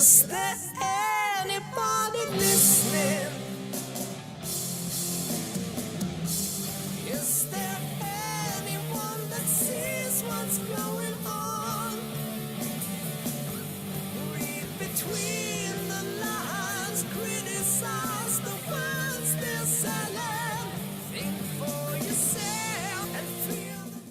Is there anybody listening? Is there anyone that sees what's going on? Read between the lines, criticize the words they're selling. Think for yourself and feel the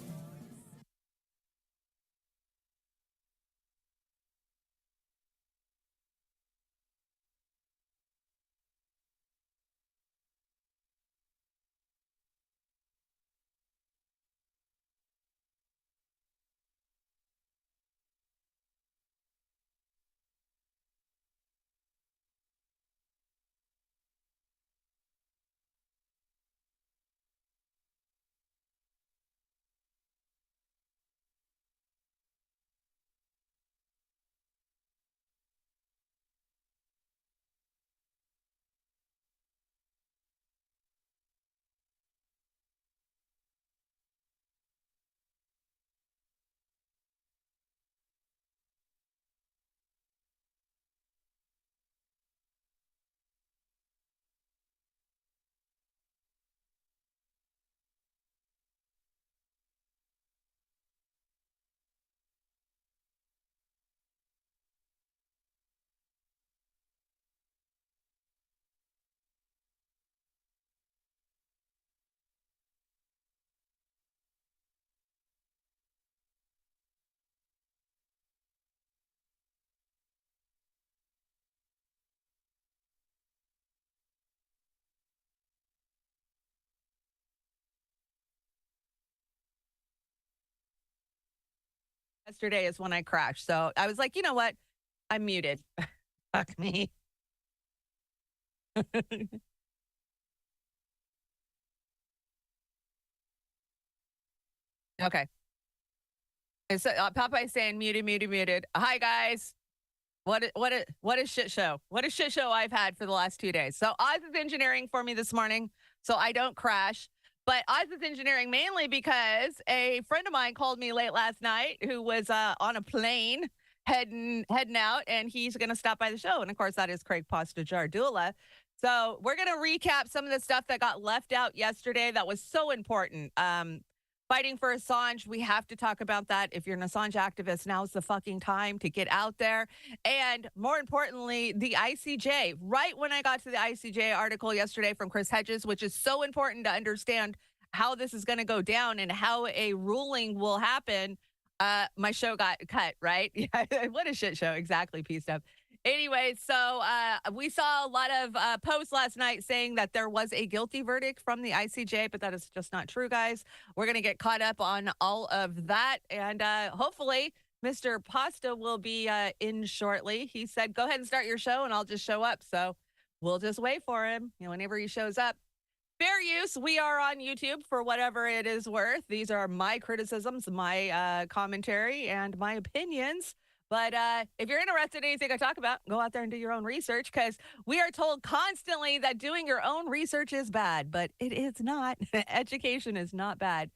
yesterday is when I crashed. So I was like, you know what? I'm muted. Fuck me. Okay. It's Popeye's saying muted, muted, muted. Hi guys. What a shit show. What a shit show I've had for the last 2 days. So Oz is engineering for me this morning so I don't crash. But Oz is engineering mainly because a friend of mine called me late last night who was on a plane heading out, and he's going to stop by the show. And of course, that is Craig Pasta Jardula. So we're going to recap some of the stuff that got left out yesterday that was so important. Fighting for Assange, we have to talk about that. If you're an Assange activist, now's the fucking time to get out there. And more importantly, the ICJ. Right when I got to the ICJ article yesterday from Chris Hedges, which is so important to understand how this is going to go down and how a ruling will happen, my show got cut, right? Yeah, what a shit show. Exactly, Peace Stuff. Anyway, so we saw a lot of posts last night saying that there was a guilty verdict from the ICJ, but that is just not true, guys. We're going to get caught up on all of that. And hopefully, Mr. Pasta will be in shortly. He said, go ahead and start your show and I'll just show up. So we'll just wait for him, whenever he shows up. Fair use. We are on YouTube for whatever it is worth. These are my criticisms, my commentary, and my opinions. But if you're interested in anything I talk about, go out there and do your own research, because we are told constantly that doing your own research is bad, but it is not. Education is not bad.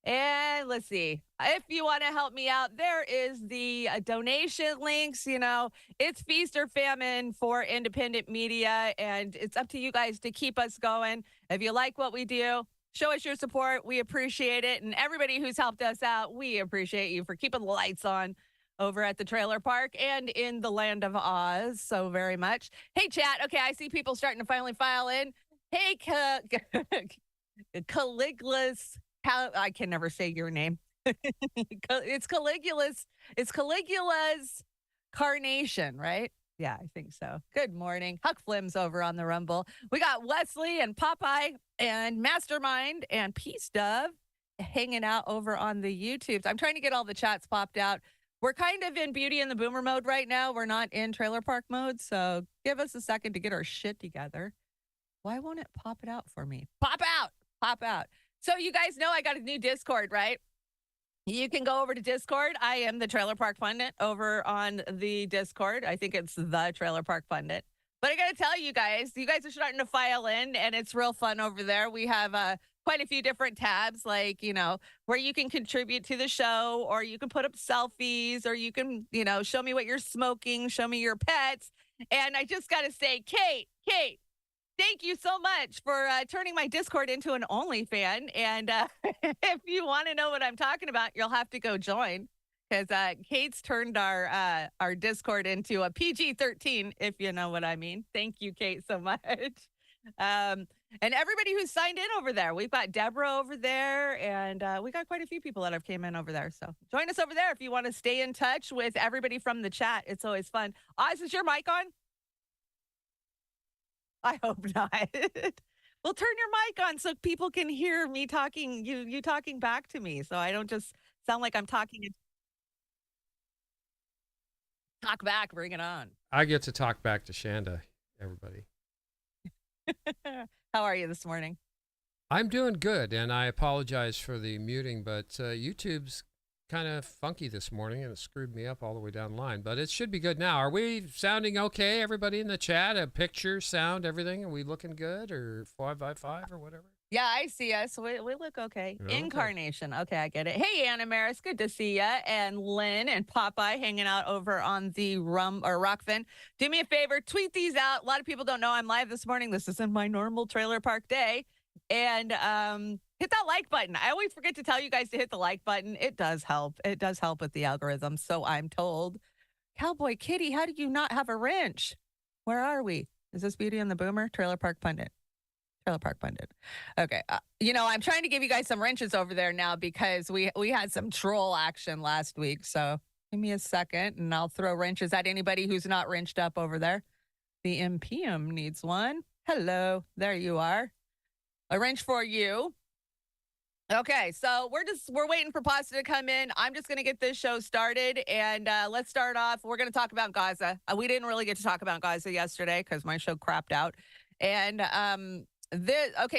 And let's see. If you want to help me out, there is the donation links. It's feast or famine for independent media, and it's up to you guys to keep us going. If you like what we do, show us your support. We appreciate it. And everybody who's helped us out, we appreciate you for keeping the lights on over at the trailer park and in the land of Oz so very much. Hey, chat. Okay, I see people starting to finally file in. Hey, Caligula's. I can never say your name. It's Caligula's. It's Caligula's Carnation, right? Yeah, I think so. Good morning. Huck Flim's over on the Rumble. We got Wesley and Popeye and Mastermind and Peace Dove hanging out over on the YouTubes. I'm trying to get all the chats popped out. We're kind of in Beauty and the Boomer mode right now. We're not in trailer park mode, so give us a second to get our shit together. Why won't it pop it out for me? Pop out! Pop out. So you guys know I got a new Discord, right? You can go over to Discord. I am the Trailer Park Pundit over on the Discord. I think it's the Trailer Park Pundit. But I got to tell you guys are starting to file in, and it's real fun over there. We have quite a few different tabs, like, where you can contribute to the show, or you can put up selfies, or you can, show me what you're smoking, show me your pets. And I just got to say, Kate, thank you so much for turning my Discord into an OnlyFan. And if you want to know what I'm talking about, you'll have to go join, because Kate's turned our Discord into a PG-13, if you know what I mean. Thank you, Kate, so much. And everybody who's signed in over there. We've got Deborah over there, and we got quite a few people that have came in over there. So join us over there if you want to stay in touch with everybody from the chat. It's always fun. Oz, is your mic on? I hope not. Well, turn your mic on so people can hear me talking, you talking back to me, so I don't just sound like I'm talking. Talk back, bring it on. I get to talk back to Shanda, everybody. How are you this morning? I'm doing good, and I apologize for the muting, but YouTube's kind of funky this morning, and it screwed me up all the way down the line. But it should be good now. Are we sounding okay, everybody in the chat? A picture, sound, everything? Are we looking good, or 5x5 or whatever? Yeah, I see us. We look okay. Okay. Incarnation. Okay, I get it. Hey, Anna Maris, good to see ya. And Lynn and Popeye hanging out over on the Rockfin. Do me a favor, tweet these out. A lot of people don't know I'm live this morning. This isn't my normal trailer park day. And hit that like button. I always forget to tell you guys to hit the like button. It does help. It does help with the algorithm, so I'm told. Cowboy Kitty, how do you not have a wrench? Where are we? Is this Beauty and the Boomer? Trailer Park Pundit. Trailer Park Pundit. Okay. I'm trying to give you guys some wrenches over there now, because we had some troll action last week. So give me a second and I'll throw wrenches at anybody who's not wrenched up over there. The MPM needs one. Hello. There you are. A wrench for you. Okay, so we're waiting for Pasta to come in. I'm just going to get this show started, and let's start off. We're going to talk about Gaza. We didn't really get to talk about Gaza yesterday because my show crapped out. And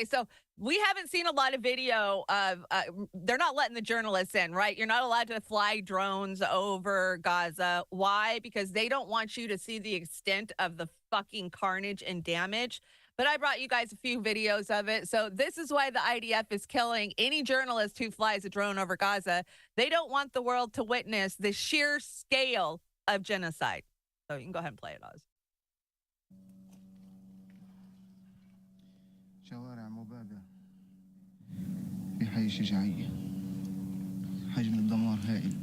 so we haven't seen a lot of video of, they're not letting the journalists in, right? You're not allowed to fly drones over Gaza. Why? Because they don't want you to see the extent of the fucking carnage and damage. But I brought you guys a few videos of it. So this is why the IDF is killing any journalist who flies a drone over Gaza. They don't want the world to witness the sheer scale of genocide. So you can go ahead and play it, Oz. شوارع مبادة في حي الشجاعية حجم الدمار هائل.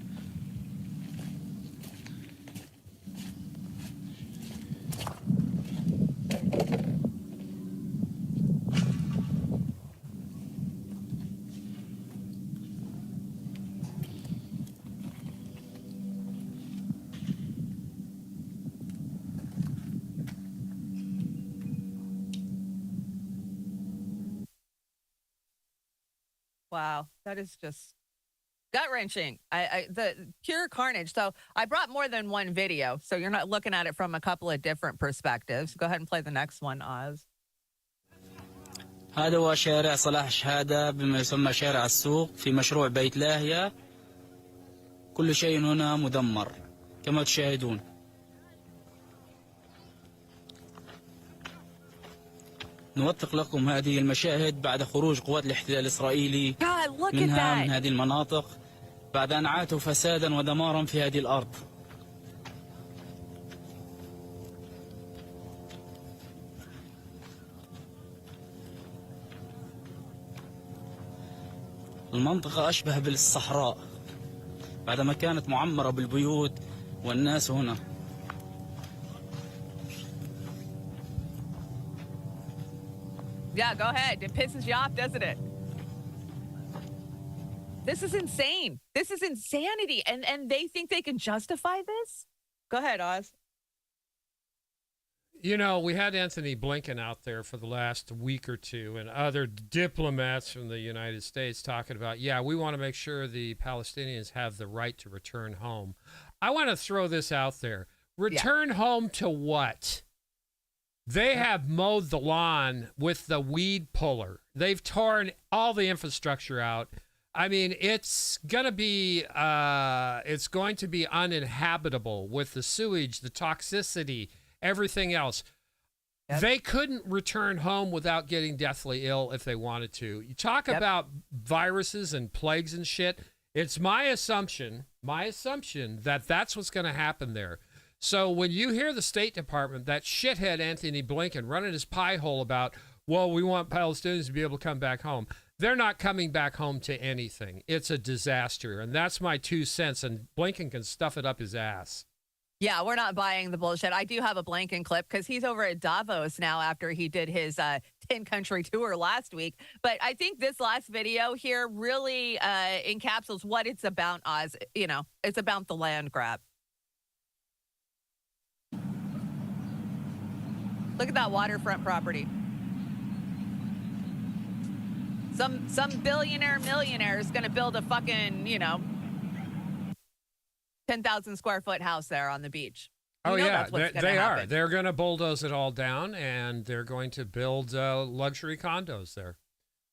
Wow, that is just gut-wrenching. The pure carnage. So I brought more than one video, so you're not looking at it from a couple of different perspectives. Go ahead and play the next one, Oz. هذا هو شارع صلاح شهادة بما يسمى شارع السوق في مشروع بيت لاهية. كل شيء هنا مدمر كما تشاهدون. نوثق لكم هذه المشاهد بعد خروج قوات الاحتلال الإسرائيلي منها من هذه المناطق بعد أن عاتوا فسادا ودمارا في هذه الأرض. المنطقة أشبه بالصحراء بعدما كانت معمرة بالبيوت والناس هنا. Yeah, go ahead. It pisses you off, doesn't it? This is insane. This is insanity. And they think they can justify this? Go ahead, Oz. You know, we had Anthony Blinken out there for the last week or two, and other diplomats from the United States talking about, yeah, we want to make sure the Palestinians have the right to return home. I want to throw this out there. Return home to what? They have mowed the lawn with the weed puller. They've torn all the infrastructure out. I mean, it's going to be uninhabitable with the sewage, the toxicity, everything else. Yep. They couldn't return home without getting deathly ill if they wanted to. You talk about viruses and plagues and shit. It's my assumption that that's what's going to happen there. So when you hear the State Department, that shithead Anthony Blinken running his pie hole about, well, we want Palestinians to be able to come back home. They're not coming back home to anything. It's a disaster. And that's my 2 cents. And Blinken can stuff it up his ass. Yeah, we're not buying the bullshit. I do have a Blinken clip because he's over at Davos now after he did his 10-country tour last week. But I think this last video here really encapsulates what it's about, Oz. You know, it's about the land grab. Look at that waterfront property. Some millionaire is going to build a fucking, 10,000 square foot house there on the beach. They are. They're going to bulldoze it all down, and they're going to build luxury condos there.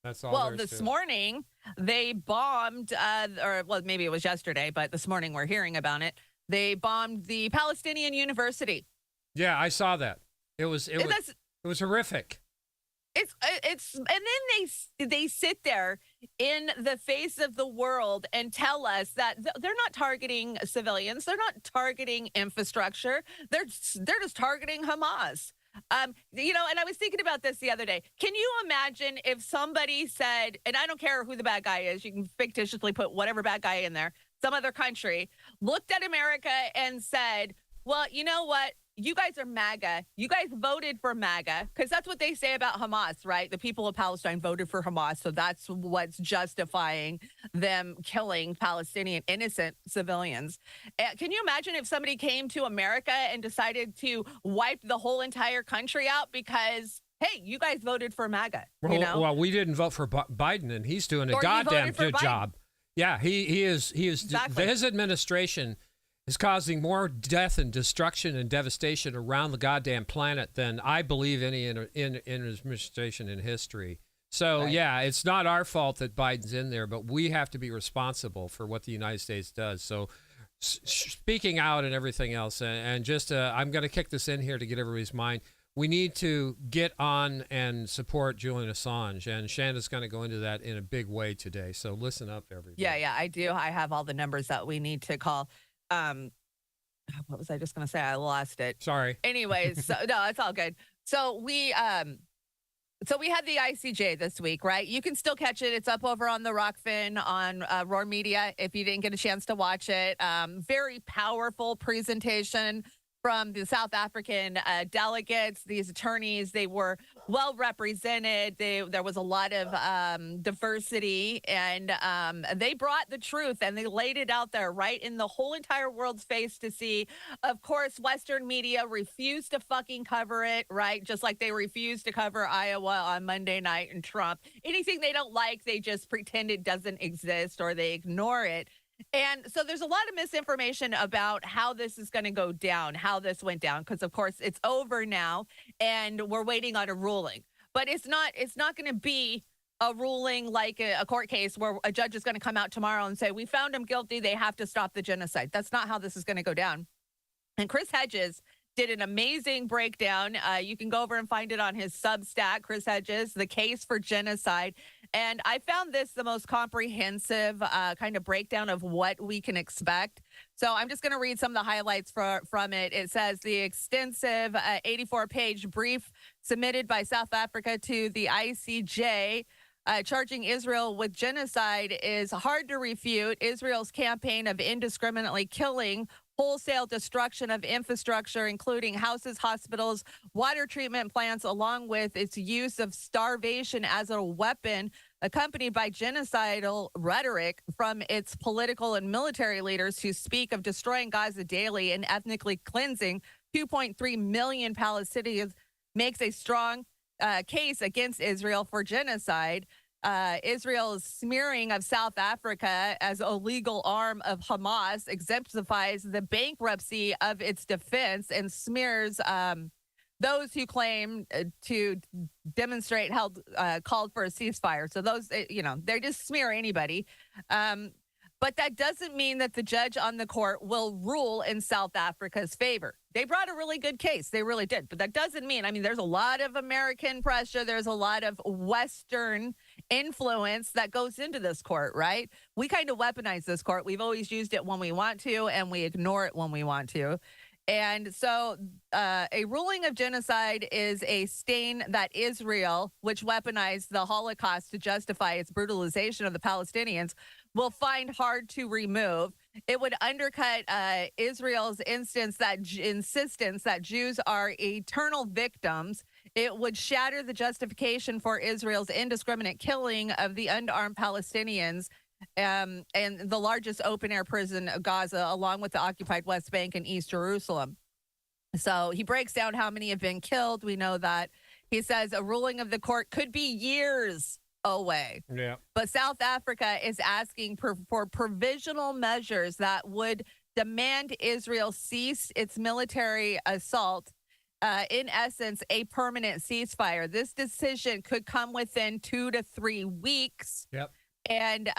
That's all. Well, this morning they bombed, maybe it was yesterday, but this morning we're hearing about it. They bombed the Palestinian University. Yeah, I saw that. It was horrific. And then they sit there in the face of the world and tell us that they're not targeting civilians, they're not targeting infrastructure, they're just targeting Hamas. And I was thinking about this the other day. Can you imagine if somebody said, and I don't care who the bad guy is, you can fictitiously put whatever bad guy in there, some other country looked at America and said, well, you know what? You guys are MAGA. You guys voted for MAGA because that's what they say about Hamas, right? The people of Palestine voted for Hamas. So that's what's justifying them killing Palestinian innocent civilians. Can you imagine if somebody came to America and decided to wipe the whole entire country out because, hey, you guys voted for MAGA? Well, we didn't vote for Biden, and he's doing a goddamn good job. Yeah, he is. Exactly. His administration is causing more death and destruction and devastation around the goddamn planet than I believe any in administration in history. So, right. Yeah, it's not our fault that Biden's in there, but we have to be responsible for what the United States does. So speaking out and everything else, and just I'm going to kick this in here to get everybody's mind. We need to get on and support Julian Assange, and Shanda's going to go into that in a big way today. So listen up, everybody. Yeah, I do. I have all the numbers that we need to call. What was I just going to say? I lost it. Sorry. Anyways, no, it's all good. So we had the ICJ this week, right? You can still catch it. It's up over on the Rockfin on Roar Media if you didn't get a chance to watch it. Very powerful presentation from the South African delegates, these attorneys. They were well represented. There was a lot of diversity, and they brought the truth, and they laid it out there right in the whole entire world's face to see. Of course, Western media refused to fucking cover it, right? Just like they refused to cover Iowa on Monday night and Trump. Anything they don't like, they just pretend it doesn't exist or they ignore it. And so there's a lot of misinformation about how this is going to go down, how this went down, because, of course, it's over now and we're waiting on a ruling. But it's not going to be a ruling like a court case where a judge is going to come out tomorrow and say, we found him guilty. They have to stop the genocide. That's not how this is going to go down. And Chris Hedges did an amazing breakdown. You can go over and find it on his Substack, Chris Hedges, The Case for Genocide. And I found this the most comprehensive kind of breakdown of what we can expect. So I'm just going to read some of the highlights from it. It says the extensive 84-page brief submitted by South Africa to the ICJ charging Israel with genocide is hard to refute. Israel's campaign of indiscriminately killing, wholesale destruction of infrastructure, including houses, hospitals, water treatment plants, along with its use of starvation as a weapon, accompanied by genocidal rhetoric from its political and military leaders who speak of destroying Gaza daily and ethnically cleansing 2.3 million Palestinians, makes a strong case against Israel for genocide. Israel's smearing of South Africa as a legal arm of Hamas exemplifies the bankruptcy of its defense and smears those who claim to demonstrate called for a ceasefire. So those, they just smear anybody. But that doesn't mean that the judge on the court will rule in South Africa's favor. They brought a really good case. They really did. But that doesn't mean, I mean, there's a lot of American pressure. There's a lot of Western influence that goes into this court, right? We kind of weaponize this court. We've always used it when we want to, and we ignore it when we want to. And so a ruling of genocide is a stain that Israel, which weaponized the Holocaust to justify its brutalization of the Palestinians, will find hard to remove. It would undercut Israel's insistence that Jews are eternal victims. It would shatter the justification for Israel's indiscriminate killing of the unarmed Palestinians and the largest open-air prison of Gaza, along with the occupied West Bank and East Jerusalem. So he breaks down how many have been killed. We know that. He says a ruling of the court could be years away. Yeah. But South Africa is asking for provisional measures that would demand Israel cease its military assault. In essence, a permanent ceasefire. This decision could come within 2 to 3 weeks. Yep. And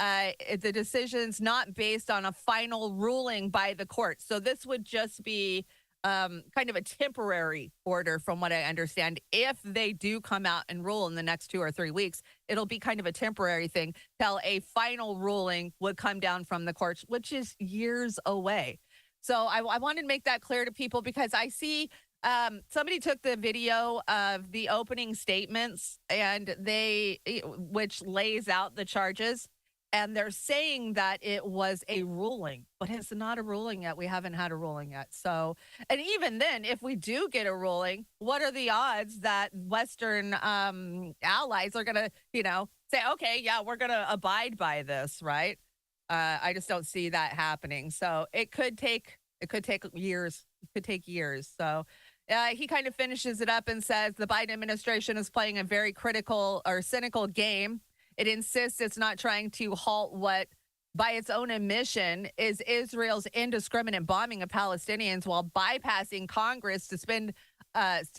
the decision's not based on a final ruling by the court. So this would just be kind of a temporary order, from what I understand. If they do come out and rule in the next 2 or 3 weeks, it'll be kind of a temporary thing till a final ruling would come down from the courts, which is years away. So I wanted to make that clear to people, because I see somebody took the video of the opening statements and which lays out the charges, and they're saying that it was a ruling, but it's not a ruling yet. We haven't had a ruling yet. So, and even then, if we do get a ruling, what are the odds that Western allies are going to, say, okay, yeah, we're going to abide by this, right? I just don't see that happening. So it could take years. It could take years. So he kind of finishes it up and says the Biden administration is playing a very critical or cynical game. It insists it's not trying to halt what, by its own admission, is Israel's indiscriminate bombing of Palestinians, while bypassing Congress to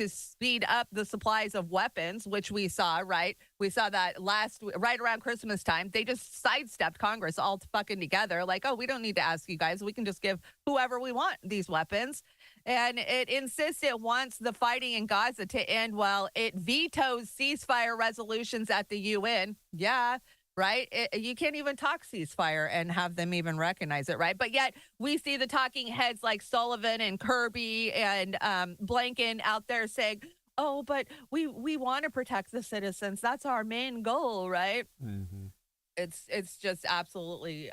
speed up the supplies of weapons, which we saw, right? We saw that right around Christmas time. They just sidestepped Congress all fucking together. Like, oh, we don't need to ask you guys. We can just give whoever we want these weapons. And it insists it wants the fighting in Gaza to end while it vetoes ceasefire resolutions at the UN. Yeah, right? You can't even talk ceasefire and have them even recognize it, right? But yet we see the talking heads like Sullivan and Kirby and Blinken out there saying, oh, but we want to protect the citizens. That's our main goal, right? Mm-hmm. It's just absolutely,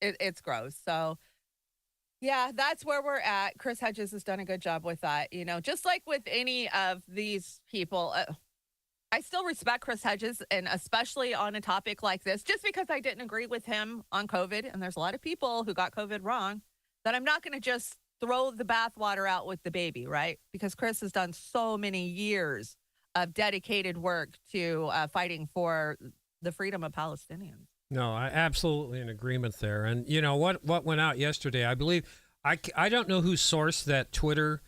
it's gross. So, yeah, that's where we're at. Chris Hedges has done a good job with that. Just like with any of these people, I still respect Chris Hedges, and especially on a topic like this, just because I didn't agree with him on COVID. And there's a lot of people who got COVID wrong, that I'm not going to just throw the bathwater out with the baby, right? Because Chris has done so many years of dedicated work to fighting for the freedom of Palestinians. No, I absolutely in agreement there. And what went out yesterday, I believe, I don't know who sourced that Twitter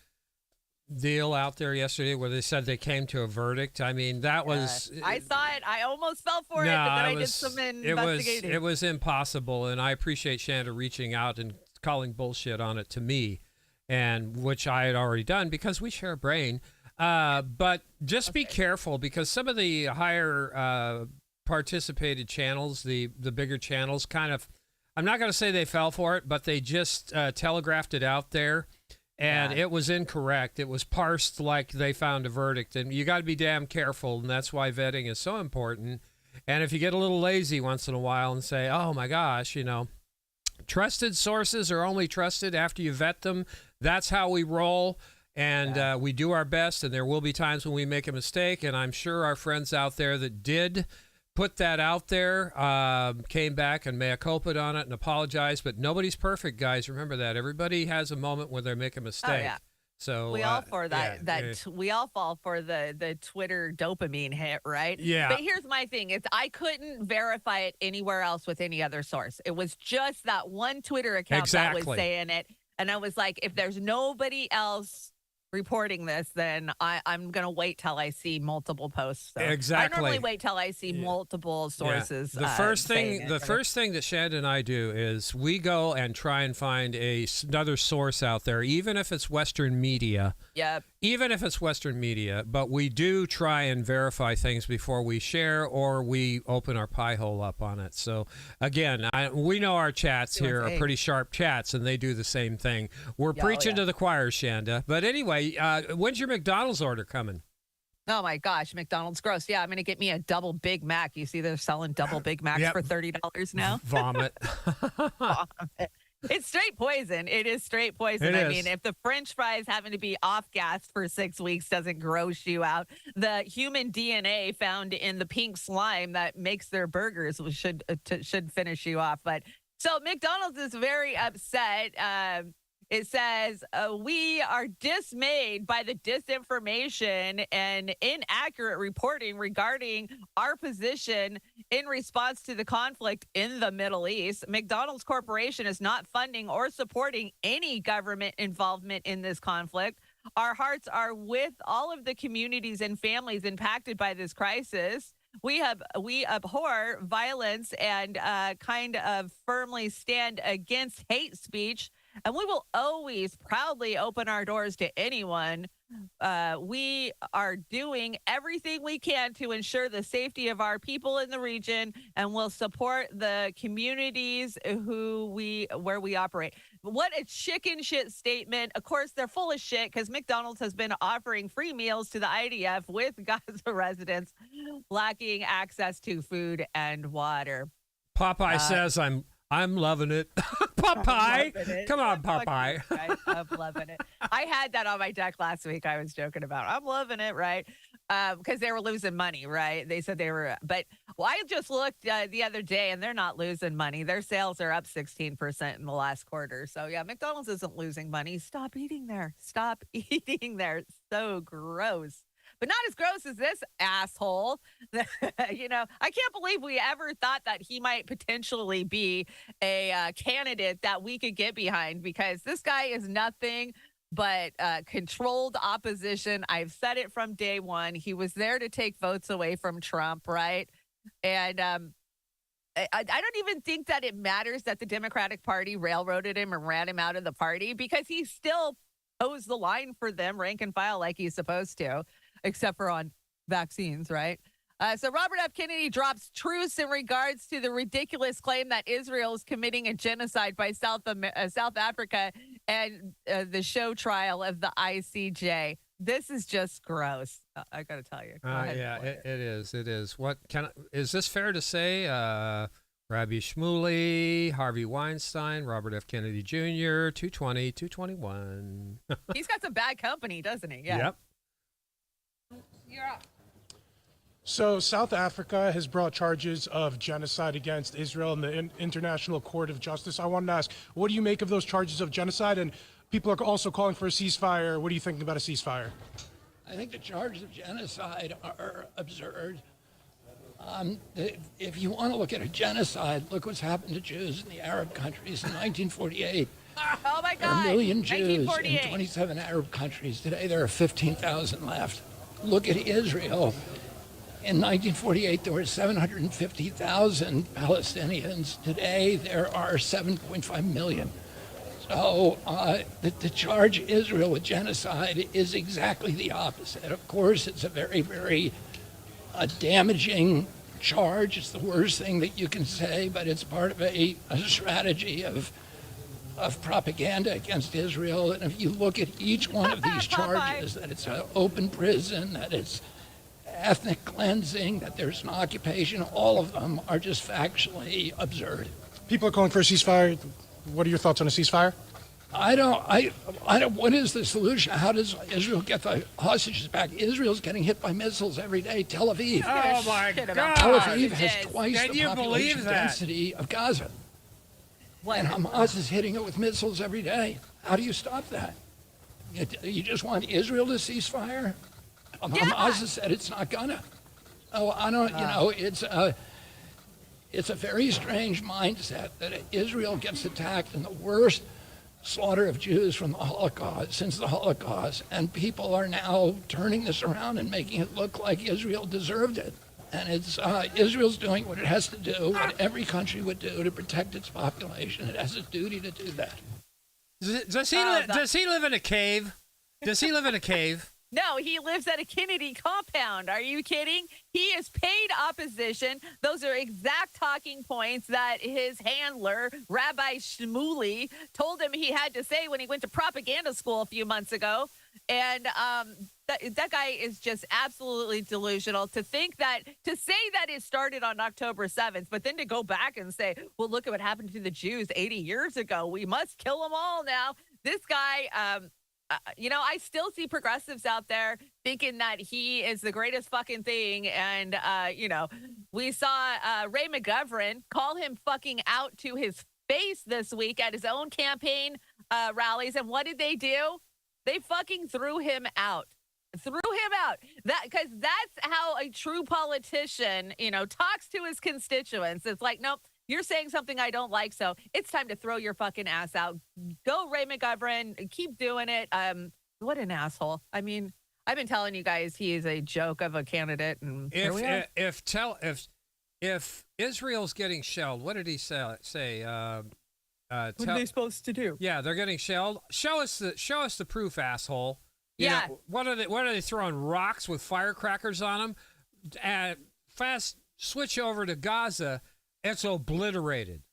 deal out there yesterday where they said they came to a verdict. I mean, that was... I saw it. I almost fell for it, but then I did some investigating. It was impossible, and I appreciate Shanda reaching out and calling bullshit on it to me, and which I had already done because we share a brain. But just be careful, because some of the higher... participated channels, the bigger channels, kind of, I'm not going to say they fell for it, but they just telegraphed it out there, and it was incorrect. It was parsed like they found a verdict, and you got to be damn careful, and that's why vetting is so important. And if you get a little lazy once in a while and say, oh my gosh, trusted sources are only trusted after you vet them. That's how we roll. And we do our best, and there will be times when we make a mistake, and I'm sure our friends out there that did put that out there, came back and mea culpa'd on it and apologized, but nobody's perfect, guys. Remember that. Everybody has a moment where they make a mistake. Oh, yeah. So we all for that. We all fall for the Twitter dopamine hit, right? Yeah. But here's my thing: I couldn't verify it anywhere else with any other source. It was just that one Twitter account that was saying it, and I was like, if there's nobody else reporting this, then I'm going to wait till I see multiple posts. So Exactly. I normally wait till I see multiple sources. The first thing that Shanda and I do is we go and try and find another source out there, even if it's Western media. Yep. Even if it's Western media, but we do try and verify things before we share or we open our pie hole up on it. So again, we know our chats here are pretty sharp chats, and they do the same thing. We're preaching to the choir, Shanda. But anyway, when's your McDonald's order coming? Oh my gosh, McDonald's gross. Yeah, I'm going to get me a double Big Mac. You see they're selling double Big Macs for $30 now? Vomit. Vomit. It's straight poison. It is straight poison. I mean, if the French fries having to be off gas for 6 weeks doesn't gross you out, the human DNA found in the pink slime that makes their burgers should finish you off. But so McDonald's is very upset. It says, we are dismayed by the disinformation and inaccurate reporting regarding our position in response to the conflict in the Middle East. McDonald's Corporation is not funding or supporting any government involvement in this conflict. Our hearts are with all of the communities and families impacted by this crisis. We abhor violence and kind of firmly stand against hate speech. And we will always proudly open our doors to anyone. We are doing everything we can to ensure the safety of our people in the region, and will support the communities where we operate. What a chicken shit statement. Of course, they're full of shit because McDonald's has been offering free meals to the IDF with Gaza residents lacking access to food and water. Popeye says I'm loving it. Popeye. Come on, Popeye. I'm loving it. I had that on my deck last week. I was joking about I'm loving it, right? Because they were losing money, right? They said they were. But I just looked the other day, and they're not losing money. Their sales are up 16% in the last quarter. So, yeah, McDonald's isn't losing money. Stop eating there. Stop eating there. So gross. But not as gross as this asshole. You know, I can't believe we ever thought that he might potentially be a candidate that we could get behind, because this guy is nothing but controlled opposition. I've said it from day one. He was there to take votes away from Trump, right? And I don't even think that it matters that the Democratic Party railroaded him and ran him out of the party, because he still toes the line for them, rank and file, like he's supposed to, except for on vaccines, right? So Robert F. Kennedy drops truce in regards to the ridiculous claim that Israel is committing a genocide by South Africa and the show trial of the ICJ. This is just gross. I got to tell you. Yeah, it is. It is. Is this fair to say? Rabbi Shmuley, Harvey Weinstein, Robert F. Kennedy Jr., 220, 221. He's got some bad company, doesn't he? Yeah. Yep. You're up. So South Africa has brought charges of genocide against Israel in the International Court of Justice. I wanted to ask, what do you make of those charges of genocide? And people are also calling for a ceasefire. What are you thinking about a ceasefire? I think the charges of genocide are absurd. If you want to look at a genocide, look what's happened to Jews in the Arab countries in 1948. Oh my God! There are a million Jews in 27 Arab countries. Today there are 15,000 left. Look at Israel. In 1948, there were 750,000 Palestinians. Today, there are 7.5 million. So to charge Israel with genocide is exactly the opposite. Of course, it's a very, very damaging charge. It's the worst thing that you can say, but it's part of a strategy of propaganda against Israel. And if you look at each one of these charges, that it's an open prison, that it's ethnic cleansing, that there's an occupation, all of them are just factually absurd. People are calling for a ceasefire. What are your thoughts on a ceasefire? I don't, what is the solution? How does Israel get the hostages back? Israel's getting hit by missiles every day. Tel Aviv. Oh my God. Tel Aviv has twice Can the you population believe that? density of Gaza. What? And Hamas is hitting it with missiles every day. How do you stop that? You just want Israel to cease fire? Hamas has said it's not gonna. Oh, I don't, it's a very strange mindset that Israel gets attacked in the worst slaughter of Jews from the Holocaust, since the Holocaust, and people are now turning this around and making it look like Israel deserved it. And it's Israel's doing what it has to do, what every country would do to protect its population. It has a duty to do that. Does he live in a cave? Does he live in a cave? No, he lives at a Kennedy compound. Are you kidding? He is paid opposition. Those are exact talking points that his handler, Rabbi Shmuley, told him he had to say when he went to propaganda school a few months ago. And that guy is just absolutely delusional to think that, to say that it started on October 7th, but then to go back and say, well, look at what happened to the Jews 80 years ago. We must kill them all now. This guy, I still see progressives out there thinking that he is the greatest fucking thing. And, we saw Ray McGovern call him fucking out to his face this week at his own campaign rallies. And what did they do? They fucking threw him out. Because that's how a true politician, talks to his constituents. It's like, nope, you're saying something I don't like, so it's time to throw your fucking ass out. Go, Ray McGovern. Keep doing it. What an asshole. I mean, I've been telling you guys he is a joke of a candidate. And if Israel's getting shelled, what did he say? What are they supposed to do? Yeah, they're getting shelled. Show us the proof, asshole. Yeah. What are they throwing rocks with firecrackers on them? Fast switch over to Gaza. It's obliterated.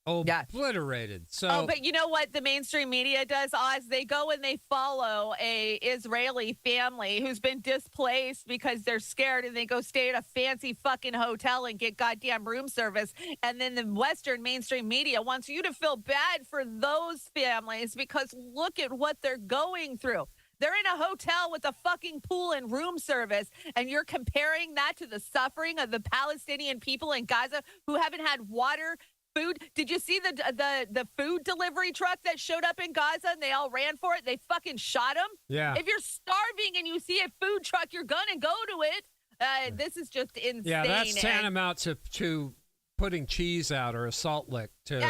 Obliterated. So, but you know what the mainstream media does, Oz? They go and they follow a Israeli family who's been displaced because they're scared, and they go stay at a fancy fucking hotel and get goddamn room service. And then the Western mainstream media wants you to feel bad for those families because look at what they're going through. They're in a hotel with a fucking pool and room service, and you're comparing that to the suffering of the Palestinian people in Gaza who haven't had water, food. Did you see the food delivery truck that showed up in Gaza and they all ran for it? They fucking shot them. Yeah. If you're starving and you see a food truck, you're gonna go to it. This is just insane. Yeah, that's tantamount to putting cheese out or a salt lick to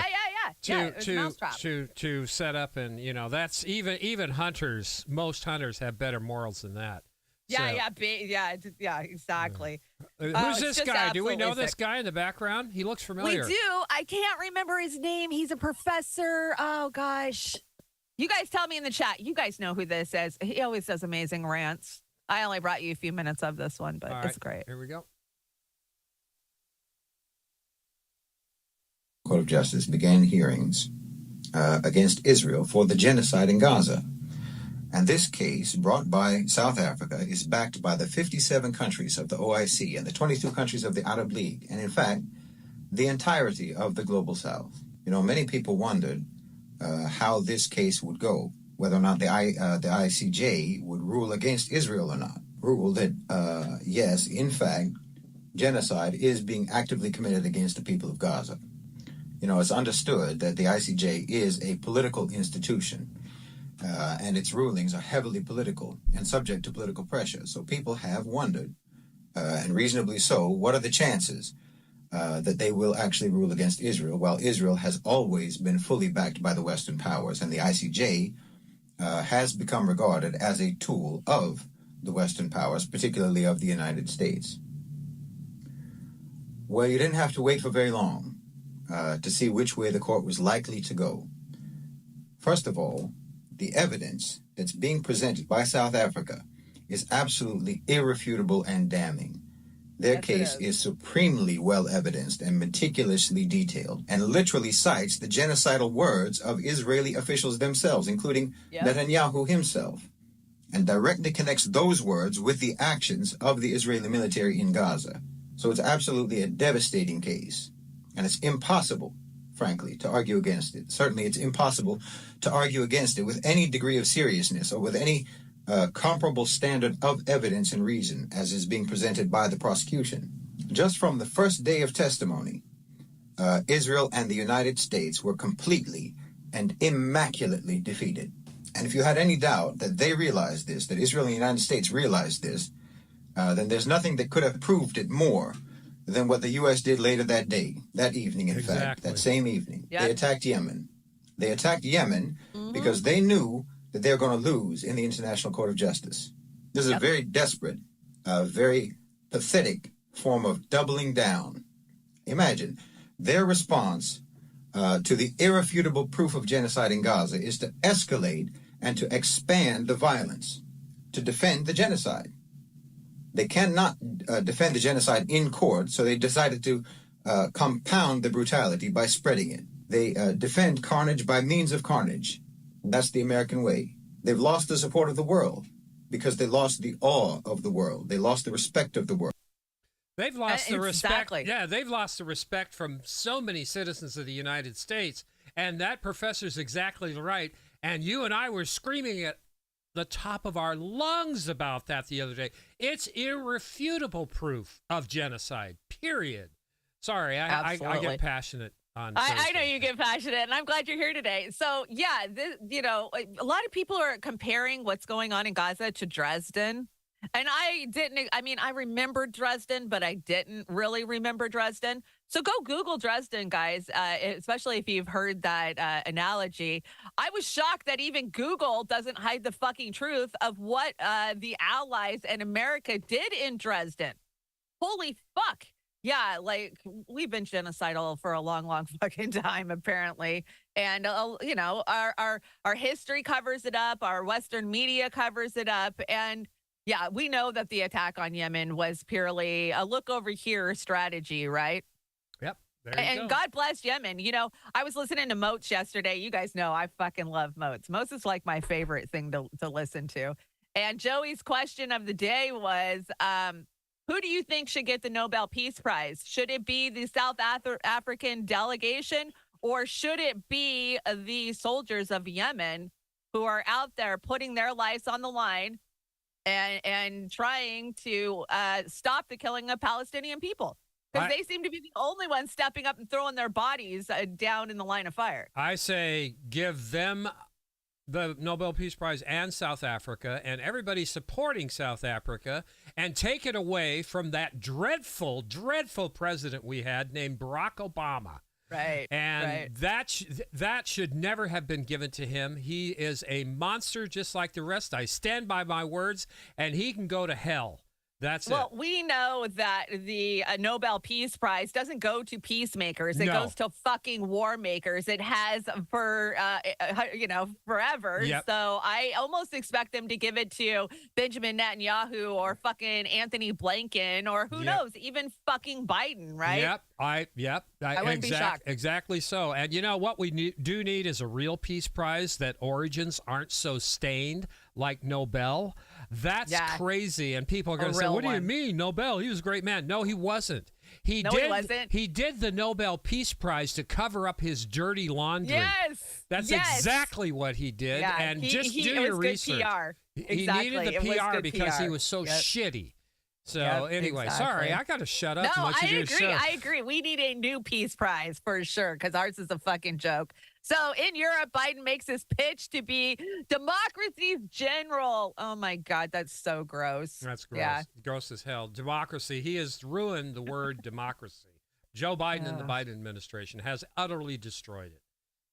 to set up, and that's even hunters. Most hunters have better morals than that. Yeah, exactly. Who's this guy? Do we know this guy in the background? He looks familiar. We do. I can't remember his name. He's a professor. Oh gosh, you guys tell me in the chat. You guys know who this is. He always does amazing rants. I only brought you a few minutes of this one, but it's great. Here we go. Court of Justice began hearings against Israel for the genocide in Gaza. And this case, brought by South Africa, is backed by the 57 countries of the OIC and the 22 countries of the Arab League, and in fact, the entirety of the Global South. Many people wondered how this case would go, whether or not the ICJ would rule against Israel or not. Rule that, yes, in fact, genocide is being actively committed against the people of Gaza. It's understood that the ICJ is a political institution, and its rulings are heavily political and subject to political pressure. So people have wondered, and reasonably so, what are the chances that they will actually rule against Israel, while Israel has always been fully backed by the Western powers, and the ICJ has become regarded as a tool of the Western powers, particularly of the United States. Well, you didn't have to wait for very long to see which way the court was likely to go. First of all, the evidence that's being presented by South Africa is absolutely irrefutable and damning. Their case is supremely well evidenced and meticulously detailed, and literally cites the genocidal words of Israeli officials themselves, including Netanyahu himself, and directly connects those words with the actions of the Israeli military in Gaza. So it's absolutely a devastating case. And it's impossible, frankly, to argue against it. Certainly it's impossible to argue against it with any degree of seriousness or with any comparable standard of evidence and reason as is being presented by the prosecution. Just from the first day of testimony, Israel and the United States were completely and immaculately defeated. And if you had any doubt that they realized this, that Israel and the United States realized this, then there's nothing that could have proved it more than what the U.S. did later that day, that evening, in fact, that same evening. They attacked Yemen, They attacked Yemen because they knew that they're going to lose in the International Court of Justice. This is a very desperate, very pathetic form of doubling down. Imagine their response to the irrefutable proof of genocide in Gaza is to escalate and to expand the violence, to defend the genocide. They cannot defend the genocide in court, so they decided to compound the brutality by spreading it. They defend carnage by means of carnage. That's the American way. They've lost the support of the world because they lost the awe of the world. They lost the respect of the world. They've lost the respect. Exactly. Yeah, they've lost the respect from so many citizens of the United States. And that professor's exactly right. And you and I were screaming at the top of our lungs about that the other day. It's irrefutable proof of genocide, period. Sorry, I get passionate on I know you get passionate, and I'm glad you're here today. So, yeah, a lot of people are comparing what's going on in Gaza to Dresden. And I remember Dresden, but I didn't really remember Dresden. So go Google Dresden, guys, especially if you've heard that analogy. I was shocked that even Google doesn't hide the fucking truth of what the Allies and America did in Dresden. Holy fuck. Yeah, like we've been genocidal for a long, long fucking time, apparently. And, our history covers it up. Our Western media covers it up. And yeah, we know that the attack on Yemen was purely a look over here strategy, right? Yep. There you go. God bless Yemen. I was listening to Moats yesterday. You guys know I fucking love Moats. Moats is like my favorite thing to listen to. And Joey's question of the day was, who do you think should get the Nobel Peace Prize? Should it be the South African delegation, or should it be the soldiers of Yemen who are out there putting their lives on the line and trying to stop the killing of Palestinian people? Because they seem to be the only ones stepping up and throwing their bodies down in the line of fire. I say give them the Nobel Peace Prize and South Africa and everybody supporting South Africa, and take it away from that dreadful, dreadful president we had named Barack Obama. Right. And that should never have been given to him. He is a monster just like the rest. I stand by my words, and he can go to hell. That's well, we know that the Nobel Peace Prize doesn't go to peacemakers. It goes to fucking war makers. It has for, forever. Yep. So I almost expect them to give it to Benjamin Netanyahu or fucking Anthony Blinken or who knows, even fucking Biden, right? Yep. I wouldn't be shocked. Exactly so. And you know what we do need is a real peace prize that origins aren't so stained like Nobel. That's crazy. And people are going to say, what do you mean, Nobel? He was a great man. No, he wasn't. He wasn't. He did the Nobel Peace Prize to cover up his dirty laundry. Yes. That's exactly what he did. Yeah. And just do your research. PR. He needed the PR because he was so shitty. So anyway, sorry, I got to shut up. No, and let you do agree. your show. I agree. We need a new peace prize for sure because ours is a fucking joke. So in Europe, Biden makes his pitch to be democracy's general. Oh my God, that's so gross. That's gross. Yeah. Gross as hell. Democracy. He has ruined the word democracy. Joe Biden and the Biden administration has utterly destroyed it.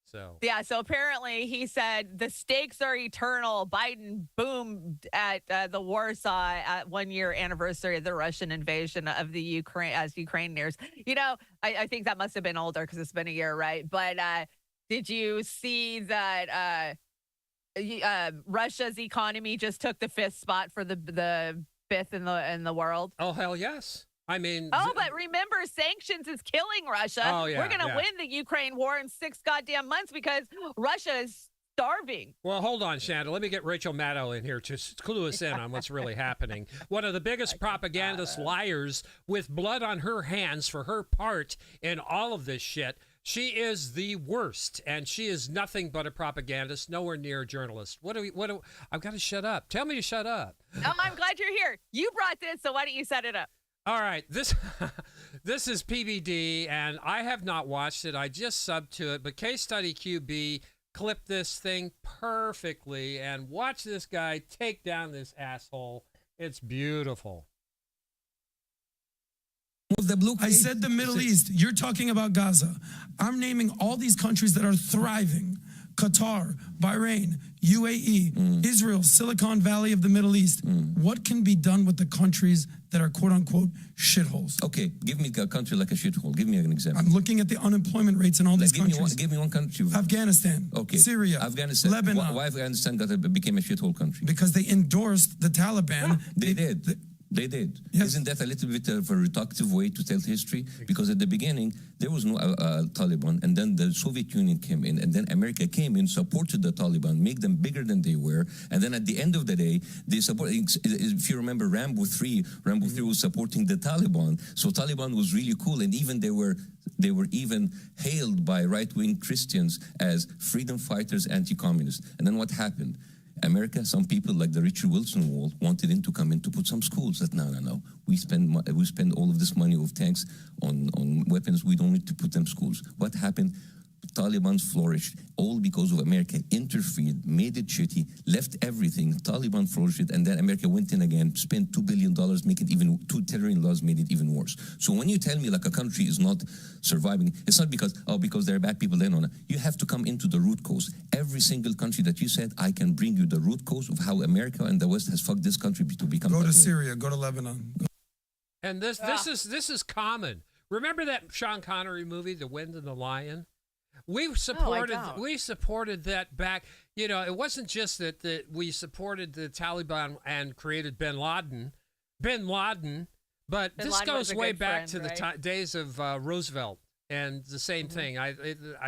So apparently he said the stakes are eternal. Biden boomed at the Warsaw 1 year anniversary of the Russian invasion of the Ukraine as Ukraine nears. I think that must have been older because it's been a year, right? But did you see that Russia's economy just took the 5th spot for the 5th in the world? Oh, hell yes. I mean, but remember, sanctions is killing Russia. Oh, yeah, we're going to win the Ukraine war in 6 goddamn months because Russia is starving. Well, hold on, Shanda. Let me get Rachel Maddow in here to clue us in on what's really happening. One of the biggest propagandist liars with blood on her hands for her part in all of this shit. She is the worst, and she is nothing but a propagandist, nowhere near a journalist. I've got to shut up. Tell me to shut up. I'm glad you're here. You brought this, so why don't you set it up? All right, this is PBD, and I have not watched it. I just subbed to it, but Case Study QB clipped this thing perfectly, and watch this guy take down this asshole. It's beautiful. I said the Middle East. You're talking about Gaza. I'm naming all these countries that are thriving. Qatar, Bahrain, UAE, Israel, Silicon Valley of the Middle East. What can be done with the countries that are quote unquote shitholes? Okay, give me a country like a shithole. Give me an example. I'm looking at the unemployment rates in all these countries. Give me one country. Afghanistan, Okay. Syria, Afghanistan. Lebanon. Why Afghanistan became a shithole country? Because they endorsed the Taliban. They did. They did. Yes. Isn't that a little bit of a reductive way to tell history? Because at the beginning, there was no Taliban, and then the Soviet Union came in, and then America came in, supported the Taliban, make them bigger than they were, and then at the end of the day, they support. If you remember Rambo 3 was supporting the Taliban, so Taliban was really cool, and even they were even hailed by right-wing Christians as freedom fighters, anti-communists. And then what happened? America, some people like the Richard Wilson wall wanted him to come in to put some schools. That no. We spend all of this money of tanks on weapons. We don't need to put them schools. What happened? Taliban flourished, all because of America interfered, made it shitty, left everything. Taliban flourished, and then America went in again, spent $2 billion, make it even, $2 trillion, made it even worse. So when you tell me like a country is not surviving, it's not because there are bad people there. No. You have to come into the root cause. Every single country that you said, I can bring you the root cause of how America and the West has fucked this country to become. Go to Syria, go to Lebanon. And this is common. Remember that Sean Connery movie, The Wind and the Lion? We supported that back. You know, it wasn't just that we supported the Taliban and created Bin Laden, but this goes way back to the days of Roosevelt and the same thing. I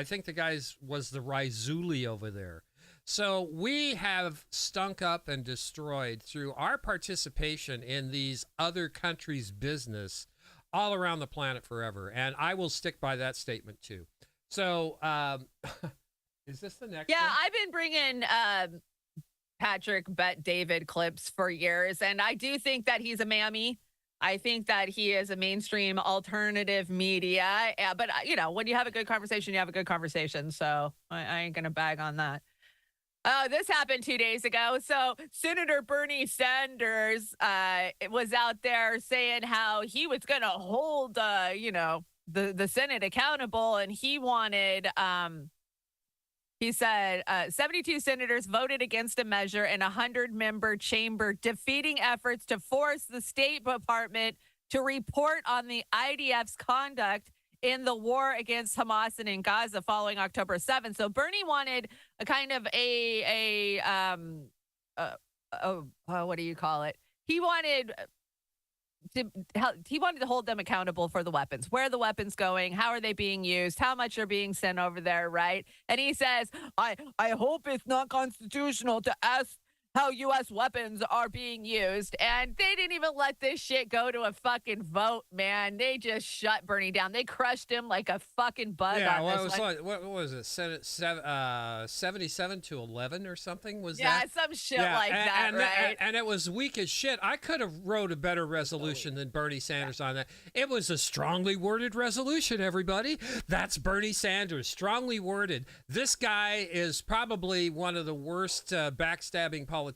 think the guy was the Raizuli over there. So we have stunk up and destroyed through our participation in these other countries' business all around the planet forever. And I will stick by that statement too. So, is this the next one? I've been bringing Patrick Bet David clips for years, and I do think that he's a mammy. I think that he is a mainstream alternative media. But, when you have a good conversation, you have a good conversation. So I ain't going to bag on that. This happened 2 days ago. So Senator Bernie Sanders was out there saying how he was going to hold, the Senate accountable, and he wanted, he said, 72 senators voted against a measure in a 100-member chamber, defeating efforts to force the State Department to report on the IDF's conduct in the war against Hamas and in Gaza following October 7th. So Bernie wanted a kind of what do you call it? He wanted to hold them accountable for the weapons. Where are the weapons going? How are they being used? How much are being sent over there, right? And he says, I hope it's not constitutional to ask how U.S. weapons are being used. And they didn't even let this shit go to a fucking vote, man. They just shut Bernie down. They crushed him like a fucking bug on this one. What was it? 77 to 11 or something? Was that? Yeah, some shit like that, right? And it was weak as shit. I could have wrote a better resolution than Bernie Sanders on that. It was a strongly worded resolution, everybody. That's Bernie Sanders, strongly worded. This guy is probably one of the worst backstabbing politicians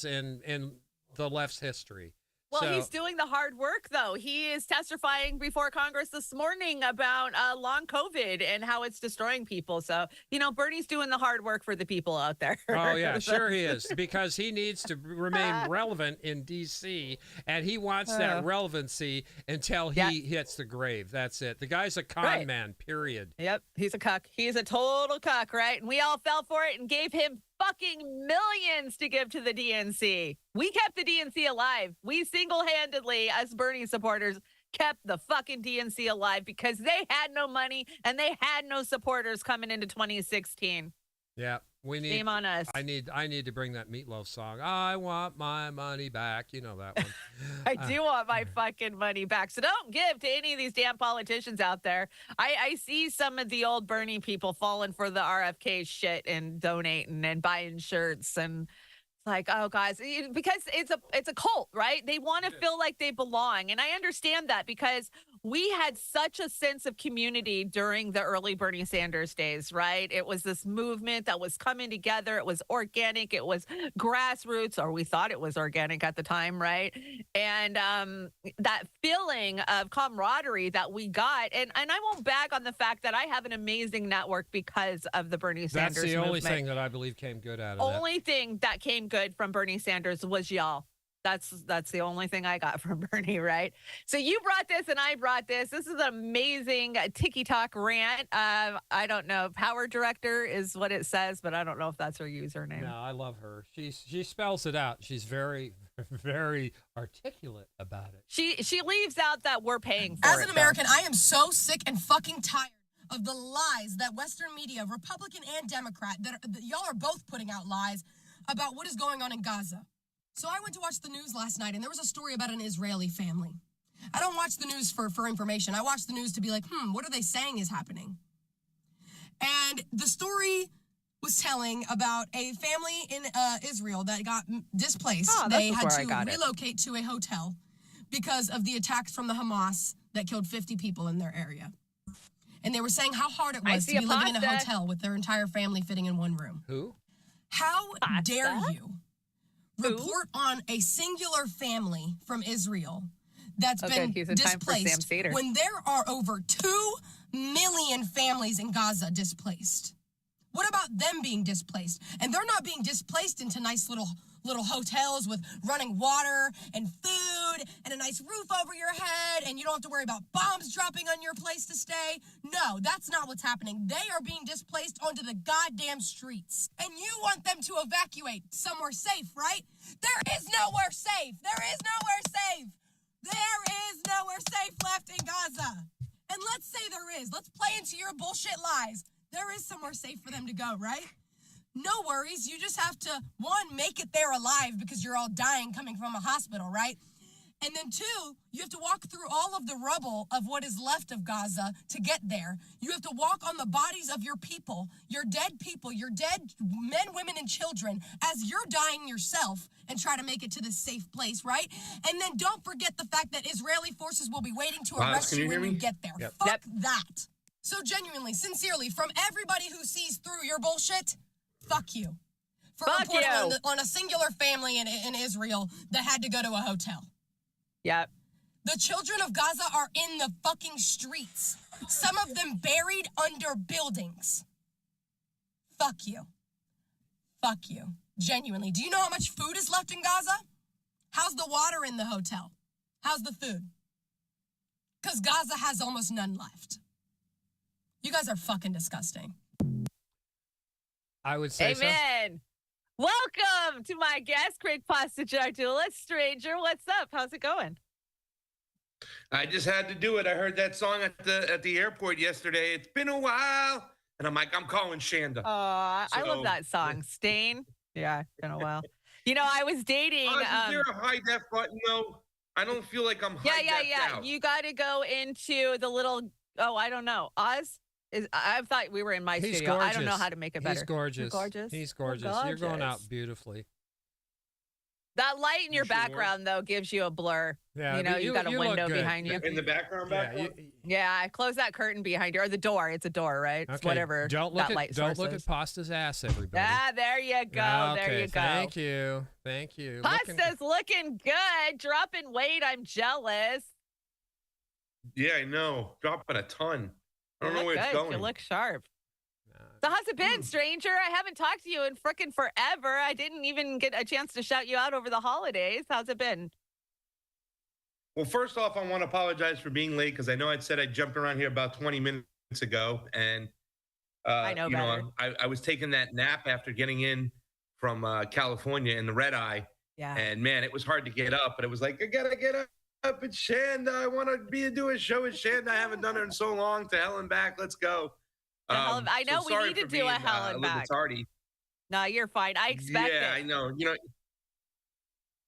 in the left's history. Well, he's doing the hard work, though. He is testifying before Congress this morning about long COVID and how it's destroying people. So, Bernie's doing the hard work for the people out there. Oh, yeah, sure he is, because he needs to remain relevant in D.C., and he wants that relevancy until he hits the grave. That's it. The guy's a con man, period. Yep, he's a cuck. He's a total cuck, right? And we all fell for it and gave him fucking millions to give to the DNC. We kept the DNC alive. We single-handedly, as Bernie supporters, kept the fucking DNC alive because they had no money and they had no supporters coming into 2016. Yeah, we need. Shame on us. I need to bring that Meatloaf song. I want my money back. You know that one. I do want my fucking money back. So don't give to any of these damn politicians out there. I see some of the old Bernie people falling for the RFK shit and donating and buying shirts, and it's like, oh guys, because it's a cult, right? They want to feel like they belong, and I understand that because we had such a sense of community during the early Bernie Sanders days, right? It was this movement that was coming together. It was organic. It was grassroots, or we thought it was organic at the time, right? And that feeling of camaraderie that we got, and I won't bag on the fact that I have an amazing network because of the Bernie Sanders movement. That's the only thing that I believe came good out of that. Only thing that came good from Bernie Sanders was y'all. That's the only thing I got from Bernie, right? So you brought this and I brought this. This is an amazing TikTok rant. I don't know. Power Director is what it says, but I don't know if that's her username. No, I love her. She spells it out. She's very, very articulate about it. She leaves out that we're paying for it. As it, an American, I am so sick and fucking tired of the lies that Western media, Republican and Democrat, that y'all are both putting out lies about what is going on in Gaza. So I went to watch the news last night, and there was a story about an Israeli family. I don't watch the news for information. I watch the news to be like, what are they saying is happening? And the story was telling about a family in Israel that got displaced. They had to relocate to a hotel because of the attacks from the Hamas that killed 50 people in their area. And they were saying how hard it was to be living in a hotel with their entire family fitting in one room. Who? How dare you report on a singular family from Israel that's been displaced when there are over 2 million families in Gaza displaced? What about them being displaced? And they're not being displaced into nice little hotels with running water and food and a nice roof over your head, and you don't have to worry about bombs dropping on your place to stay. No, that's not what's happening. They are being displaced onto the goddamn streets. And you want them to evacuate somewhere safe, right? There is nowhere safe. There is nowhere safe. There is nowhere safe left in Gaza. And let's say there is. Let's play into your bullshit lies. There is somewhere safe for them to go, right? No worries. You just have to, 1, make it there alive because you're all dying coming from a hospital, right? And then 2, you have to walk through all of the rubble of what is left of Gaza to get there. You have to walk on the bodies of your people, your dead men, women, and children as you're dying yourself and try to make it to this safe place, right? And then don't forget the fact that Israeli forces will be waiting to arrest you when you get there. Yep. Fuck that. So genuinely, sincerely, from everybody who sees through your bullshit, fuck you. For reporting on a singular family in Israel that had to go to a hotel. Yep. The children of Gaza are in the fucking streets. Some of them buried under buildings. Fuck you. Fuck you. Genuinely. Do you know how much food is left in Gaza? How's the water in the hotel? How's the food? Because Gaza has almost none left. You guys are fucking disgusting. I would say Amen. So. Welcome to my guest, Craig Pasta-Jardula. Stranger, what's up? How's it going? I just had to do it. I heard that song at the airport yesterday. It's been a while. And I'm like, I'm calling Shanda. I love that song. Stain. Yeah, it's been a while. You know, I was dating. Is there a high def button though? I don't feel like I'm high def out. You got to go into the little, I don't know. Oz? I thought we were in my studio. Gorgeous. I don't know how to make it better. He's gorgeous. Gorgeous. He's gorgeous. You're going out beautifully. That light in your background, though, gives you a blur. Yeah, you know, you got a window behind you. In the background, Yeah, close that curtain behind you. Or the door. It's a door, right? Okay. It's whatever light source Don't look at Pasta's ass, everybody. Ah, there you go. Okay, there you go. Thank you. Thank you. Pasta's looking good. Dropping weight. I'm jealous. Yeah, I know. Dropping a ton. I don't know where it's going. You look sharp. So how's it been, stranger? I haven't talked to you in frickin' forever. I didn't even get a chance to shout you out over the holidays. How's it been? Well, first off, I want to apologize for being late because I know I'd said I jumped around here about 20 minutes ago. And, I know better. I was taking that nap after getting in from California in the red eye. Yeah. And, man, it was hard to get up. But it was like, I got to get up. It's Shanda. I want to do a show with Shanda. I haven't done it in so long. To hell and back. Let's go. I know we need to do a hell and back. Tardy. No, you're fine. I expect it. Yeah, I know. You know,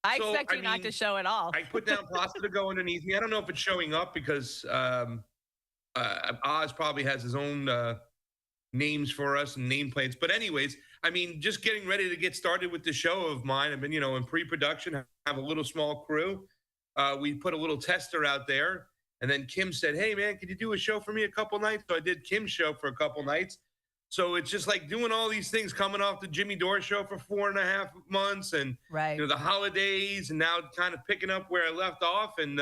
I expect you not to show at all. I put down pasta to go underneath me. I don't know if it's showing up because Oz probably has his own names for us and nameplates. But anyways, I mean, just getting ready to get started with the show of mine. I've been, in pre-production, have a little small crew. We put a little tester out there. And then Kim said, hey, man, could you do a show for me a couple nights? So I did Kim's show for a couple nights. So it's just like doing all these things, coming off the Jimmy Dore show for 4.5 months and the holidays, and now kind of picking up where I left off and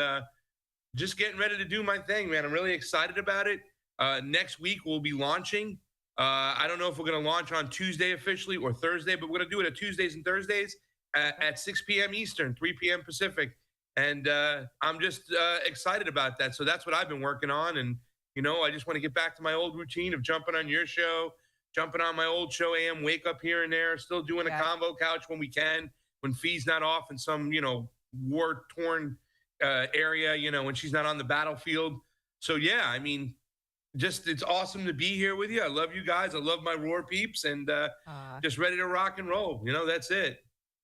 just getting ready to do my thing, man. I'm really excited about it. Next week, we'll be launching. I don't know if we're going to launch on Tuesday officially or Thursday, but we're going to do it at Tuesdays and Thursdays at 6 p.m. Eastern, 3 p.m. Pacific. And I'm just excited about that. So that's what I've been working on. And, you know, I just want to get back to my old routine of jumping on your show, jumping on my old show, AM Wake Up here and there, still doing a convo couch when we can, when Fee's not off in some, you know, war-torn area, you know, when she's not on the battlefield. So, yeah, I mean, just it's awesome to be here with you. I love you guys. I love my Roar peeps and just ready to rock and roll. You know, that's it.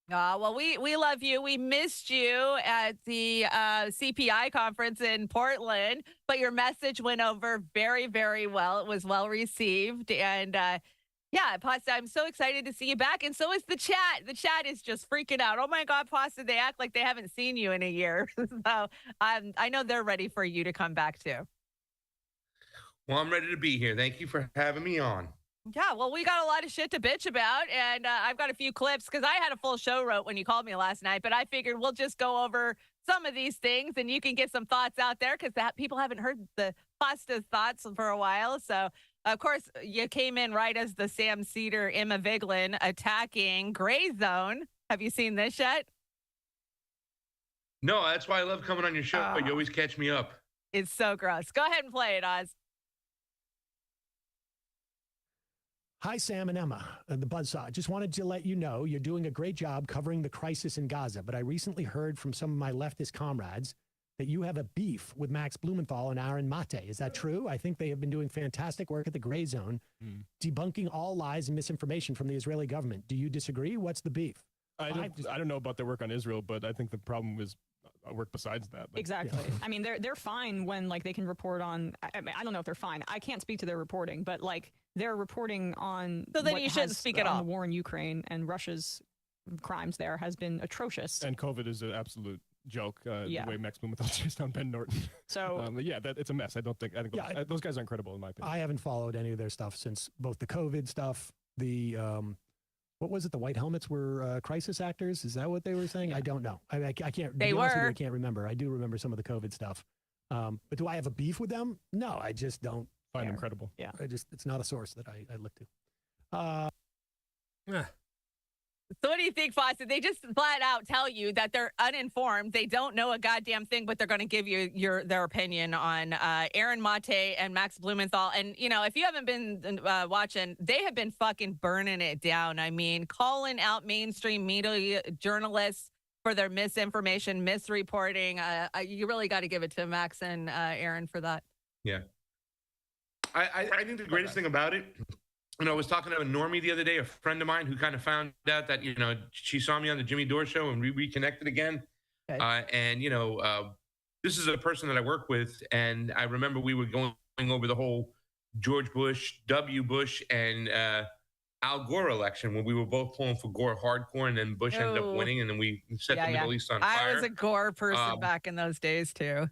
Well, we love you. We missed you at the CPI conference in Portland, but your message went over very, very well. It was well received. And yeah, Pasta, I'm so excited to see you back. And so is the chat. The chat is just freaking out. Oh, my God, Pasta, they act like they haven't seen you in a year. So I know they're ready for you to come back, too. Well, I'm ready to be here. Thank you for having me on. Yeah, well, we got a lot of shit to bitch about, and I've got a few clips because I had a full show wrote when you called me last night, but I figured we'll just go over some of these things, and you can get some thoughts out there because people haven't heard the Pasta's thoughts for a while. So, of course, you came in right as the Sam Cedar, Emma Vigeland attacking Gray Zone. Have you seen this yet? No, that's why I love coming on your show. You always catch me up. It's so gross. Go ahead and play it, Oz. Hi, Sam and Emma, the Buzzsaw. Just wanted to let you know you're doing a great job covering the crisis in Gaza, but I recently heard from some of my leftist comrades that you have a beef with Max Blumenthal and Aaron Mate. Is that true? I think they have been doing fantastic work at the Gray Zone, debunking all lies and misinformation from the Israeli government. Do you disagree? What's the beef? I don't know about their work on Israel, but I think the problem is work besides that. Exactly. Yeah. I mean, they're fine when like they can report on. I mean, I don't know if they're fine. I can't speak to their reporting, but like they're reporting on. So then you shouldn't speak at all. The war in Ukraine and Russia's crimes there has been atrocious. And COVID is an absolute joke. The way Max Blumenthal chased down Ben Norton. So it's a mess. I think those guys aren't credible in my opinion. I haven't followed any of their stuff since both the COVID stuff, the what was it? The white helmets were crisis actors. Is that what they were saying? I don't know. I can't. They were. I can't remember. I do remember some of the COVID stuff. But do I have a beef with them? No, I just don't find them credible. Yeah. It's not a source that I look to. So what do you think, Foster? They just flat out tell you that they're uninformed. They don't know a goddamn thing, but they're going to give you their opinion on Aaron Mate and Max Blumenthal. And, you know, if you haven't been watching, they have been fucking burning it down. I mean, calling out mainstream media journalists for their misinformation, misreporting. You really got to give it to Max and Aaron for that. Yeah. I think the greatest thing about it, you know, I was talking to a normie the other day, a friend of mine who kind of found out that, you know, she saw me on the Jimmy Dore show and we reconnected again. Okay. And, you know, this is a person that I work with. And I remember we were going over the whole George Bush, W. Bush, and Al Gore election when we were both pulling for Gore hardcore and then Bush ended up winning. And then we set the Middle East on fire. I was a Gore person back in those days, too.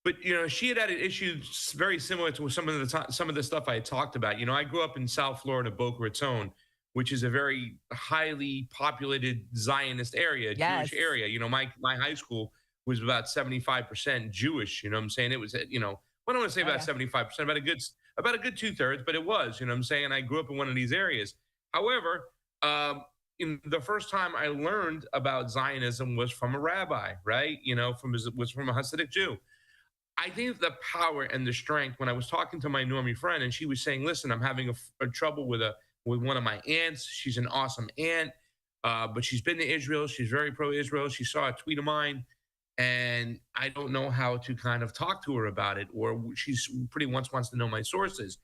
But, you know, she had issues very similar to some of the stuff I had talked about. You know, I grew up in South Florida, Boca Raton, which is a very highly populated Zionist area, Jewish area. You know, my high school was about 75% Jewish. You know what I'm saying? It was, you know, I don't want to say about 75%, about a good 2/3, but it was, you know what I'm saying? I grew up in one of these areas. However, the first time I learned about Zionism was from a rabbi, right? You know, was from a Hasidic Jew. I think the power and the strength when I was talking to my normie friend and she was saying, listen, I'm having a trouble with one of my aunts. She's an awesome aunt, but she's been to Israel. She's very pro-Israel. She saw a tweet of mine and I don't know how to kind of talk to her about it, or she's pretty much wants to know my sources.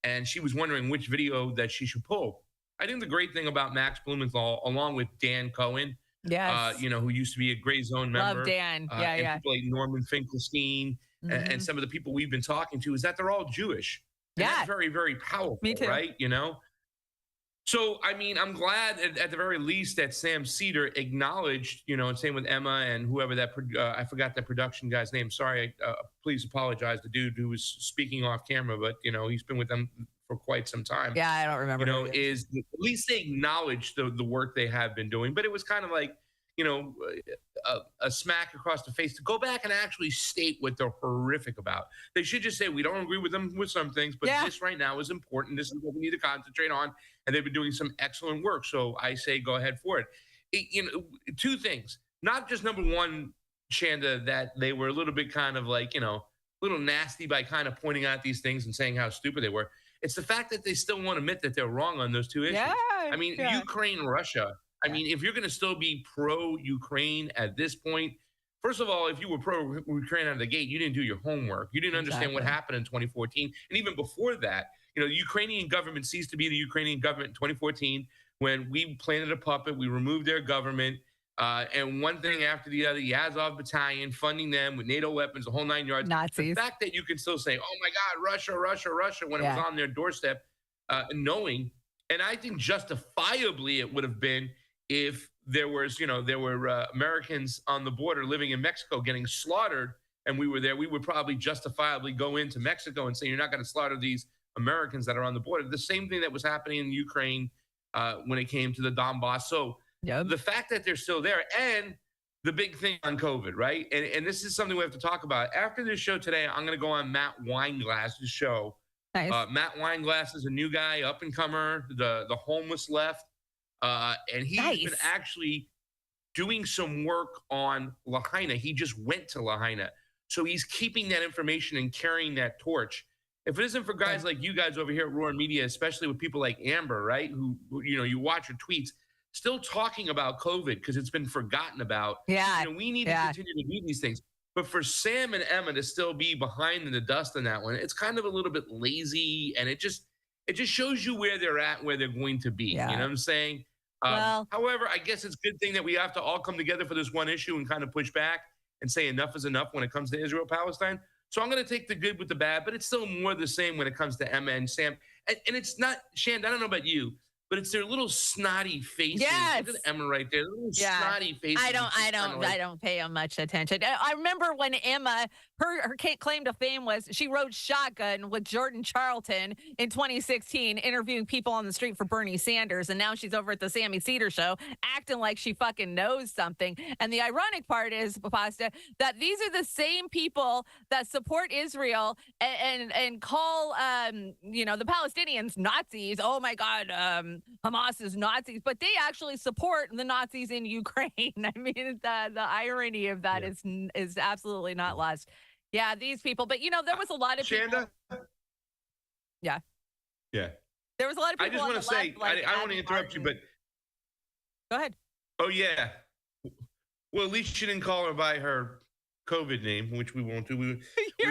And she was wondering which video that she should pull. I think the great thing about Max Blumenthal, along with Dan Cohen, you know, who used to be a Gray Zone member. Love Dan. And people like Norman Finkelstein, and some of the people we've been talking to, is that they're all Jewish. And that's very, very powerful. Me too. Right? You know? So, I mean, I'm glad at the very least that Sam Cedar acknowledged, and same with Emma and whoever that, I forgot that production guy's name. Sorry, please apologize. The dude who was speaking off camera, but, he's been with them for quite some time. Yeah, I don't remember. Is at least they acknowledge the work they have been doing. But it was kind of like, a smack across the face to go back and actually state what they're horrific about. They should just say, we don't agree with them with some things, but this right now is important. This is what we need to concentrate on. And they've been doing some excellent work. So I say go ahead for it. Two things. Not just number one, Shanda, that they were a little bit kind of like, a little nasty by kind of pointing out these things and saying how stupid they were. It's the fact that they still won't admit that they're wrong on those two issues. Yeah, I mean, Ukraine, Russia. I mean, if you're going to still be pro-Ukraine at this point, first of all, if you were pro-Ukraine out of the gate, you didn't do your homework. You didn't understand what happened in 2014. And even before that, the Ukrainian government ceased to be the Ukrainian government in 2014 when we planted a puppet. We removed their government. And one thing after the other, the Azov battalion, funding them with NATO weapons, the whole 9 yards. Nazis. The fact that you can still say, oh, my God, Russia, Russia, Russia, when it was on their doorstep, knowing, and I think justifiably it would have been if there were Americans on the border living in Mexico getting slaughtered and we were there, we would probably justifiably go into Mexico and say, you're not going to slaughter these Americans that are on the border. The same thing that was happening in Ukraine when it came to the Donbass. So the fact that they're still there, and the big thing on COVID, right? And this is something we have to talk about. After this show today, I'm going to go on Matt Weinglass's show. Nice. Matt Weinglass is a new guy, up-and-comer, the homeless left. And he's been actually doing some work on Lahaina. He just went to Lahaina. So he's keeping that information and carrying that torch. If it isn't for guys like you guys over here at Roar Media, especially with people like Amber, right, who you watch her tweets, still talking about COVID because it's been forgotten about. Yeah. We need to continue to do these things. But for Sam and Emma to still be behind in the dust on that one, it's kind of a little bit lazy, and it just shows you where they're at, where they're going to be. Yeah. You know what I'm saying? However, I guess it's a good thing that we have to all come together for this one issue and kind of push back and say enough is enough when it comes to Israel-Palestine. So I'm going to take the good with the bad, but it's still more the same when it comes to Emma and Sam. And it's not, Shand, I don't know about you, but it's their little snotty faces. Yes. Look at Emma right there. Little snotty faces. I don't pay much attention. I remember when Emma, her claim to fame was she rode shotgun with Jordan Charlton in 2016, interviewing people on the street for Bernie Sanders. And now she's over at the Sammy Cedar show acting like she fucking knows something. And the ironic part is, Pasta, that these are the same people that support Israel and call, the Palestinians Nazis. Oh my God, Hamas is Nazis, but they actually support the Nazis in Ukraine. I mean, the irony of that is absolutely not lost. Yeah, these people. But, there was a lot of Shanda? people. Yeah. Yeah. There was a lot of people. I just want to say, I don't want to interrupt you, but. Go ahead. Oh, yeah. Well, at least you didn't call her by her COVID name, which we won't do. We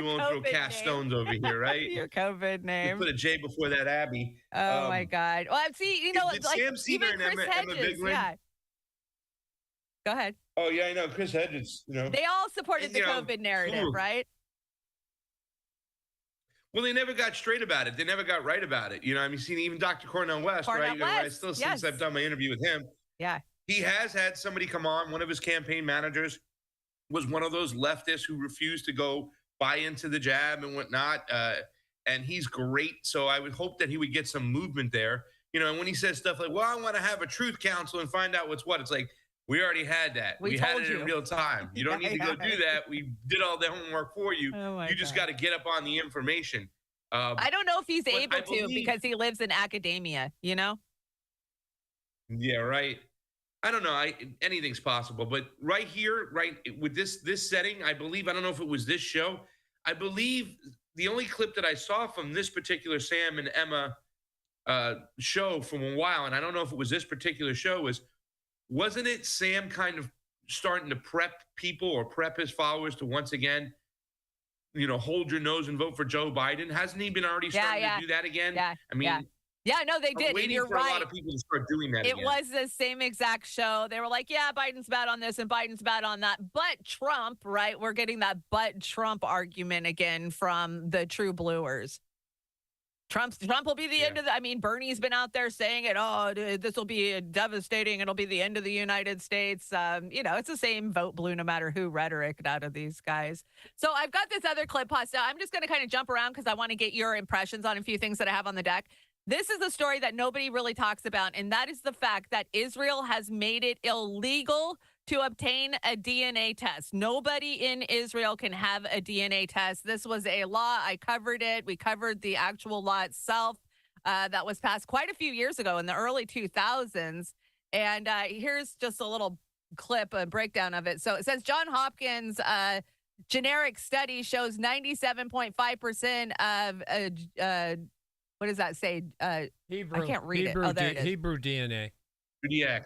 won't throw cast stones over here, right? Your COVID name. We put a J before that Abby. Oh, my God. Well, see, like Sam Cedar even and Chris Emma Hedges. Bigwin? Yeah. Go ahead. Oh, yeah, I know. Chris Hedges, They all supported the COVID narrative, right? Well, they never got straight about it. They never got right about it. I mean, even Dr. Cornell West, right? West, Since I've done my interview with him. Yeah. He has had somebody come on. One of his campaign managers was one of those leftists who refused to go buy into the jab and whatnot. And he's great. So I would hope that he would get some movement there. And when he says stuff like, well, I want to have a truth council and find out what's what, it's like, we already had that. We had it in real time. You don't need to go do that. We did all the homework for you. You just got to get up on the information. I don't know if he's able to because he lives in academia, Yeah, right. I don't know. Anything's possible. But right here, right, with this setting, I believe, I don't know if it was this show, I believe the only clip that I saw from this particular Sam and Emma show from a while, and I don't know if it was this particular show, wasn't it Sam kind of starting to prep people or prep his followers to once again, hold your nose and vote for Joe Biden? Hasn't he been already starting to do that again? Yeah. I mean, yeah, no, they did. I'm waiting You're for right. a lot of people to start doing that It again. was the same exact show. They were like, yeah, Biden's bad on this and Biden's bad on that. But Trump, right? We're getting that but Trump argument again from the true bluers. Trump will be the end of the, I mean, Bernie's been out there saying it, oh, this will be devastating. It'll be the end of the United States. It's the same vote blue no matter who rhetoric out of these guys. So I've got this other clip, Pasta. I'm just going to kind of jump around because I want to get your impressions on a few things that I have on the deck. This is a story that nobody really talks about, and that is the fact that Israel has made it illegal to obtain a DNA test. Nobody in Israel can have a DNA test. This was a law. I covered it. We covered the actual law itself that was passed quite a few years ago in the early 2000s. And here's just a little clip, a breakdown of it. So it says John Hopkins generic study shows 97.5% of, what does that say? Hebrew, I can't read it. Oh, there it is. Hebrew DNA. DX.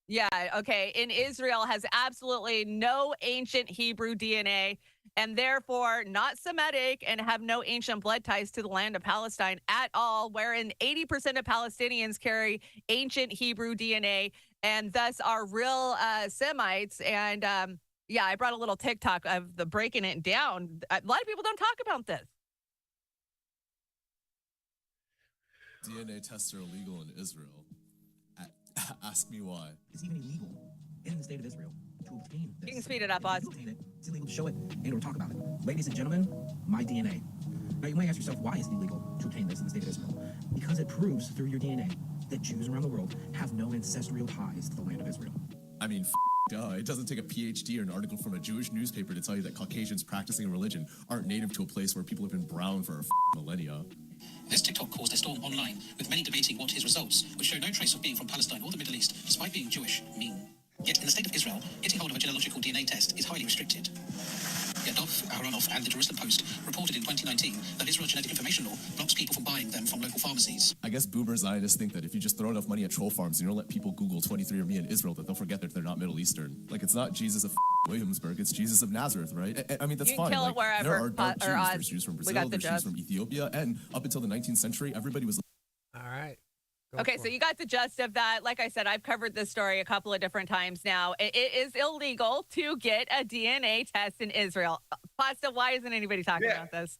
Yeah, okay. In Israel has absolutely no ancient Hebrew DNA and therefore not Semitic and have no ancient blood ties to the land of Palestine at all, wherein 80% of Palestinians carry ancient Hebrew DNA and thus are real Semites. And I brought a little TikTok of the breaking it down. A lot of people don't talk about this. DNA tests are illegal in Israel. Ask me why. It's even illegal in the state of Israel to obtain this. You can speed it up, Oz. It's illegal to show it and or talk about it. Ladies and gentlemen, my DNA. Now you may ask yourself, why is it illegal to obtain this in the state of Israel? Because it proves through your DNA that Jews around the world have no ancestral ties to the land of Israel. I mean, duh. It doesn't take a PhD or an article from a Jewish newspaper to tell you that Caucasians practicing a religion aren't native to a place where people have been brown for millennia. This TikTok caused a storm online, with many debating what his results, which show no trace of being from Palestine or the Middle East, despite being Jewish, mean. Yet in the state of Israel, getting hold of a genealogical DNA test is highly restricted. Yet Dov Aharonov and the Jerusalem Post reported in 2019 that Israel's genetic information law blocks people from buying them from local pharmacies. I guess boomer Zionists think that if you just throw enough money at troll farms and you don't let people Google 23andMe in Israel, that they'll forget that they're not Middle Eastern. Like, it's not Jesus of Williamsburg, it's Jesus of Nazareth, right? I mean, that's fine. Kill it wherever, there are dark Jews. Oz. There's Jews from Brazil, there's Jews from Ethiopia, and up until the 19th century, everybody was... All right. Okay, so you got the gist of that. Like I said, I've covered this story a couple of different times now. It is illegal to get a DNA test in Israel. Pasta, why isn't anybody talking about this?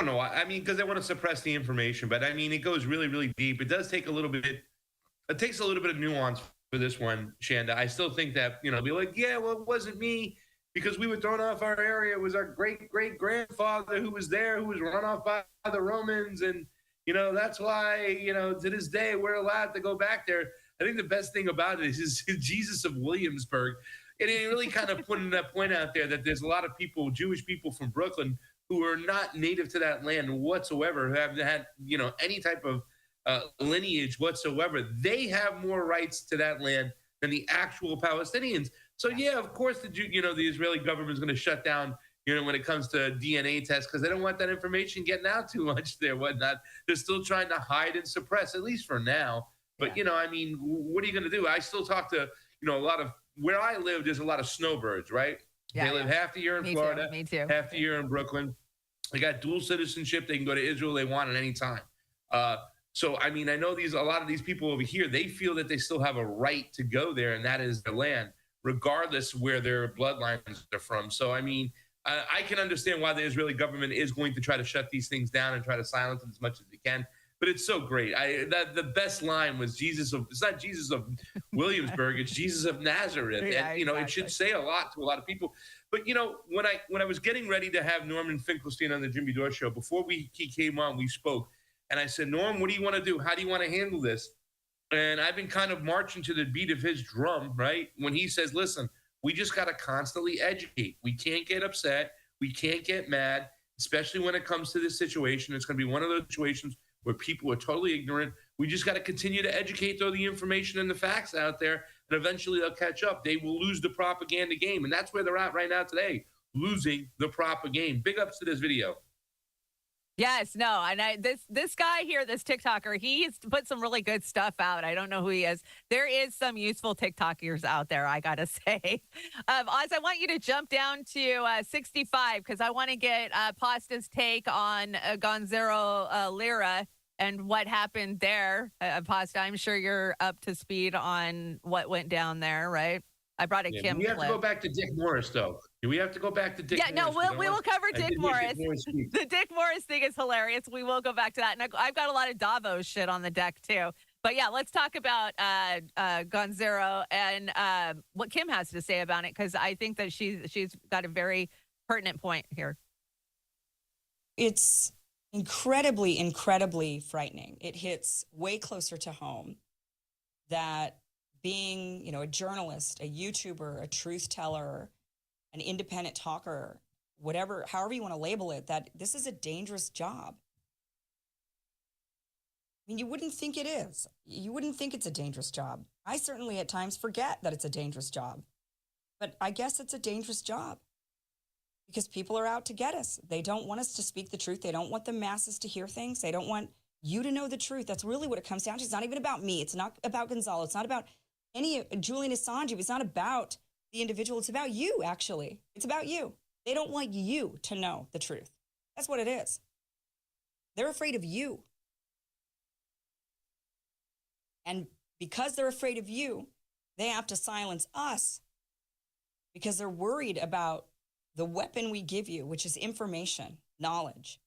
I don't know. I mean, because they want to suppress the information, but I mean, it goes really, really deep. It does take a little bit. It takes a little bit of nuance for this one, Shanda. I still think that, be like, yeah, well, it wasn't me because we were thrown off our area. It was our great-great-grandfather who was there, who was run off by the Romans. And, that's why, to this day, we're allowed to go back there. I think the best thing about it is Jesus of Williamsburg. And it really kind of putting that point out there that there's a lot of people, Jewish people from Brooklyn, who are not native to that land whatsoever, who haven't had, any type of lineage whatsoever. They have more rights to that land than the actual Palestinians. So, yeah, of course, the Israeli government is going to shut down, when it comes to DNA tests, because they don't want that information getting out too much there, whatnot. They're still trying to hide and suppress, at least for now. But, I mean, what are you going to do? I still talk to, a lot of, where I live, there's a lot of snowbirds, right? Yeah, they live half the year in Florida, me too. half the year in Brooklyn. They got dual citizenship. They can go to Israel they want at any time. So, I mean, I know a lot of these people over here, they feel that they still have a right to go there, and that is their land, regardless where their bloodlines are from. So, I mean, I can understand why the Israeli government is going to try to shut these things down and try to silence them as much as they can. But it's so great. The best line was it's not Jesus of Williamsburg, it's Jesus of Nazareth. Yeah, and, exactly. It should say a lot to a lot of people. But, when I was getting ready to have Norman Finkelstein on the Jimmy Dore show, before he came on, we spoke. And I said, Norm, what do you want to do? How do you want to handle this? And I've been kind of marching to the beat of his drum, right? When he says, listen, we just got to constantly educate. We can't get upset. We can't get mad, especially when it comes to this situation. It's going to be one of those situations where people are totally ignorant. We just got to continue to educate, throw the information and the facts out there, and eventually they'll catch up. They will lose the propaganda game, and that's where they're at right now today, losing the propaganda game. Big ups to this video. Yes, no, and this guy here, this TikToker, he's put some really good stuff out. I don't know who he is. There is some useful TikTokers out there, I gotta say. Oz, I want you to jump down to 65 because I want to get Pasta's take on Gonzalo Lira and what happened there. Pasta, I'm sure you're up to speed on what went down there, right? I brought a Kim We have clip. to go back to Dick Morris, though. Do we have to go back to Dick Morris? Yeah, no, we will cover Dick Morris. The Dick Morris thing is hilarious. We will go back to that. And I've got a lot of Davos shit on the deck, too. But yeah, let's talk about Gonzalo and what Kim has to say about it, because I think that she's got a very pertinent point here. It's incredibly frightening. It hits way closer to home that being, a journalist, a YouTuber, a truth teller, an independent talker, whatever, however you want to label it, that this is a dangerous job. I mean, you wouldn't think it is. You wouldn't think it's a dangerous job. I certainly at times forget that it's a dangerous job. But I guess it's a dangerous job because people are out to get us. They don't want us to speak the truth. They don't want the masses to hear things. They don't want you to know the truth. That's really what it comes down to. It's not even about me. It's not about Gonzalo. It's not about any Julian Assange. It's not about the individual. It's about you, actually. It's about you. They don't want you to know the truth. That's what it is. They're afraid of you. And because they're afraid of you, they have to silence us because they're worried about the weapon we give you, which is information, knowledge.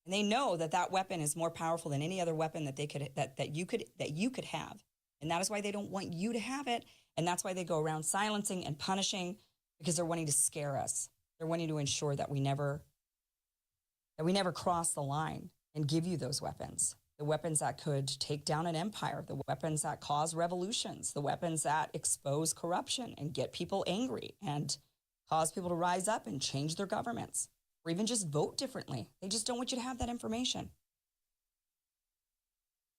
And they know that that weapon is more powerful than any other weapon that you could have. And that is why they don't want you to have it. And that's why they go around silencing and punishing, because they're wanting to scare us. They're wanting to ensure that we never cross the line and give you those weapons. The weapons that could take down an empire, the weapons that cause revolutions, the weapons that expose corruption and get people angry and cause people to rise up and change their governments or even just vote differently. They just don't want you to have that information.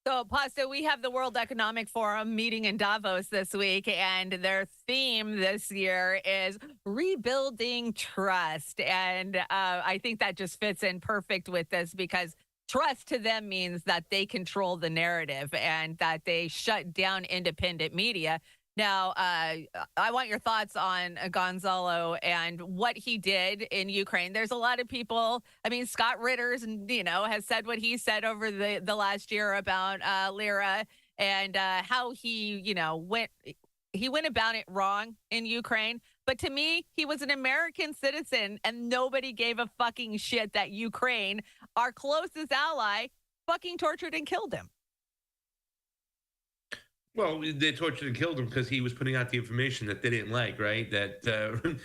So, Pasta, we have the World Economic Forum meeting in Davos this week, and their theme this year is rebuilding trust. And I think that just fits in perfect with this, because trust to them means that they control the narrative and that they shut down independent media. Now, I want your thoughts on Gonzalo and what he did in Ukraine. There's a lot of people. I mean, Scott Ritters, has said what he said over the last year about Lira and how he, went about it wrong in Ukraine. But to me, he was an American citizen, and nobody gave a fucking shit that Ukraine, our closest ally, fucking tortured and killed him. Well, they tortured and killed him because he was putting out the information that they didn't like, right? That, and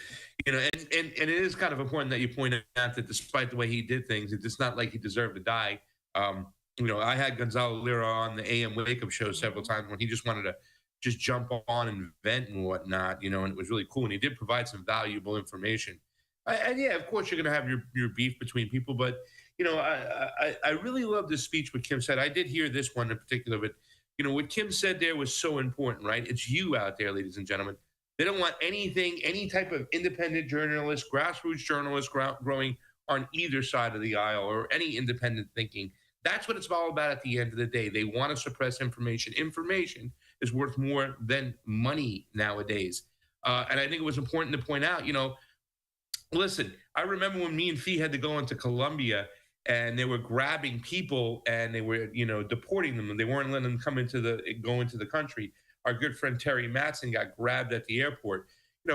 it is kind of important that you point out that despite the way he did things, it's not like he deserved to die. I had Gonzalo Lira on the AM Wake Up show several times when he just wanted to just jump on and vent and whatnot, and it was really cool. And he did provide some valuable information. And yeah, of course, you're going to have your beef between people. But, I really love this speech what Kim said. I did hear this one in particular, but what Kim said there was so important, right? It's you out there, ladies and gentlemen. They don't want any type of independent journalist, grassroots journalist growing on either side of the aisle or any independent thinking. That's what it's all about at the end of the day. They want to suppress information. Information is worth more than money nowadays. And I think it was important to point out, listen, I remember when me and Fee had to go into Colombia and they were grabbing people and they were, deporting them, and they weren't letting them go into the country. Our good friend Terry Matson got grabbed at the airport.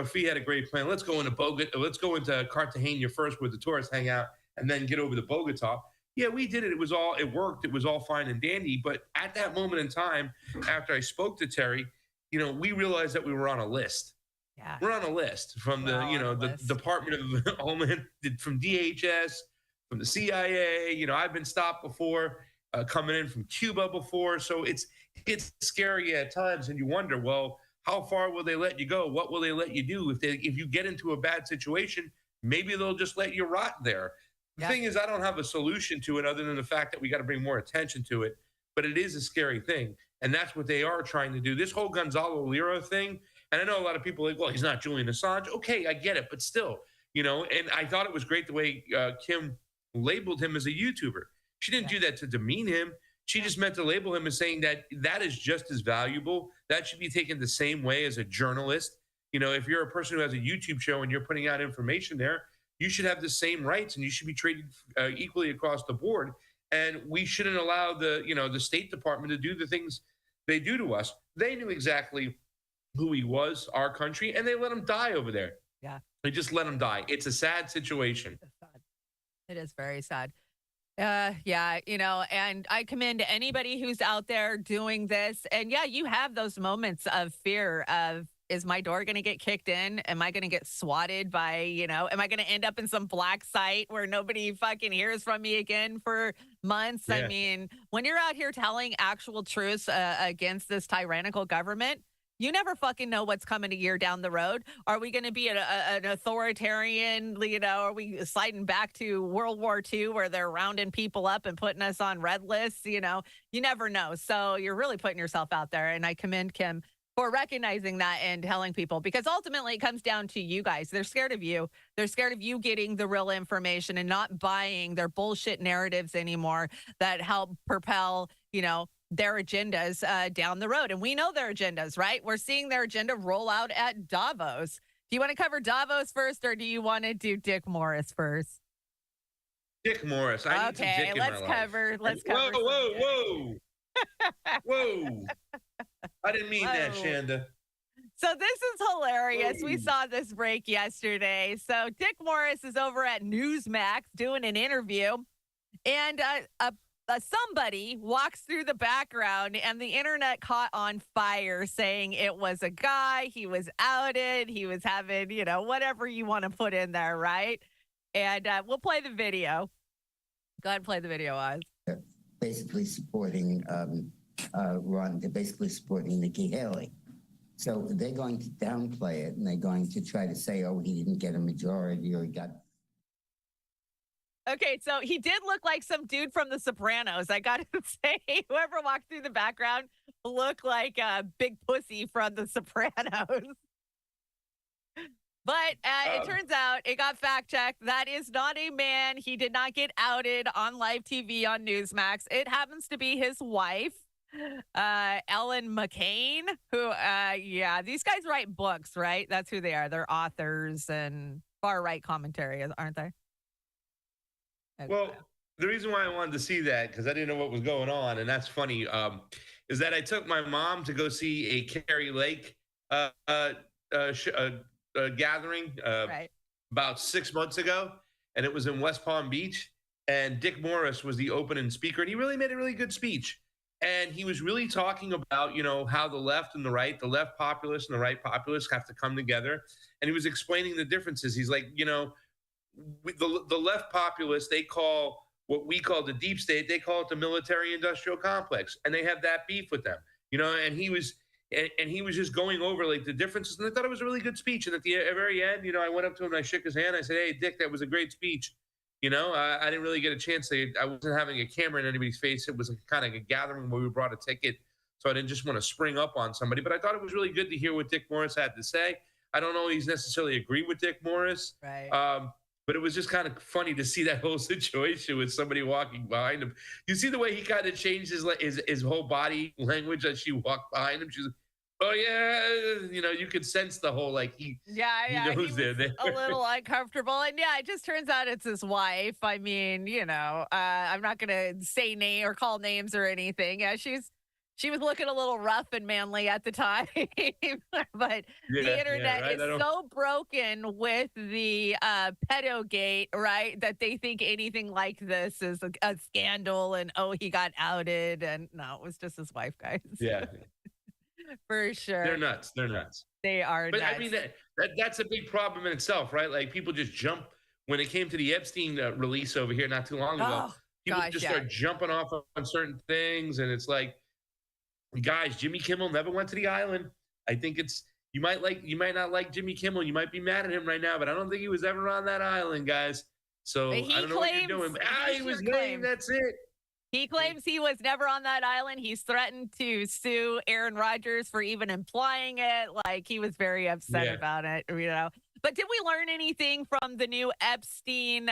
Fee had a great plan. Let's go into Cartagena first, where the tourists hang out, and then get over to Bogota. Yeah, we did it. It worked. It was all fine and dandy. But at that moment in time, after I spoke to Terry, we realized that we were on a list. Yeah. We're on a list from the Department of Homeland, from DHS, from the CIA. I've been stopped before, coming in from Cuba before. So it's scary at times, and you wonder, well, how far will they let you go? What will they let you do? If you get into a bad situation, maybe they'll just let you rot there. The thing is, I don't have a solution to it other than the fact that we got to bring more attention to it. But it is a scary thing, and that's what they are trying to do. This whole Gonzalo Lira thing, and I know a lot of people are like, well, he's not Julian Assange. Okay, I get it, but still, and I thought it was great the way Kim labeled him as a YouTuber. She didn't do that to demean him. She just meant to label him as saying that is just as valuable. That should be taken the same way as a journalist. If you're a person who has a YouTube show and you're putting out information there, you should have the same rights and you should be treated equally across the board. And we shouldn't allow the State Department to do the things they do to us. They knew exactly who he was, our country, and they let him die over there. Yeah. They just let them die. It's a sad situation. It is very sad. Yeah, and I commend anybody who's out there doing this. And yeah, you have those moments of fear of, is my door going to get kicked in? Am I going to get swatted by, am I going to end up in some black site where nobody fucking hears from me again for months? Yeah. I mean, when you're out here telling actual truths against this tyrannical government, you never fucking know what's coming a year down the road. Are we going to be an authoritarian, are we sliding back to World War II where they're rounding people up and putting us on red lists? You never know. So you're really putting yourself out there. And I commend Kim for recognizing that and telling people, because ultimately it comes down to you guys. They're scared of you. They're scared of you getting the real information and not buying their bullshit narratives anymore that help propel, their agendas down the road. And we know their agendas, right? We're seeing their agenda roll out at Davos. Do you want to cover Davos first, or do you want to do Dick Morris first? Dick Morris. I need some Dick in my life. Let's cover. Whoa. Whoa. I didn't mean that, Shanda. So this is hilarious. We saw this break yesterday. So Dick Morris is over at Newsmax doing an interview, and somebody walks through the background, and the internet caught on fire saying it was a guy. He was outed. He was having, whatever you want to put in there, right? And we'll play the video. Go ahead and play the video, Oz. Basically supporting Ron. They're basically supporting Nikki Haley. So they're going to downplay it, and they're going to try to say, oh, he didn't get a majority, or he got... Okay, so he did look like some dude from The Sopranos. I got to say, whoever walked through the background looked like a big pussy from The Sopranos. But it turns out it got fact-checked. That is not a man. He did not get outed on live TV on Newsmax. It happens to be his wife, Ellen McCain, who, these guys write books, right? That's who they are. They're authors and far-right commentary, aren't they? Okay. Well, the reason why I wanted to see that, because I didn't know what was going on, and that's funny, is that I took my mom to go see a Carrie Lake gathering about 6 months ago, and it was in West Palm Beach, and Dick Morris was the opening speaker, and he really made a really good speech. And he was really talking about, how the left and the right, the left populists and the right populists have to come together. And he was explaining the differences. He's like, the left populists, they call what we call the deep state, they call it the military industrial complex, and they have that beef with them, and he was just going over like the differences, and I thought it was a really good speech. And at the very end, I went up to him and I shook his hand. I said, hey, Dick, that was a great speech. I didn't really get a chance I wasn't having a camera in anybody's face. It was kind of a gathering where we brought a ticket, so I didn't just want to spring up on somebody, but I thought it was really good to hear what Dick Morris had to say. I don't always necessarily agree with Dick Morris. Right. But it was just kind of funny to see that whole situation with somebody walking behind him. You see the way he kind of changed his whole body language as she walked behind him. She's like, oh yeah, you could sense the whole he knows he they're there. A little uncomfortable, and it just turns out it's his wife. I mean, I'm not gonna say name or call names or anything. Yeah, she was looking a little rough and manly at the time, but the internet is so broken with the pedogate, right, that they think anything like this is a scandal, and he got outed, and no, it was just his wife, guys. Yeah. For sure. They're nuts. They are nuts. I mean, that's a big problem in itself, right? Like, people just jump. When it came to the Epstein release over here not too long ago, people start jumping off on certain things, and it's like, guys, Jimmy Kimmel never went to the island. I think you might not like Jimmy Kimmel. You might be mad at him right now, but I don't think he was ever on that island, guys. So I don't know what you're doing. He was named. That's it. He claims he was never on that island. He's threatened to sue Aaron Rodgers for even implying it. Like, he was very upset about it, But did we learn anything from the new Epstein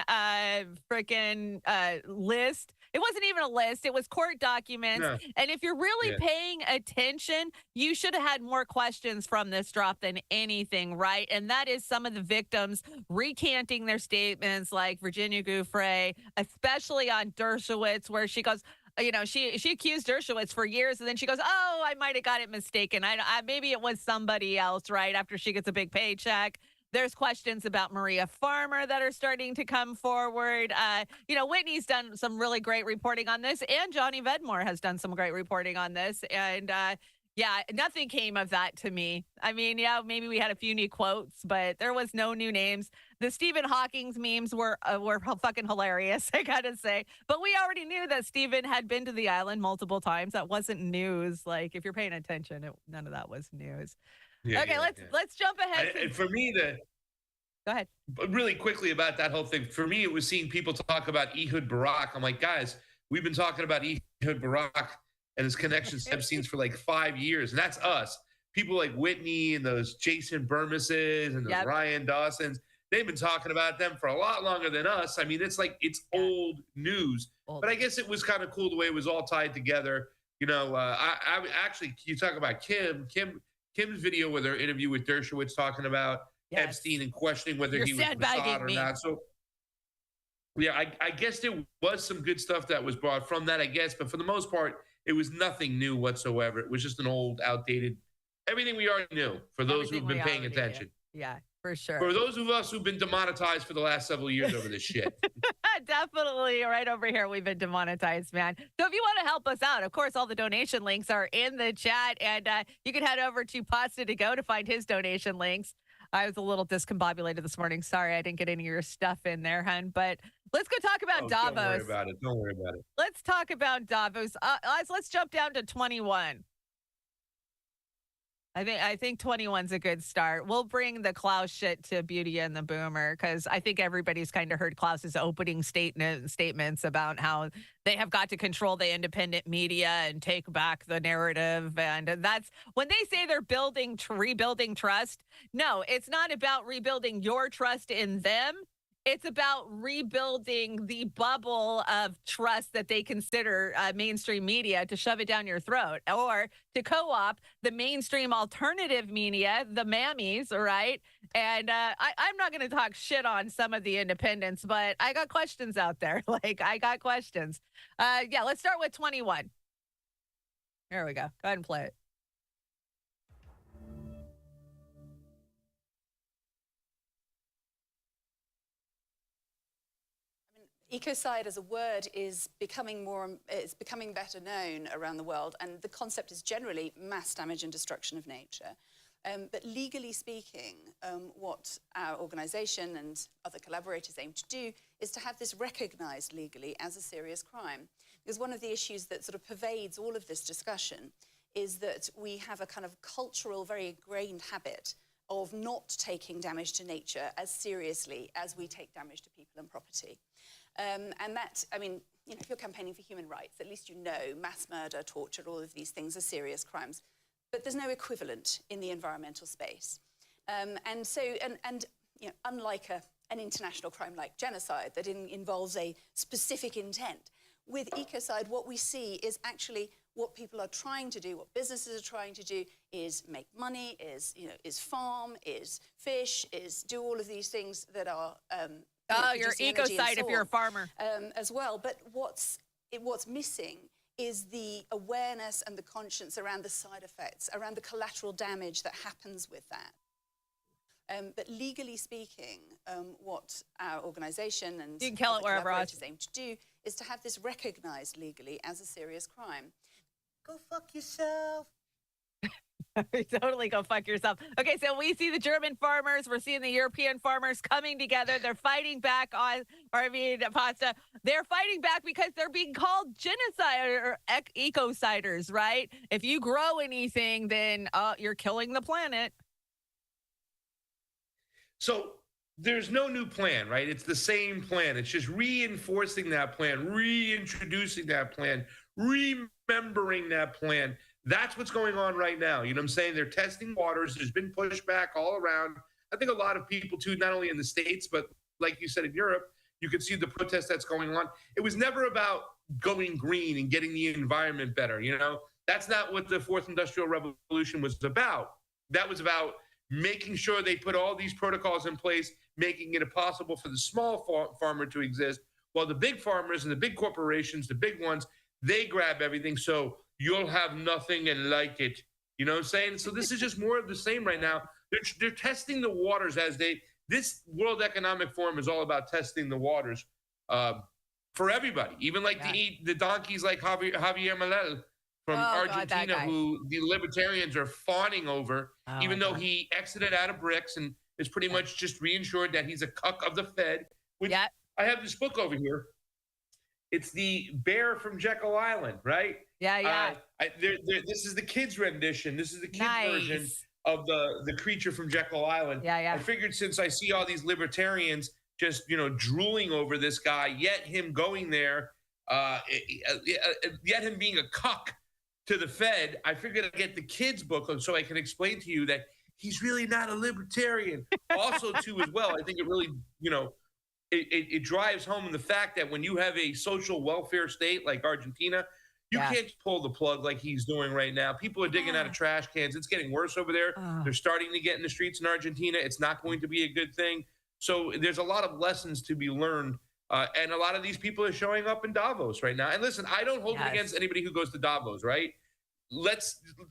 list? It wasn't even a list. It was court documents. No. And if you're really paying attention, you should have had more questions from this drop than anything, right? And that is some of the victims recanting their statements, like Virginia Giuffre, especially on Dershowitz, where she goes, she accused Dershowitz for years, and then she goes, oh, I might have got it mistaken. I maybe it was somebody else, right, after she gets a big paycheck. There's questions about Maria Farmer that are starting to come forward. Whitney's done some really great reporting on this, and Johnny Vedmore has done some great reporting on this. And nothing came of that to me. I mean, maybe we had a few new quotes, but there was no new names. The Stephen Hawking's memes were fucking hilarious, I gotta say. But we already knew that Stephen had been to the island multiple times. That wasn't news. Like, if you're paying attention, none of that was news. Yeah, okay, let's jump ahead. And for me, go ahead. Really quickly about that whole thing. For me, it was seeing people talk about Ehud Barak. I'm like, guys, we've been talking about Ehud Barak and his connections to Epstein's for like 5 years, and that's us. People like Whitney and those Jason Burmises and those Ryan Dawsons. They've been talking about them for a lot longer than us. I mean, it's old news. But I guess it was kind of cool the way it was all tied together. I actually, you talk about Kim's video with her interview with Dershowitz talking about Epstein and questioning whether he was Mossad or not. So, yeah, I guess there was some good stuff that was brought from that, I guess. But for the most part, it was nothing new whatsoever. It was just an old, outdated, everything we already knew for those who've been paying attention. Yeah, for sure. For those of us who've been demonetized for the last several years over this shit. Definitely right over here. We've been demonetized, man. So if you want to help us out, of course, all the donation links are in the chat. And you can head over to Pasta to Go to find his donation links. I was a little discombobulated this morning. Sorry, I didn't get any of your stuff in there, hun. But let's go talk about Davos. Don't worry about it. Don't worry about it. Let's talk about Davos. Let's jump down to 21. I think 21's a good start. We'll bring the Klaus shit to Beauty and the Boomer because I think everybody's kind of heard Klaus's opening statements about how they have got to control the independent media and take back the narrative. And that's when they say they're rebuilding trust. No, it's not about rebuilding your trust in them. It's about rebuilding the bubble of trust that they consider mainstream media to shove it down your throat or to co-op the mainstream alternative media, the mammies, right? And I'm not going to talk shit on some of the independents, but I got questions out there. I got questions. Let's start with 21. Here we go. Go ahead and play it. Ecocide as a word is becoming better known around the world, and the concept is generally mass damage and destruction of nature. But legally speaking, what our organization and other collaborators aim to do is to have this recognized legally as a serious crime. Because one of the issues that sort of pervades all of this discussion is that we have a kind of cultural, very ingrained habit of not taking damage to nature as seriously as we take damage to people and property. And that, I mean, if you're campaigning for human rights, at least you know mass murder, torture, all of these things are serious crimes. But there's no equivalent in the environmental space. Unlike an international crime like genocide that involves a specific intent, with ecocide, what we see is actually what people are trying to do, what businesses are trying to do is make money, is farm, is fish, is do all of these things that are you're ecocide if you're a farmer. As well. But what's missing is the awareness and the conscience around the side effects, around the collateral damage that happens with that. But legally speaking, what our organization and you can kill it wherever collaborators aim to do is to have this recognized legally as a serious crime. Go fuck yourself. Totally go fuck yourself. Okay, so we see the German farmers. We're seeing the European farmers coming together. They're fighting back Pasta. They're fighting back because they're being called genocide or ecociders, right? If you grow anything, then you're killing the planet. So there's no new plan, right? It's the same plan. It's just reinforcing that plan, reintroducing that plan, remembering that plan. That's what's going on right now. You know what I'm saying? They're testing waters. There's been pushback all around. I think a lot of people, too, not only in the States, but like you said, in Europe, you can see the protest that's going on. It was never about going green and getting the environment better. That's not what the Fourth Industrial Revolution was about. That was about making sure they put all these protocols in place, making it impossible for the small farmer to exist, while the big farmers and the big corporations, the big ones, they grab everything. So you'll have nothing and like it. You know what I'm saying? So this is just more of the same right now. they're testing the waters this World Economic Forum is all about testing the waters for everybody, even like the donkeys like Javier Milei from Argentina, who the libertarians are fawning over, even though he exited out of BRICS and is pretty much just reinsured that he's a cuck of the Fed. Which I have this book over here. It's the Bear from Jekyll Island, right? Yeah. This is the kids' rendition. This is the kids' version of the creature from Jekyll Island. I figured since I see all these libertarians just, drooling over this guy, yet him going there, yet him being a cuck to the Fed, I figured I'd get the kids' book so I can explain to you that he's really not a libertarian. Also, too, as well, I think it really, it drives home the fact that when you have a social welfare state like Argentina, you can't pull the plug like he's doing right now. People are digging out of trash cans. It's getting worse over there. They're starting to get in the streets in Argentina. It's not going to be a good thing. So there's a lot of lessons to be learned. And a lot of these people are showing up in Davos right now. And listen, I don't hold it against anybody who goes to Davos, right?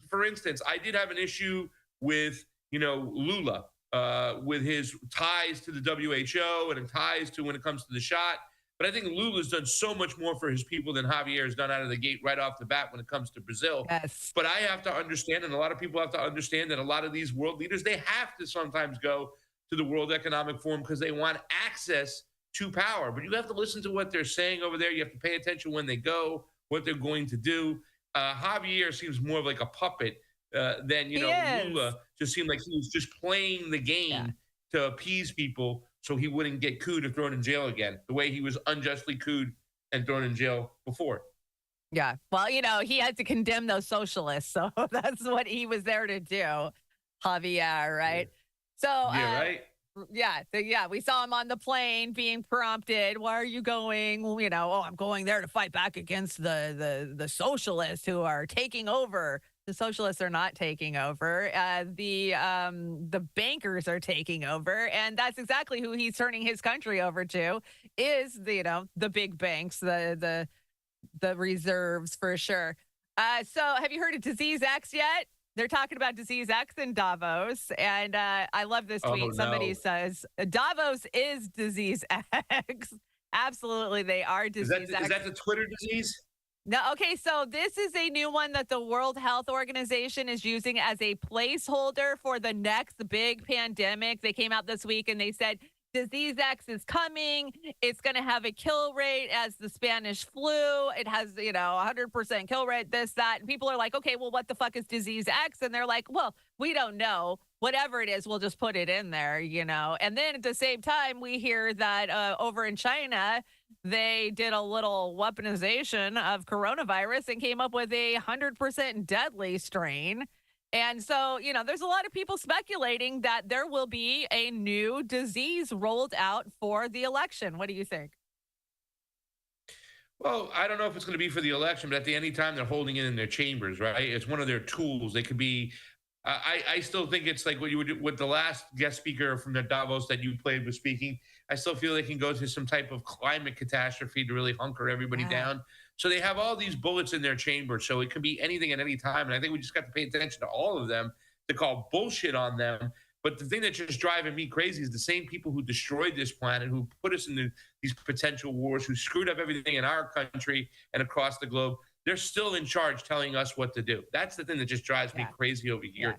For instance, I did have an issue with, Lula, with his ties to the WHO and ties to when it comes to the shot. But I think Lula's done so much more for his people than Javier has done out of the gate right off the bat when it comes to Brazil. But I have to understand, and a lot of people have to understand, that a lot of these world leaders, they have to sometimes go to the World Economic Forum because they want access to power. But you have to listen to what they're saying over there. You have to pay attention when they go, what they're going to do. Javier seems more of like a puppet than, Lula just seemed like he was just playing the game to appease people so he wouldn't get cooed or thrown in jail again, the way he was unjustly cooed and thrown in jail before. Yeah. Well, he had to condemn those socialists. So that's what he was there to do, Javier, right? So, right. Yeah, we saw him on the plane being prompted. Why are you going? I'm going there to fight back against the socialists who are taking over. The socialists are not taking over. The bankers are taking over, and that's exactly who he's turning his country over to. Is the big banks, the reserves for sure. So, have you heard of Disease X yet? They're talking about Disease X in Davos, and I love this tweet. Oh, no. Somebody says, Davos is Disease X. Absolutely, they are Disease X. Is that the Twitter disease? No, okay, so this is a new one that the World Health Organization is using as a placeholder for the next big pandemic. They came out this week and they said, Disease X is coming. It's going to have a kill rate as the Spanish flu. It has, 100% kill rate, this, that. And people are like, okay, well, what the fuck is Disease X? And they're like, well, we don't know. Whatever it is, we'll just put it in there, And then at the same time, we hear that over in China, they did a little weaponization of coronavirus and came up with a 100% deadly strain. And so, there's a lot of people speculating that there will be a new disease rolled out for the election. What do you think? Well, I don't know if it's going to be for the election, but at any time they're holding it in their chambers, right? It's one of their tools. They could be. I still think it's like what you would with the last guest speaker from the Davos that you played was speaking. I still feel they can go to some type of climate catastrophe to really hunker everybody down. So they have all these bullets in their chamber. So it could be anything at any time. And I think we just got to pay attention to all of them to call bullshit on them. But the thing that's just driving me crazy is the same people who destroyed this planet, who put us into these potential wars, who screwed up everything in our country and across the globe. They're still in charge telling us what to do. That's the thing that just drives me crazy over here.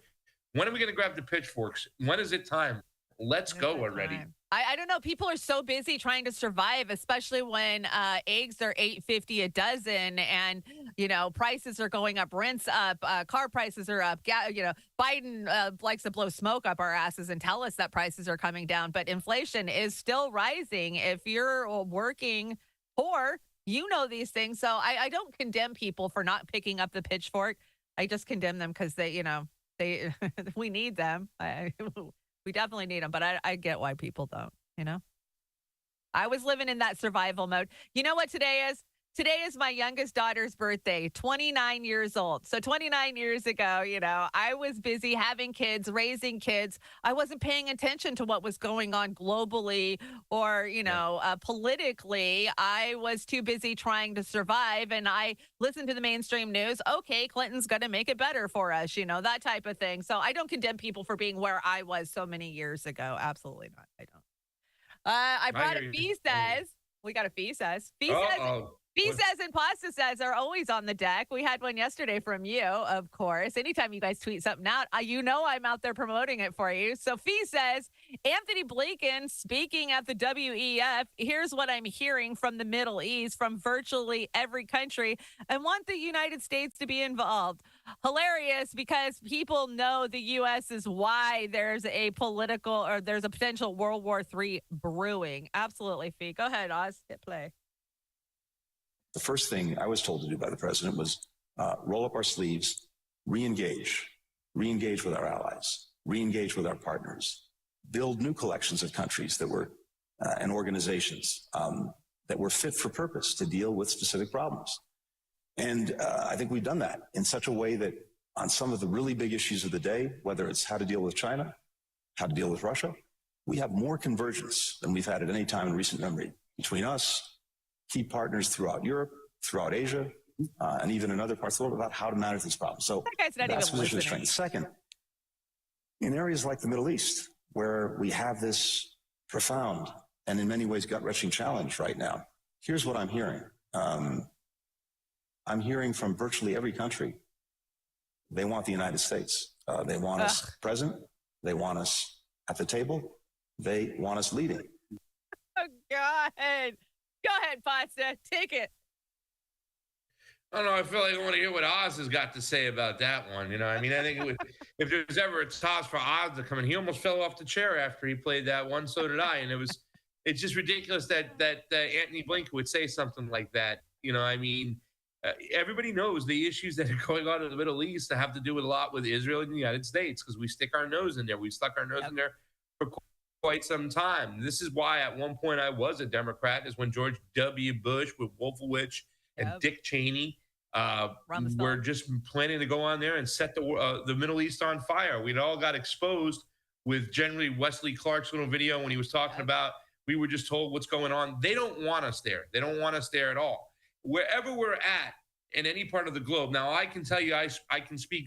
When are we going to grab the pitchforks? When is it time? Let's go already. I don't know. People are so busy trying to survive, especially when eggs are $8.50 a dozen, and prices are going up, rents up, car prices are up. Biden likes to blow smoke up our asses and tell us that prices are coming down, but inflation is still rising. If you're working poor, these things. So I don't condemn people for not picking up the pitchfork. I just condemn them because they we need them. We definitely need them, but I get why people don't, I was living in that survival mode. You know what today is? Today is my youngest daughter's birthday, 29 years old. So 29 years ago, I was busy having kids, raising kids. I wasn't paying attention to what was going on globally or, politically. I was too busy trying to survive. And I listened to the mainstream news. Okay, Clinton's going to make it better for us, that type of thing. So I don't condemn people for being where I was so many years ago. Absolutely not. I don't. I brought a Fee says. We got a Fee says. Fee says. Fee says and Pasta says are always on the deck. We had one yesterday from you, of course. Anytime you guys tweet something out, I'm out there promoting it for you. So Fee says, Anthony Blinken speaking at the WEF, here's what I'm hearing from the Middle East, from virtually every country. I want the United States to be involved. Hilarious, because people know the U.S. is why there's a potential World War III brewing. Absolutely, Fee. Go ahead, Oz. Hit play. The first thing I was told to do by the president was roll up our sleeves, re-engage with our allies, re-engage with our partners, build new collections of countries that were and organizations that were fit for purpose to deal with specific problems. And I think we've done that in such a way that on some of the really big issues of the day, whether it's how to deal with China, how to deal with Russia, we have more convergence than we've had at any time in recent memory between us, key partners throughout Europe, throughout Asia, and even in other parts of the world about how to manage this problem. So that's position of strength. Second, in areas like the Middle East, where we have this profound and in many ways gut-wrenching challenge right now, here's what I'm hearing. I'm hearing from virtually every country, they want the United States. They want us present. They want us at the table. They want us leading. Oh, God. Go ahead, Pasta. Take it. I don't know. I feel like I want to hear what Oz has got to say about that one. I think if there's ever a toss for Oz to come in, he almost fell off the chair after he played that one. So did I. And it's just ridiculous that Anthony Blinken would say something like that. Everybody knows the issues that are going on in the Middle East have to do with a lot with Israel and the United States because we stick our nose in there. We stuck our nose in there for quite some time. This is why at one point I was a Democrat, is when George W. Bush with Wolfowitz and Dick Cheney were just planning to go on there and set the Middle East on fire. We'd all got exposed with generally Wesley Clark's little video when he was talking about, we were just told what's going on. They don't want us there. They don't want us there at all. Wherever we're at in any part of the globe. Now, I can tell you, I can speak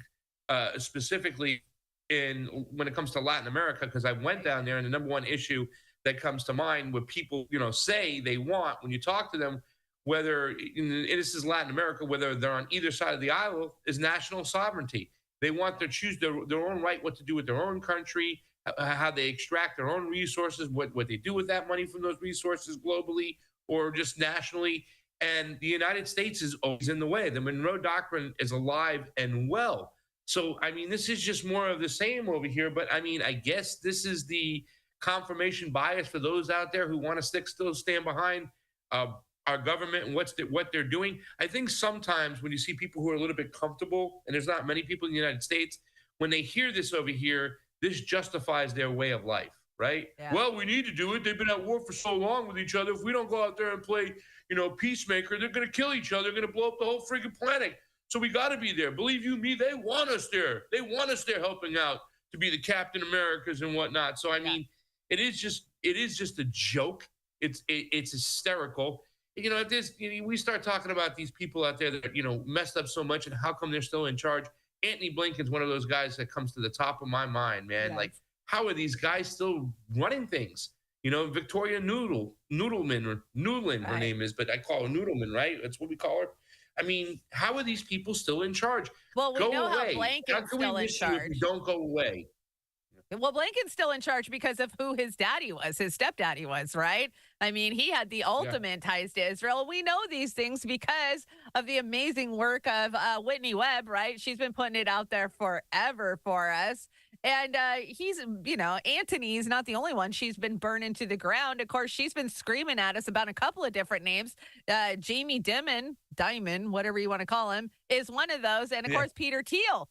specifically when it comes to Latin America, because I went down there, and the number one issue that comes to mind, what people say they want when you talk to them, whether this is Latin America, whether they're on either side of the aisle, is national sovereignty. They want to choose their own right, what to do with their own country, how they extract their own resources, what they do with that money from those resources globally or just nationally. And the United States is always in the way. The Monroe Doctrine is alive and well. So, this is just more of the same over here. But, I guess this is the confirmation bias for those out there who want to still stand behind our government and what they're doing. I think sometimes when you see people who are a little bit comfortable, and there's not many people in the United States, when they hear this over here, this justifies their way of life, right? Yeah. Well, we need to do it. They've been at war for so long with each other. If we don't go out there and play, peacemaker, they're going to kill each other. They're going to blow up the whole freaking planet. So we got to be there. Believe you me, they want us there. They want us there helping out to be the Captain Americas and whatnot. So, it is just a joke. It's hysterical. We start talking about these people out there that, messed up so much and how come they're still in charge. Anthony Blinken's one of those guys that comes to the top of my mind, man. Yes. Like, how are these guys still running things? Victoria Noodleman, or Newland, her name is, but I call her Noodleman, right? That's what we call her. How are these people still in charge? Well, we know how Blinken's still in charge. If you don't go away. Well, Blinken's still in charge because of who his daddy was, his stepdaddy was, right? He had the ultimate ties to Israel. We know these things because of the amazing work of Whitney Webb, right? She's been putting it out there forever for us. And he's, Antony's not the only one. She's been burned into the ground. Of course, she's been screaming at us about a couple of different names. Jamie Dimon, whatever you want to call him, is one of those. And of course, Peter Thiel.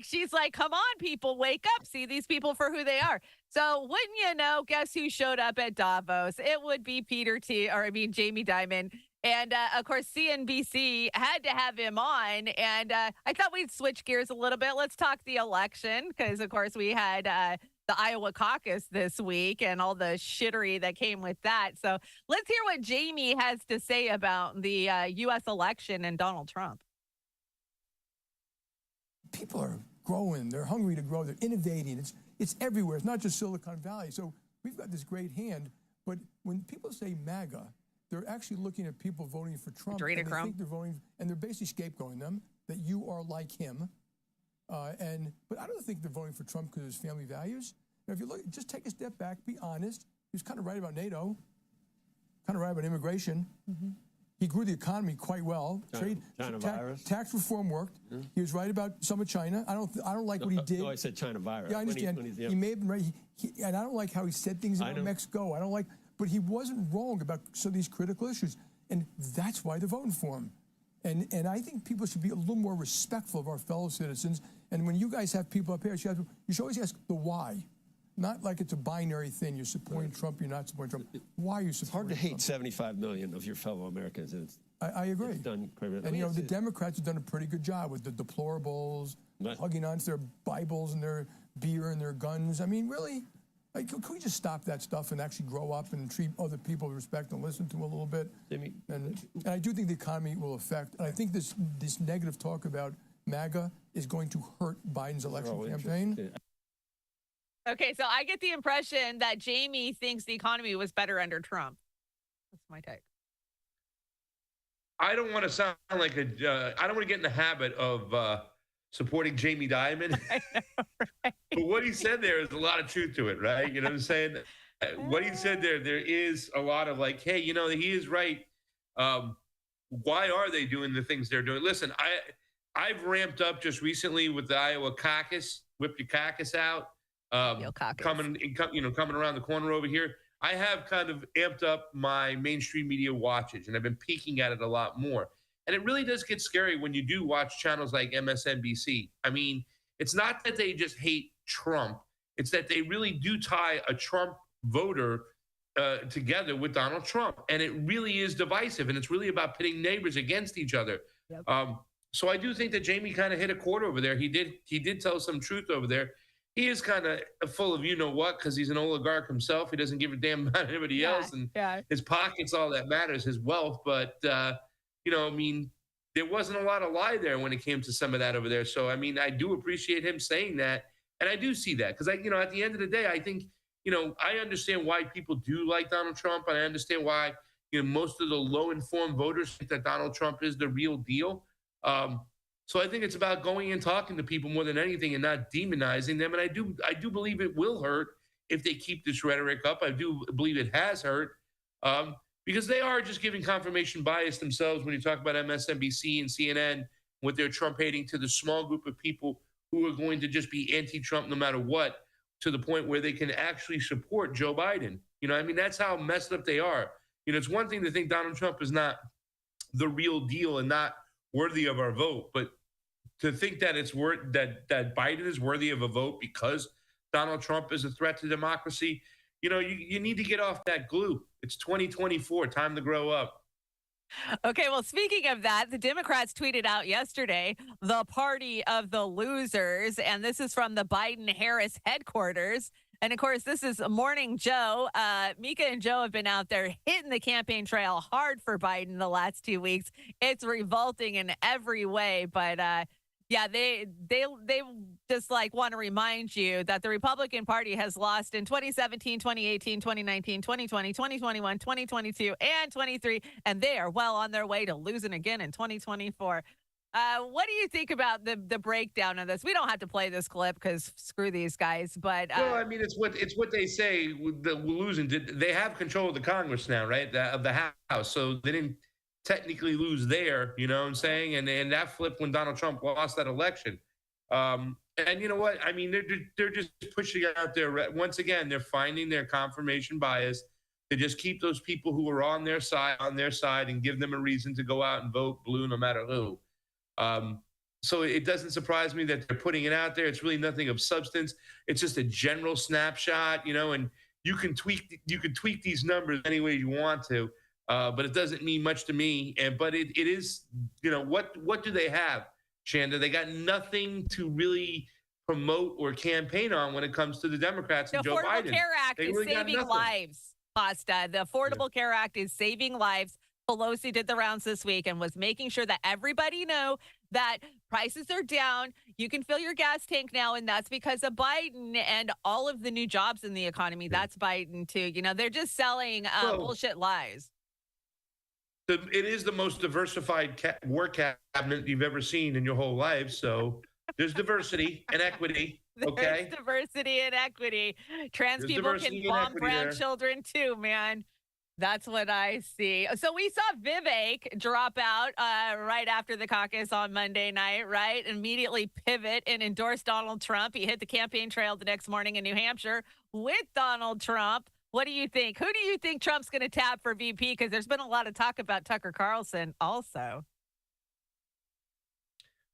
She's like, come on, people, wake up. See these people for who they are. So wouldn't you know, guess who showed up at Davos? It would be Jamie Dimon. And of course, CNBC had to have him on. And I thought we'd switch gears a little bit. Let's talk the election because, of course, we had the Iowa caucus this week and all the shittery that came with that. So let's hear what Jamie has to say about the U.S. election and Donald Trump. People are growing. They're hungry to grow. They're innovating. It's everywhere. It's not just Silicon Valley. So we've got this great hand. But when people say MAGA, they're actually looking at people voting for Trump. And they think they're voting, and they're basically scapegoating them, that you are like him. But I don't think they're voting for Trump because of his family values. Now, if you look, just take a step back, be honest. He was kind of right about NATO, kind of right about immigration. Mm-hmm. He grew the economy quite well. China virus. Tax reform worked. Mm-hmm. He was right about some of China. I don't like what he did. No, I said China virus. Yeah, I understand. He may have been right. And I don't like how he said things about Mexico. I don't like, but he wasn't wrong about some of these critical issues. And that's why they're voting for him. And I think people should be a little more respectful of our fellow citizens. And when you guys have people up here, you should always ask the why. Not like it's a binary thing. You're supporting Trump, you're not supporting Trump. Why are you supporting Trump? It's hard to hate 75 million of your fellow Americans. And I agree. It's done and, the Democrats have done a pretty good job with the deplorables, hugging onto their Bibles and their beer and their guns. I mean, really? Like, can we just stop that stuff and actually grow up and treat other people with respect and listen to them a little bit? And I do think the economy will affect. And I think this negative talk about MAGA is going to hurt Biden's election campaign. Okay, so I get the impression that Jamie thinks the economy was better under Trump. That's my take. I don't want to sound like I don't want to get in the habit of supporting Jamie Dimon. I know, right? But what he said there is a lot of truth to it, right? You know what I'm saying? What he said there is a lot of like, hey, he is right. Why are they doing the things they're doing? Listen, I've ramped up just recently with the Iowa caucus, whip your caucus out. Coming around the corner over here, I have kind of amped up my mainstream media watchage, and I've been peeking at it a lot more. And it really does get scary when you do watch channels like MSNBC. I mean, it's not that they just hate Trump; it's that they really do tie a Trump voter together with Donald Trump, and it really is divisive. And it's really about pitting neighbors against each other. Yep. So I do think that Jamie kind of hit a chord over there. He did tell some truth over there. He is kind of full of you-know-what because he's an oligarch himself. He doesn't give a damn about anybody else. And his pocket's all that matters, his wealth. But, there wasn't a lot of lie there when it came to some of that over there. So, I mean, I do appreciate him saying that. And I do see that because, at the end of the day, I think, I understand why people do like Donald Trump. And I understand why, most of the low-informed voters think that Donald Trump is the real deal. So I think it's about going and talking to people more than anything and not demonizing them. And I do believe it will hurt if they keep this rhetoric up. I do believe it has hurt because they are just giving confirmation bias themselves when you talk about MSNBC and CNN, what they're Trump hating to the small group of people who are going to just be anti-Trump no matter what, to the point where they can actually support Joe Biden. That's how messed up they are. It's one thing to think Donald Trump is not the real deal and not worthy of our vote, but to think that that Biden is worthy of a vote because Donald Trump is a threat to democracy, you need to get off that glue. It's 2024, time to grow up. Okay, well, speaking of that, the Democrats tweeted out yesterday, the party of the losers, and this is from the Biden-Harris headquarters. And, of course, this is Morning Joe. Mika and Joe have been out there hitting the campaign trail hard for Biden the last 2 weeks. It's revolting in every way. But, they just want to remind you that the Republican Party has lost in 2017, 2018, 2019, 2020, 2021, 2022, and 23. And they are well on their way to losing again in 2024. What do you think about the breakdown of this? We don't have to play this clip because screw these guys. But it's what they say. The losing. They have control of the Congress now, right? Of the House, so they didn't technically lose there. You know what I'm saying? And that flipped when Donald Trump lost that election. And you know what? I mean, they're just pushing out there. Once again, they're finding their confirmation bias. They just keep those people who are on their side and give them a reason to go out and vote blue no matter who. So it doesn't surprise me that they're putting it out there. It's really nothing of substance. It's just a general snapshot, and you can tweak these numbers any way you want to. but it doesn't mean much to me. But it is, what do they have, Shanda? They got nothing to really promote or campaign on when it comes to the Democrats and Joe Biden. The Affordable Care Act is saving lives, Pasta. The Affordable Care Act is saving lives. Pelosi did the rounds this week and was making sure that everybody know that prices are down. You can fill your gas tank now, and that's because of Biden and all of the new jobs in the economy. That's Biden, too. They're just selling bullshit lies. It is the most diversified war cabinet you've ever seen in your whole life, so... There's diversity and equity, okay? There's diversity and equity. Trans people can bomb brown children too, man. That's what I see. So we saw Vivek drop out right after the caucus on Monday night, right? Immediately pivot and endorse Donald Trump. He hit the campaign trail the next morning in New Hampshire with Donald Trump. What do you think? Who do you think Trump's going to tap for VP? Because there's been a lot of talk about Tucker Carlson also.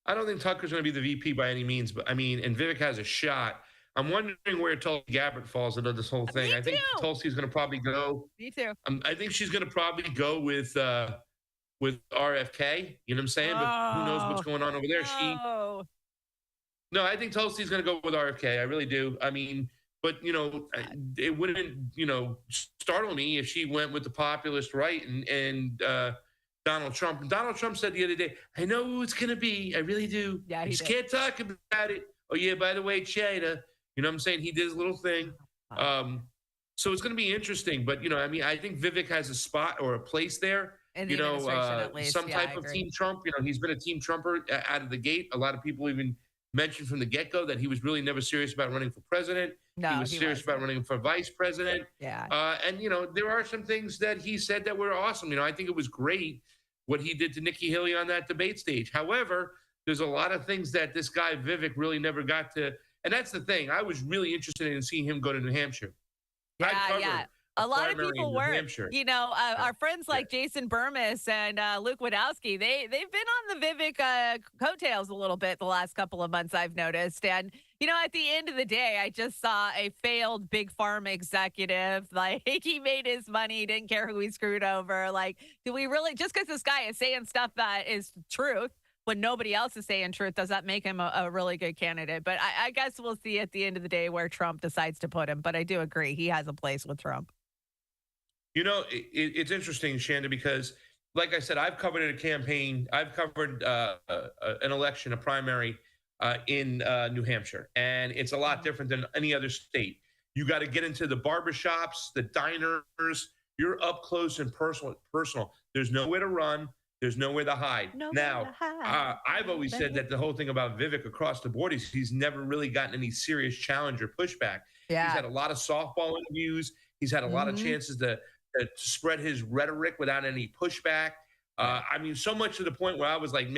I don't think Tucker's going to be the VP by any means, but and Vivek has a shot. I'm wondering where Tulsi Gabbard falls into this whole thing. I think Tulsi's going to probably go. Me too. I think she's going to probably go with RFK. You know what I'm saying? But who knows what's going on over there? No, I think Tulsi's going to go with RFK. I really do. But it wouldn't startle me if she went with the populist right and Donald Trump. And Donald Trump said the other day, I know who it's going to be. I really do. Yeah, he just can't talk about it. Oh, yeah, by the way, China. You know what I'm saying? He did his little thing. So it's going to be interesting. But, I think Vivek has a spot or a place there. In the administration, at least. Some type of Team Trump. He's been a Team Trumper out of the gate. A lot of people even mentioned from the get-go that he was really never serious about running for president. No, he was serious about running for vice president. Yeah. And, there are some things that he said that were awesome. I think it was great what he did to Nikki Haley on that debate stage. However, there's a lot of things that this guy Vivek really never got to. And that's the thing. I was really interested in seeing him go to New Hampshire. Yeah. A lot of people were, our friends like Jason Burmis and Luke Wadowski, they've been on the Vivek coattails a little bit the last couple of months, I've noticed. And, at the end of the day, I just saw a failed big pharma executive. Like, he made his money, didn't care who he screwed over. Like, do we really, just because this guy is saying stuff that is truth when nobody else is saying truth, does that make him a really good candidate? But I guess we'll see at the end of the day where Trump decides to put him. But I do agree. He has a place with Trump. It's interesting, Shanda, because like I said, I've covered a campaign. I've covered an election, a primary in New Hampshire, and it's a lot different than any other state. You got to get into the barbershops, the diners. You're up close and personal. There's nowhere to run. There's nowhere to hide. I've always said that the whole thing about Vivek across the board is he's never really gotten any serious challenge or pushback. Yeah. He's had a lot of softball interviews. He's had a lot of chances to spread his rhetoric without any pushback. So much to the point where I was like,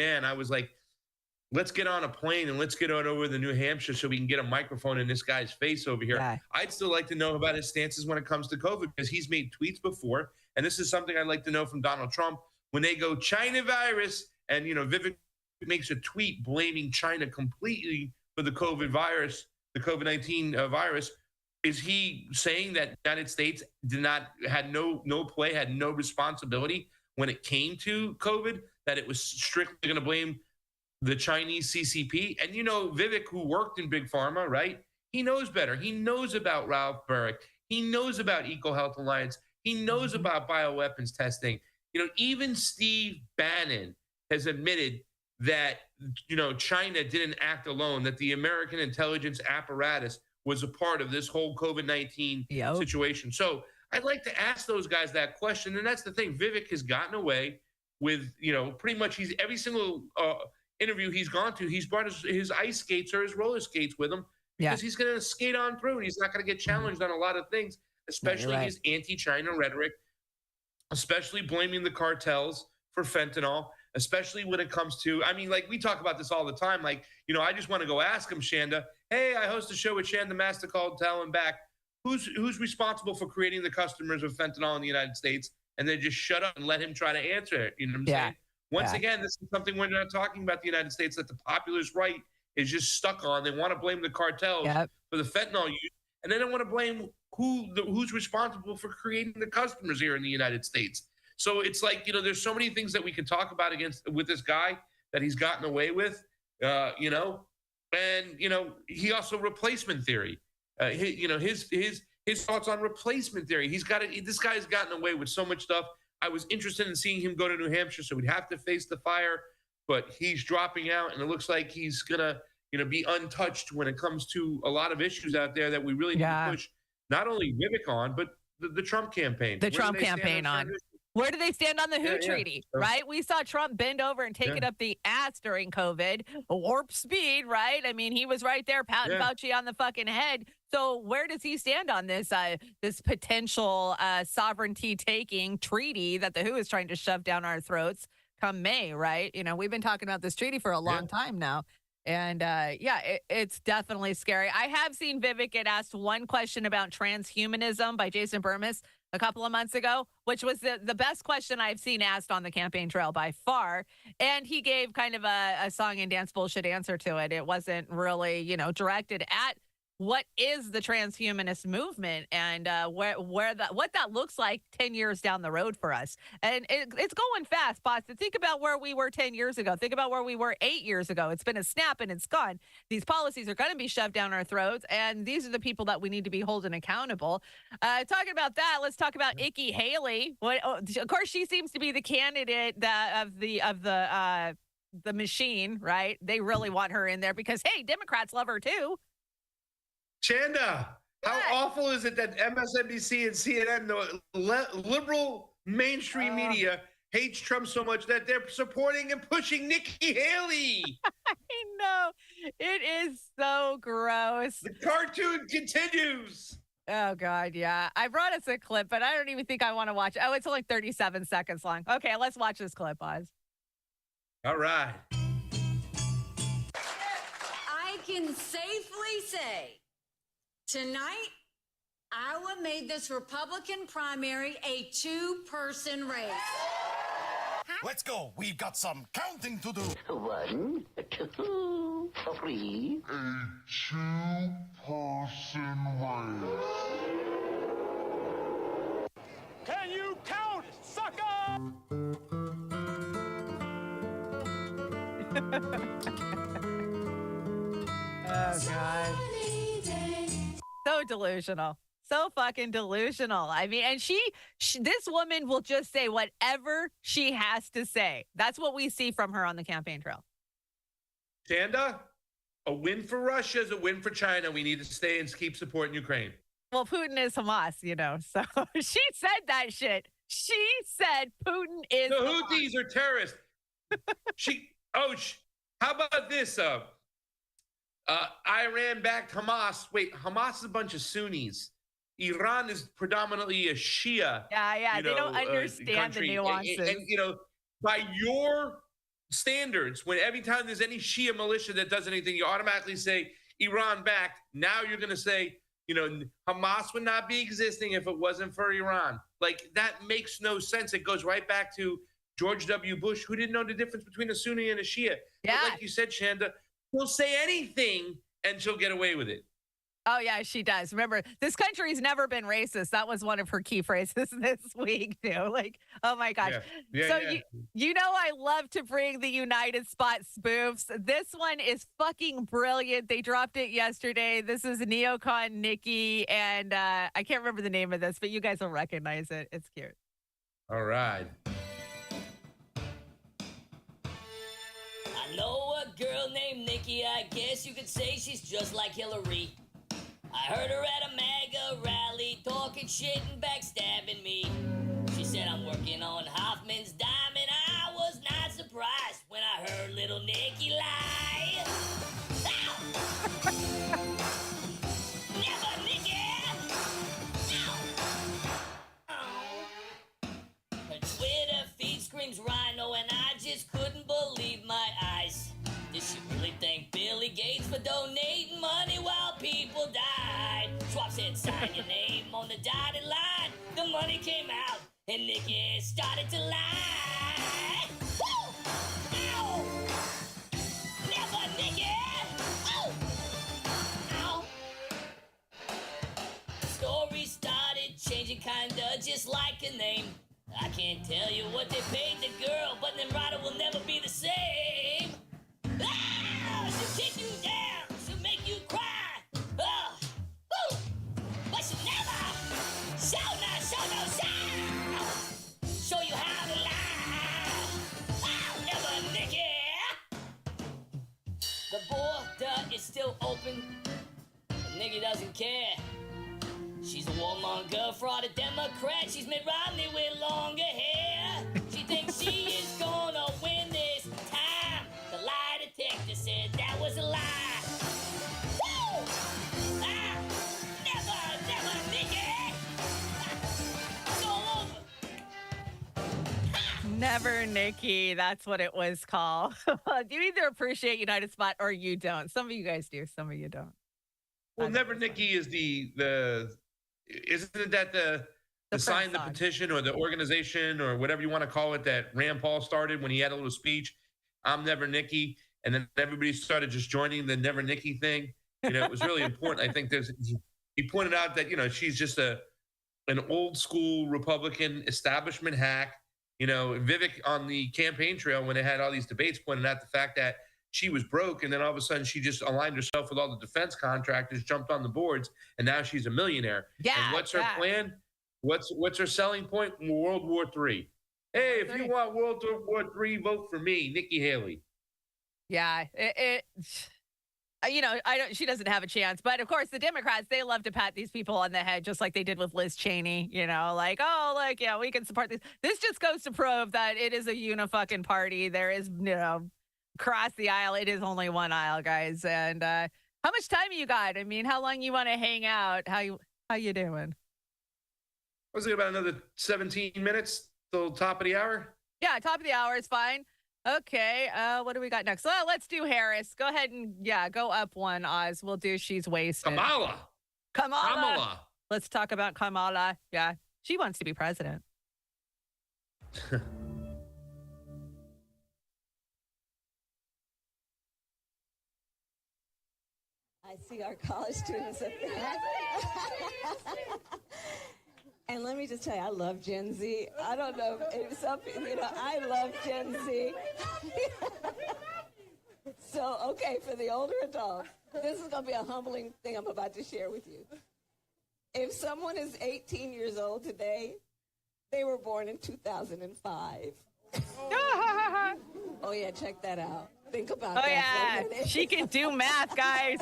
let's get on a plane and let's get on over to New Hampshire so we can get a microphone in this guy's face over here. Yeah. I'd still like to know about his stances when it comes to COVID, because he's made tweets before. And this is something I'd like to know from Donald Trump. When they go China virus and, Vivek makes a tweet blaming China completely for the COVID virus, the COVID-19 virus, is he saying that the United States had no play, had no responsibility when it came to COVID, that it was strictly going to blame the Chinese CCP? And, Vivek, who worked in Big Pharma, right? He knows better. He knows about Ralph Burrick. He knows about EcoHealth Alliance. He knows about bioweapons testing. Even Steve Bannon has admitted that, China didn't act alone, that the American intelligence apparatus was a part of this whole COVID-19 situation. So I'd like to ask those guys that question. And that's the thing. Vivek has gotten away with, pretty much every single interview he's gone to, he's brought his ice skates or his roller skates with him because he's going to skate on through. He's not going to get challenged on a lot of things, especially his anti-China rhetoric, especially blaming the cartels for fentanyl, especially when it comes to, we talk about this all the time. I just want to go ask him, Shanda, hey, I host a show with Shanda Mastercall, tell him back, who's responsible for creating the customers of fentanyl in the United States? And then just shut up and let him try to answer it. You know what I'm saying? Once again, this is something we're not talking about the United States that the populist right is just stuck on. They want to blame the cartels for the fentanyl use, and they don't want to blame who's responsible for creating the customers here in the United States. So it's like, there's so many things that we could talk about with this guy that he's gotten away with, and he also replacement theory, his thoughts on replacement theory. This guy's gotten away with so much stuff. I was interested in seeing him go to New Hampshire, so we'd have to face the fire, but he's dropping out, and it looks like he's gonna, be untouched when it comes to a lot of issues out there that we really need to push not only Vivek on, but the Trump campaign. The Trump campaign on. Where do they stand on the WHO treaty, right? We saw Trump bend over and take it up the ass during COVID, warp speed, right? I mean, he was right there patting Fauci on the fucking head. So where does he stand on this this potential sovereignty taking treaty that the WHO is trying to shove down our throats come May, right? We've been talking about this treaty for a long time now. And it's definitely scary. I have seen Vivek get asked one question about transhumanism by Jason Burmis a couple of months ago, which was the best question I've seen asked on the campaign trail by far. And he gave kind of a song and dance bullshit answer to it. It wasn't really, directed at what is the transhumanist movement and what that looks like 10 years down the road for us. And it's going fast, Boston. Think about where we were 10 years ago. Think about where we were 8 years ago. It's been a snap and it's gone. These policies are going to be shoved down our throats, and these are the people that we need to be holding accountable. Talking about that, let's talk about Nikki Haley. Of course, she seems to be the candidate of the machine, right? They really want her in there because, hey, Democrats love her too. Chanda, how awful is it that MSNBC and CNN, the liberal mainstream media, hates Trump so much that they're supporting and pushing Nikki Haley? I know. It is so gross. The cartoon continues. Oh, God, yeah. I brought us a clip, but I don't even think I want to watch it. Oh, it's only 37 seconds long. Okay, let's watch this clip, Oz. All right. I can safely say tonight, Iowa made this Republican primary a two-person race. Let's go. We've got some counting to do. 1, 2, 3. A two-person race. Can you count, sucker? Oh, God. So delusional. So fucking delusional. I mean, and she this woman will just say whatever she has to say. That's what we see from her on the campaign trail. Chanda, a win for Russia is a win for China. We need to stay and keep supporting Ukraine. Well, Putin is Hamas, so she said that shit. She said Putin is the Hamas. Houthis are terrorists. How about this? Iran backed Hamas. Wait, Hamas is a bunch of Sunnis. Iran is predominantly a Shia. Yeah. They don't understand the nuances. And by your standards, every time there's any Shia militia that does anything, you automatically say Iran backed. Now you're going to say, Hamas would not be existing if it wasn't for Iran. Like, that makes no sense. It goes right back to George W. Bush, who didn't know the difference between a Sunni and a Shia. Yeah. But like you said, Chanda, she'll say anything and she'll get away with it. Oh, yeah, she does. Remember, this country's never been racist. That was one of her key phrases this week, too. Like, oh, my gosh. I love to bring the United Spot spoofs. This one is fucking brilliant. They dropped it yesterday. This is Neocon Nikki, and I can't remember the name of this, but you guys will recognize it. It's cute. All right. I know a girl named Nikki. I guess you could say she's just like Hillary. I heard her at a MAGA rally talking shit and backstabbing me. She said I'm working on Hoffman's dime, and I was not surprised when I heard little Nikki lie. Never, Nikki! Her Twitter feed screams rhino, and I just couldn't believe my eyes. Did she really thank Billy Gates for donating money while people died? Schwab said, sign your name on the dotted line. The money came out, and Nikki started to lie. Woo! Ow! Never, Nikki! Ow! Ow! The story started changing, kinda just like a name. I can't tell you what they paid the girl, but Nimrata will never be the same. Ah, she'll kick you down, she'll make you cry. Oh, woo. But she'll never show you how to lie. Oh, never, Nikki. The border is still open, but Nikki doesn't care. She's a warmonger, fraud, a Democrat. She's Mitt Romney with longer hair. She thinks she is gonna win this time. The lie detector said that was a lie. Woo! Ah, never, Nikki. It's all over. Never Nikki. That's what it was called. You either appreciate United Spot or you don't. Some of you guys do. Some of you don't. Well, Never Nikki is the isn't that the sign the petition or the organization or whatever you want to call it that Rand Paul started when he had a little speech? I'm Never Nikki, and then everybody started just joining the Never Nikki thing. You know, it was really important. I think he pointed out that she's just an old school Republican establishment hack. Vivek on the campaign trail when they had all these debates pointed out the fact that she was broke, and then all of a sudden she just aligned herself with all the defense contractors, jumped on the boards, and now she's a millionaire. Yeah. And what's her plan? What's her selling point? World War III. Hey, if you want World War III, vote for me, Nikki Haley. Yeah, she doesn't have a chance. But of course, the Democrats, they love to pat these people on the head, just like they did with Liz Cheney. Like, oh, look, yeah, we can support this. This just goes to prove that it is a unifucking party. There is, across the aisle, it is only one aisle, guys. And how much time you got? I mean, how long you want to hang out? How you doing? Was it about another 17 minutes till top of the hour? Yeah, top of the hour is fine. Okay, what do we got next? Well, let's do Harris. Go ahead and, go up one, Oz. We'll do She's Wasted. Kamala. Let's talk about Kamala. Yeah, she wants to be president. I see our college students up there. And let me just tell you, I love Gen Z. I don't know if some, I love Gen Z. So, okay, for the older adults, this is going to be a humbling thing I'm about to share with you. If someone is 18 years old today, they were born in 2005. Oh, yeah, check that out. Think about that. Oh, yeah, she can do math, guys.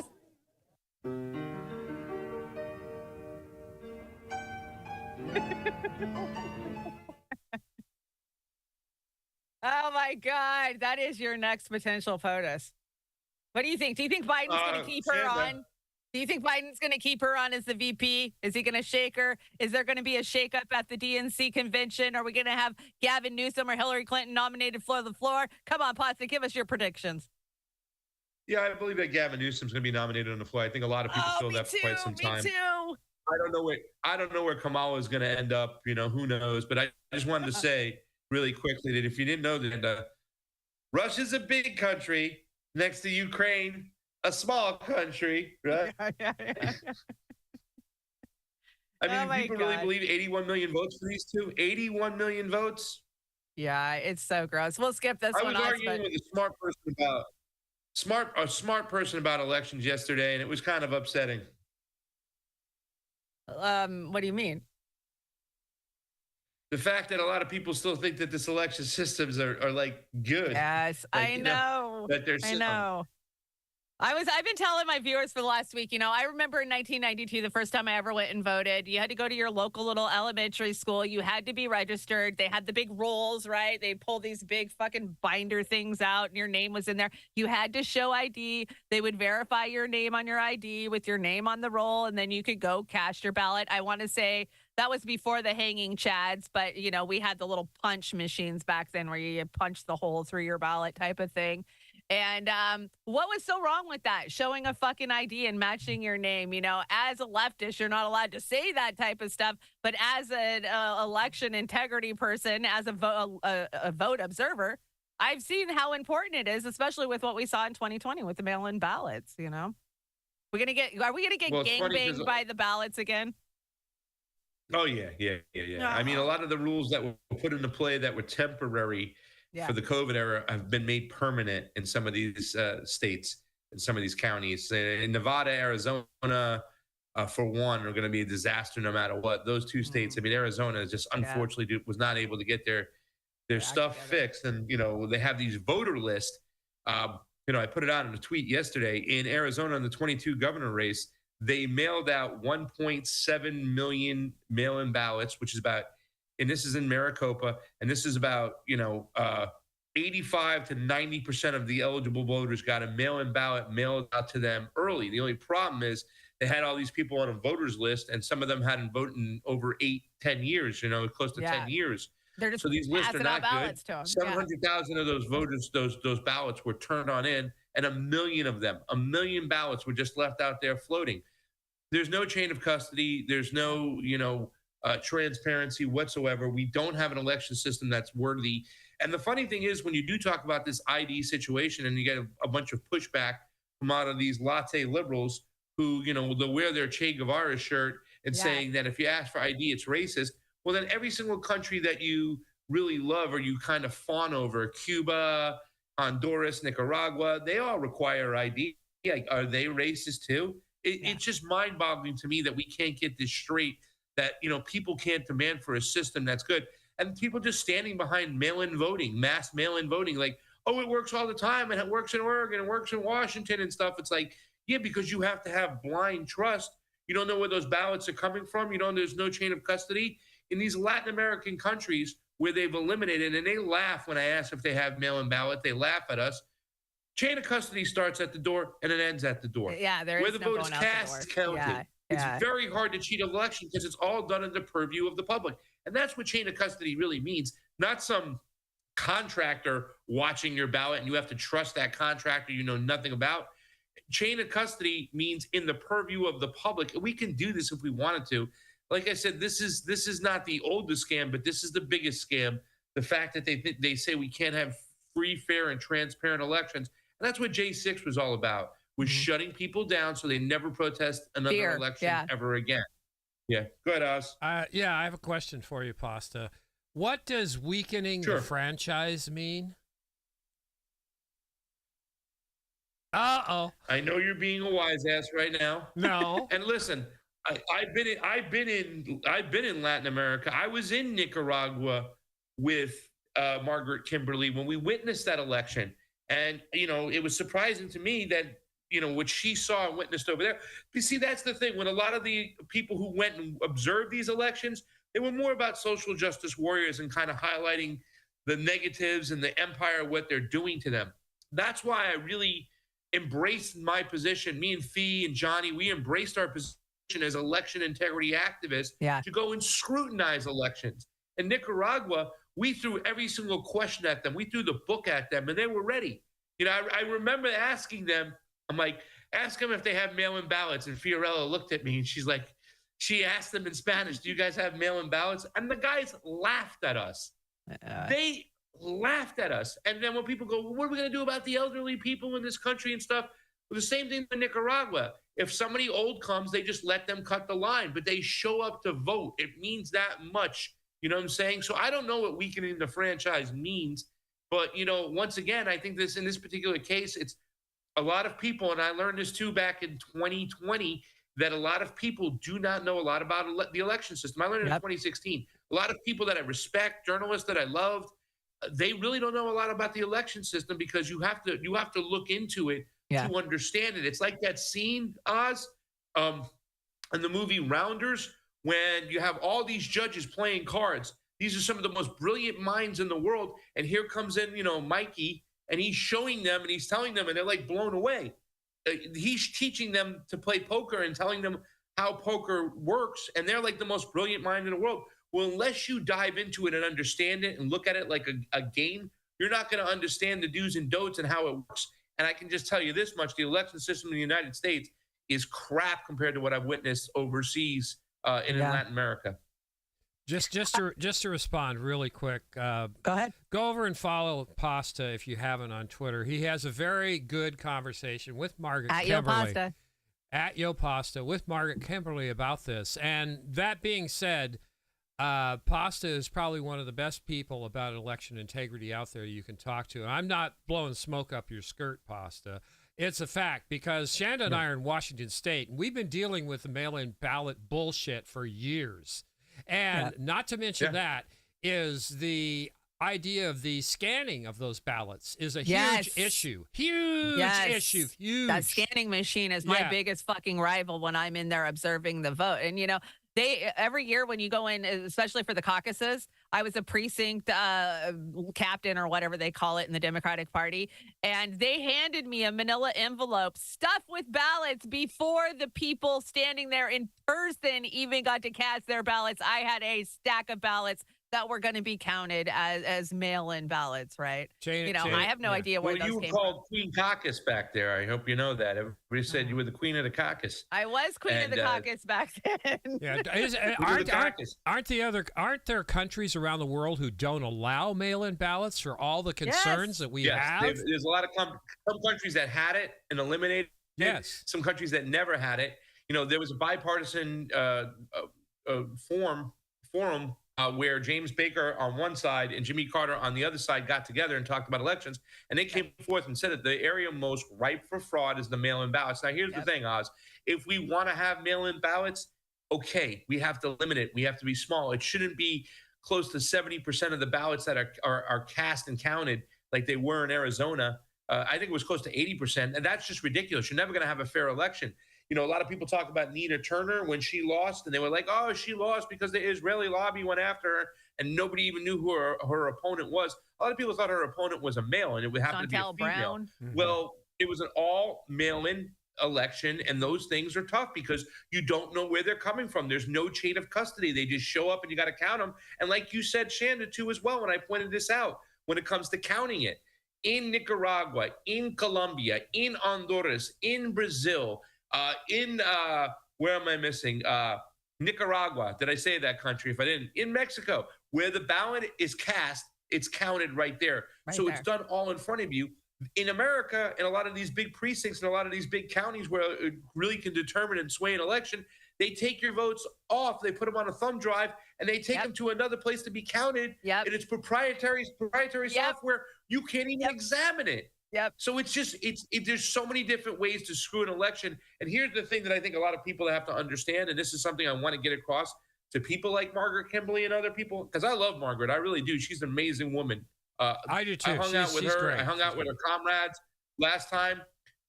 Oh my God, that is your next potential POTUS. What do you think? Do you think Biden's going to keep her on? Do you think Biden's going to keep her on as the VP? Is he going to shake her? Is there going to be a shakeup at the DNC convention? Are we going to have Gavin Newsom or Hillary Clinton nominated for the floor? Come on, Potts, give us your predictions. Yeah, I believe that Gavin Newsom's going to be nominated on the floor. I think a lot of people feel that for quite some time. Me too. I don't know where Kamala is going to end up. Who knows? But I just wanted to say really quickly that if you didn't know that Russia's a big country next to Ukraine, a small country, right? Yeah. I mean, people really believe 81 million votes for these two? 81 million votes? Yeah, it's so gross. We'll skip this one. I was arguing with a smart person about elections yesterday, and it was kind of upsetting. What do you mean? The fact that a lot of people still think that this election systems are like good. Yes, like, I know. I know. I've been telling my viewers for the last week, I remember in 1992, the first time I ever went and voted, you had to go to your local little elementary school. You had to be registered. They had the big rolls, right? They pulled these big fucking binder things out and your name was in there. You had to show ID. They would verify your name on your ID with your name on the roll, and then you could go cast your ballot. I want to say that was before the hanging chads, but, we had the little punch machines back then where you punch the hole through your ballot type of thing. And what was so wrong with that? Showing a fucking ID and matching your name. As a leftist, you're not allowed to say that type of stuff. But as an election integrity person, as a vote observer, I've seen how important it is, especially with what we saw in 2020 with the mail-in ballots. Are we gonna get gangbanged by the ballots again? Oh yeah. I mean, a lot of the rules that were put into play that were temporary for the COVID era have been made permanent in some of these states, in some of these counties. In Nevada, Arizona, for one, are going to be a disaster no matter what. Those two states. I mean, Arizona just unfortunately was not able to get their stuff fixed, and they have these voter lists. I put it out in a tweet yesterday. In Arizona, in the 22 governor race, they mailed out 1.7 million mail-in ballots, which is about, and this is in Maricopa, and this is about 85 to 90% of the eligible voters got a mail-in ballot mailed out to them early. The only problem is they had all these people on a voters list, and some of them hadn't voted in over 8-10 years. Close to 10 years. They're So these lists are not good. 700,000 of those voters, those ballots were turned on in, and 1 million of them, 1 million ballots were just left out there floating. There's no chain of custody. There's no, transparency whatsoever. We don't have an election system that's worthy. And the funny thing is, when you do talk about this ID situation, and you get a bunch of pushback from out of these latte liberals who, they'll wear their Che Guevara shirt and saying that if you ask for ID, it's racist. Well, then every single country that you really love or you kind of fawn over, Cuba, Honduras, Nicaragua, they all require ID. Like, are they racist too? It's just mind-boggling to me that we can't get this straight, that, people can't demand for a system that's good. And people just standing behind mail-in voting, mass mail-in voting, like, oh, it works all the time, and it works in Oregon, it works in Washington and stuff. It's like, yeah, because you have to have blind trust. You don't know where those ballots are coming from. There's no chain of custody. In these Latin American countries where they've eliminated, and they laugh when I ask if they have mail-in ballot, they laugh at us. Chain of custody starts at the door and it ends at the door. Yeah, where the vote is cast is counted. Yeah. It's very hard to cheat an election because it's all done in the purview of the public. And that's what chain of custody really means. Not some contractor watching your ballot and you have to trust that contractor you know nothing about. Chain of custody means in the purview of the public. We can do this if we wanted to. Like I said, this is not the oldest scam, but this is the biggest scam. The fact that they say we can't have free, fair, and transparent elections. And that's what J6 was all about, was shutting people down so they never protest another election ever again. Yeah. Go ahead, Oz. I have a question for you, Pasta. What does weakening the franchise mean? Uh-oh. I know you're being a wise ass right now. No. And listen, I've been in Latin America. I was in Nicaragua with Margaret Kimberly when we witnessed that election. And, it was surprising to me that, what she saw and witnessed over there. You see, that's the thing. When a lot of the people who went and observed these elections, they were more about social justice warriors and kind of highlighting the negatives and the empire, what they're doing to them. That's why I really embraced my position. Me and Fee and Johnny, we embraced our position as election integrity activists to go and scrutinize elections. In Nicaragua, we threw every single question at them. We threw the book at them, and they were ready. I remember asking them, I'm like, ask them if they have mail-in ballots. And Fiorella looked at me, and she asked them in Spanish, do you guys have mail-in ballots? And the guys laughed at us. They laughed at us. And then when people go, well, what are we going to do about the elderly people in this country and stuff? Well, the same thing in Nicaragua. If somebody old comes, they just let them cut the line, but they show up to vote. It means that much. You know what I'm saying? So I don't know what weakening the franchise means, but once again, I think in this particular case, it's a lot of people, and I learned this too back in 2020, that a lot of people do not know a lot about the election system. I learned it in 2016. A lot of people that I respect, journalists that I loved, they really don't know a lot about the election system because you have to look into it to understand it. It's like that scene, Oz, in the movie Rounders, when you have all these judges playing cards. These are some of the most brilliant minds in the world. And here comes in, Mikey, and he's showing them and he's telling them, and they're like blown away. He's teaching them to play poker and telling them how poker works. And they're like the most brilliant mind in the world. Well, unless you dive into it and understand it and look at it like a game, you're not going to understand the do's and don'ts and how it works. And I can just tell you this much: the election system in the United States is crap compared to what I've witnessed overseas in Latin America. Just to respond really quick. Go ahead. Go over and follow Pasta if you haven't on Twitter. He has a very good conversation with Margaret Kimberly. Pasta. at YoPasta with Margaret Kimberly about this. And that being said, Pasta is probably one of the best people about election integrity out there you can talk to. And I'm not blowing smoke up your skirt, Pasta. It's a fact, because Shanda and I are in Washington State, and we've been dealing with the mail-in ballot bullshit for years. And not to mention that is the idea of the scanning of those ballots is a huge issue. Huge issue. Huge. That scanning machine is my biggest fucking rival when I'm in there observing the vote. And, you know, every year when you go in, especially for the caucuses, I was a precinct captain or whatever they call it in the Democratic Party, and they handed me a manila envelope stuffed with ballots before the people standing there in person even got to cast their ballots. I had a stack of ballots that were going to be counted as mail-in ballots, right? I have no idea where those came from. You were called Queen Caucus back there. I hope you know that. Everybody said you were the queen of the caucus. I was queen of the caucus back then. Aren't there countries around the world who don't allow mail-in ballots for all the concerns that we have? There's a lot of some countries that had it and eliminated it. Some countries that never had it. You know, there was a bipartisan forum where James Baker on one side and Jimmy Carter on the other side got together and talked about elections, and they came forth and said that the area most ripe for fraud is the mail-in ballots. Now, here's the thing, Oz. If we want to have mail-in ballots, okay, we have to limit it. We have to be small. It shouldn't be close to 70% of the ballots that are cast and counted like they were in Arizona. I think it was close to 80%, and that's just ridiculous. You're never going to have a fair election. You know, a lot of people talk about Nina Turner when she lost, and they were like, oh, she lost because the Israeli lobby went after her, and nobody even knew who her opponent was. A lot of people thought her opponent was a male, and it would happen to be a female. Brown. Well, it was an all mail-in election, and those things are tough because you don't know where they're coming from. There's no chain of custody. They just show up, and you got to count them. And like you said, Shanda, too, as well, when I pointed this out, when it comes to counting it, in Nicaragua, in Colombia, in Honduras, in Brazil, where am I missing? Nicaragua. Did I say that country? If I didn't, in Mexico, where the ballot is cast, it's counted right there. It's done all in front of you. In America, in a lot of these big precincts and a lot of these big counties where it really can determine and sway an election, they take your votes off. They put them on a thumb drive and they take them to another place to be counted. And it's proprietary software. You can't even examine it. So it's just, there's so many different ways to screw an election. And here's the thing that I think a lot of people have to understand, and this is something I want to get across to people like Margaret Kimberly and other people, because I love Margaret. I really do. She's an amazing woman. I do too. I hung out with her. Great. I hung out with her comrades last time.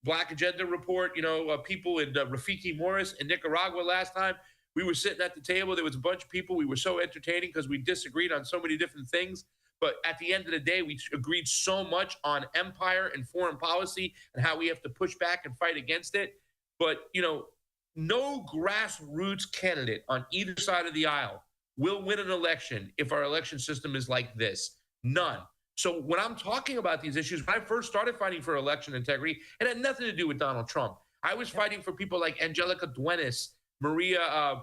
Black Agenda Report, people in Rafiki Morris in Nicaragua last time. We were sitting at the table. There was a bunch of people. We were so entertaining because we disagreed on so many different things. But at the end of the day, we agreed so much on empire and foreign policy and how we have to push back and fight against it. But, no grassroots candidate on either side of the aisle will win an election if our election system is like this. None. So when I'm talking about these issues, when I first started fighting for election integrity, it had nothing to do with Donald Trump. I was fighting for people like Angelica Duenas, Maria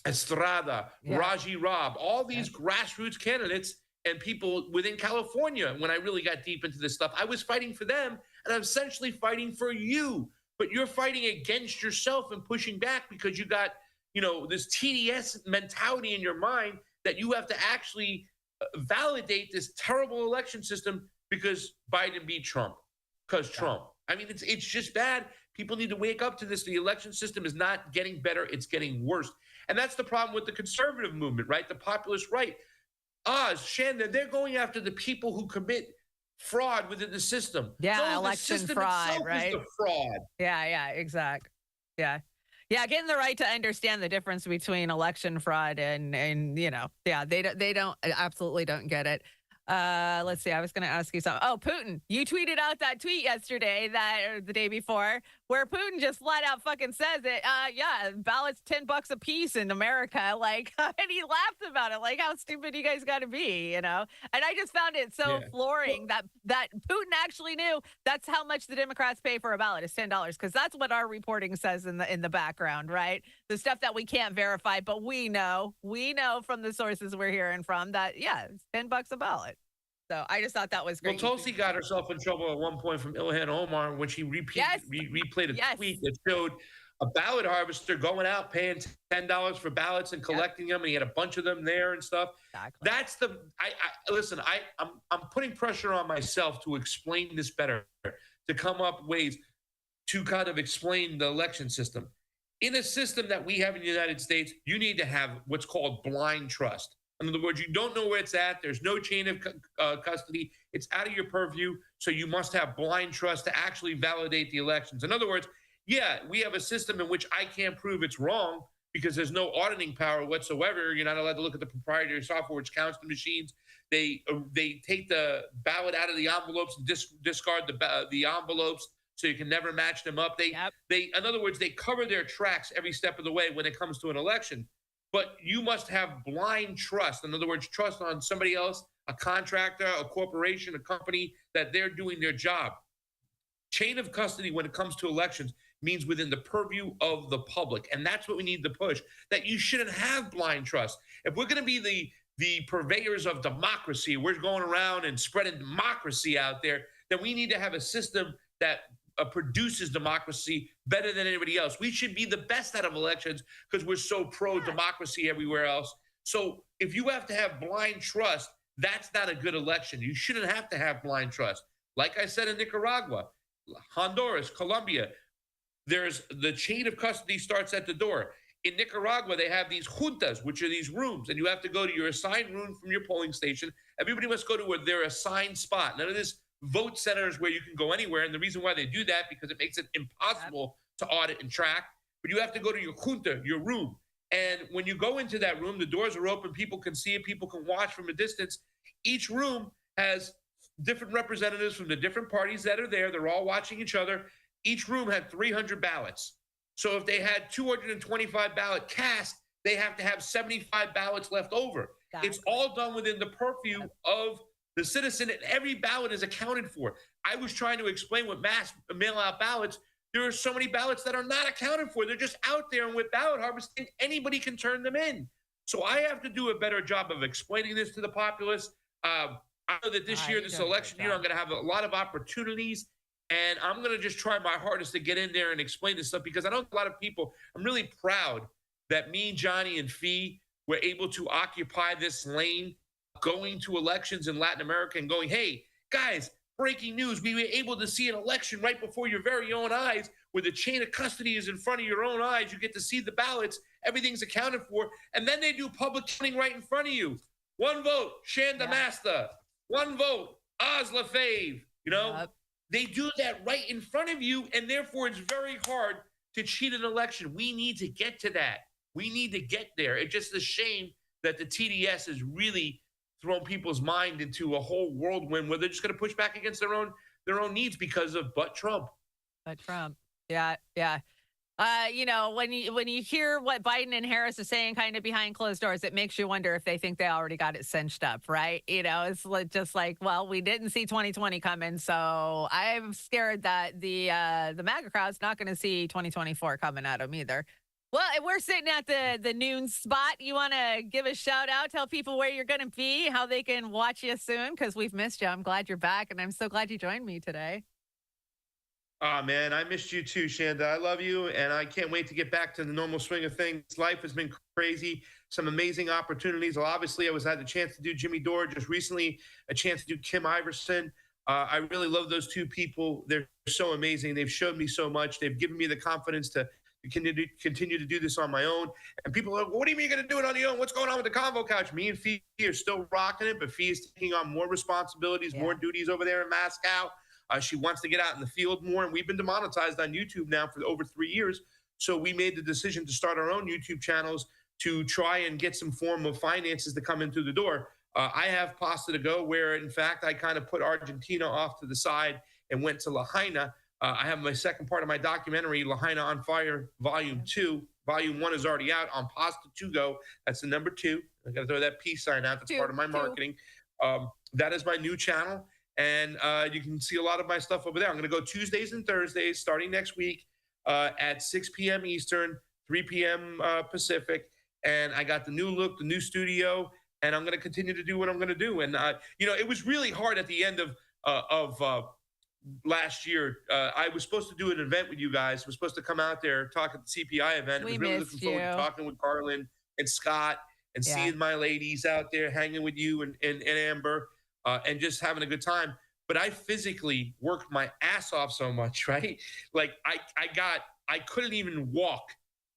Estrada, Raji Raab, all these grassroots candidates and people within California. When I really got deep into this stuff, I was fighting for them, and I'm essentially fighting for you. But you're fighting against yourself and pushing back because you got, this TDS mentality in your mind that you have to actually validate this terrible election system because Biden beat Trump. Because Trump. I mean, it's just bad. People need to wake up to this. The election system is not getting better. It's getting worse. And that's the problem with the conservative movement, right? The populist right. Oz, Shanda, they're going after the people who commit fraud within the system. Election fraud, right? Is the fraud. Exactly. Getting the right to understand the difference between election fraud and they absolutely don't get it. Let's see. I was going to ask you something. Oh, Putin. You tweeted out that tweet yesterday or the day before where Putin just flat out fucking says it. Ballots $10 a piece in America. And he laughs about it. Like, how stupid you guys got to be, And I just found it so flooring that Putin actually knew that's how much the Democrats pay for a ballot is $10, because that's what our reporting says in the background, right? The stuff that we can't verify, but we know from the sources we're hearing from that, it's $10 a ballot. So I just thought that was great. Well, Tulsi got herself in trouble at one point from Ilhan Omar when she replayed a tweet that showed a ballot harvester going out paying $10 for ballots and collecting them, and he had a bunch of them there and stuff. Exactly. That's the listen. I'm putting pressure on myself to explain this better, to come up ways to kind of explain the election system. In a system that we have in the United States, you need to have what's called blind trust. In other words, you don't know where it's at. There's no chain of custody. It's out of your purview. So you must have blind trust to actually validate the elections. In other words, yeah, we have a system in which I can't prove it's wrong because there's no auditing power whatsoever. You're not allowed to look at the proprietary software which counts the machines. They take the ballot out of the envelopes and discard the envelopes, so you can never match them up. In other words, they cover their tracks every step of the way when it comes to an election. But you must have blind trust. In other words, trust on somebody else, a contractor, a corporation, a company, that they're doing their job. Chain of custody when it comes to elections means within the purview of the public. And that's what we need to push, that you shouldn't have blind trust. If we're going to be the purveyors of democracy, we're going around and spreading democracy out there, then we need to have a system that produces democracy better than anybody else. We should be the best out of elections because we're so pro-democracy everywhere else. So if you have to have blind trust, that's not a good election. You shouldn't have to have blind trust. Like I said, in Nicaragua, Honduras, Colombia, there's the chain of custody starts at the door. In Nicaragua, they have these juntas, which are these rooms, and you have to go to your assigned room from your polling station. Everybody must go to their assigned spot. None of this vote centers where you can go anywhere. And the reason why they do that, because it makes it impossible to audit and track. But you have to go to your junta, your room. And when you go into that room, the doors are open. People can see it. People can watch from a distance. Each room has different representatives from the different parties that are there. They're all watching each other. Each room had 300 ballots. So if they had 225 ballot cast, they have to have 75 ballots left over. Exactly. It's all done within the purview of the citizen, and every ballot is accounted for. I was trying to explain with mass mail-out ballots, there are so many ballots that are not accounted for. They're just out there, and with ballot harvesting, anybody can turn them in. So I have to do a better job of explaining this to the populace. I know that this year, this election year, I'm going to have a lot of opportunities, and I'm going to just try my hardest to get in there and explain this stuff, because I know a lot of people, I'm really proud that me, Johnny, and Fee were able to occupy this lane going to elections in Latin America and going, hey, guys, breaking news. We were able to see an election right before your very own eyes, where the chain of custody is in front of your own eyes. You get to see the ballots. Everything's accounted for. And then they do public counting right in front of you. One vote, Shanda Masta. One vote, Oz LaFave. You know, they do that right in front of you. And therefore, it's very hard to cheat an election. We need to get to that. We need to get there. It's just a shame that the TDS is really thrown people's mind into a whole whirlwind where they're just going to push back against their own needs because of Trump. Trump. Yeah. You know, when you hear what Biden and Harris are saying kind of behind closed doors, it makes you wonder if they think they already got it cinched up, right? You know, it's just like, well, we didn't see 2020 coming, so I'm scared that the MAGA crowd's not going to see 2024 coming at them either. Well, we're sitting at the noon spot. You want to give a shout out, tell people where you're going to be, how they can watch you soon, because we've missed you. I'm glad you're back, and I'm so glad you joined me today. Oh, man, I missed you too, Shanda. I love you, and I can't wait to get back to the normal swing of things. Life has been crazy, some amazing opportunities. Well, obviously, I had the chance to do Jimmy Dore just recently, a chance to do Kim Iverson. I really love those two people. They're so amazing. They've showed me so much. They've given me the confidence to continue to do this on my own. And people are like, what do you mean you're going to do it on your own? What's going on with the Convo Couch? Me and Fee are still rocking it, but Fee is taking on more responsibilities, more duties over there in Moscow. She wants to get out in the field more, and we've been demonetized on YouTube now for over 3 years. So we made the decision to start our own YouTube channels to try and get some form of finances to come in through the door. I have Pasta to Go, where, in fact, I kind of put Argentina off to the side and went to Lahaina. I have my second part of my documentary, Lahaina on Fire, Volume 2. Volume 1 is already out on Pasta to Go. That's the number 2. I got to throw that peace sign out. That's part of my marketing. That is my new channel. And you can see a lot of my stuff over there. I'm going to go Tuesdays and Thursdays starting next week at 6 p.m. Eastern, 3 p.m. Pacific. And I got the new look, the new studio, and I'm going to continue to do what I'm going to do. And, you know, it was really hard at the end of last year. I was supposed to do an event with you guys. I was supposed to come out there, talk at the CPI event. I We was really missed looking forward to you. talking with Carlin and Scott and Yeah. seeing my ladies out there hanging with you and Amber and just having a good time. But I physically worked my ass off so much, right? Like I couldn't even walk.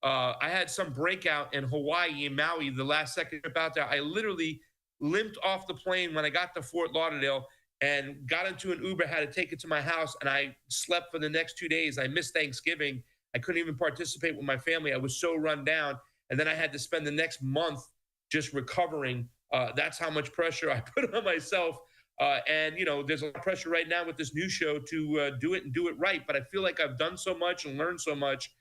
I had some breakout in Hawaii, in Maui, the last second trip out there. I literally limped off the plane when I got to Fort Lauderdale and got into an Uber, had to take it to my house, and I slept for the next 2 days. I missed Thanksgiving. I couldn't even participate with my family. I was so run down. And then I had to spend the next month just recovering. That's how much pressure I put on myself. And, you know, there's a lot of pressure right now with this new show to do it and do it right. But I feel like I've done so much and learned so much.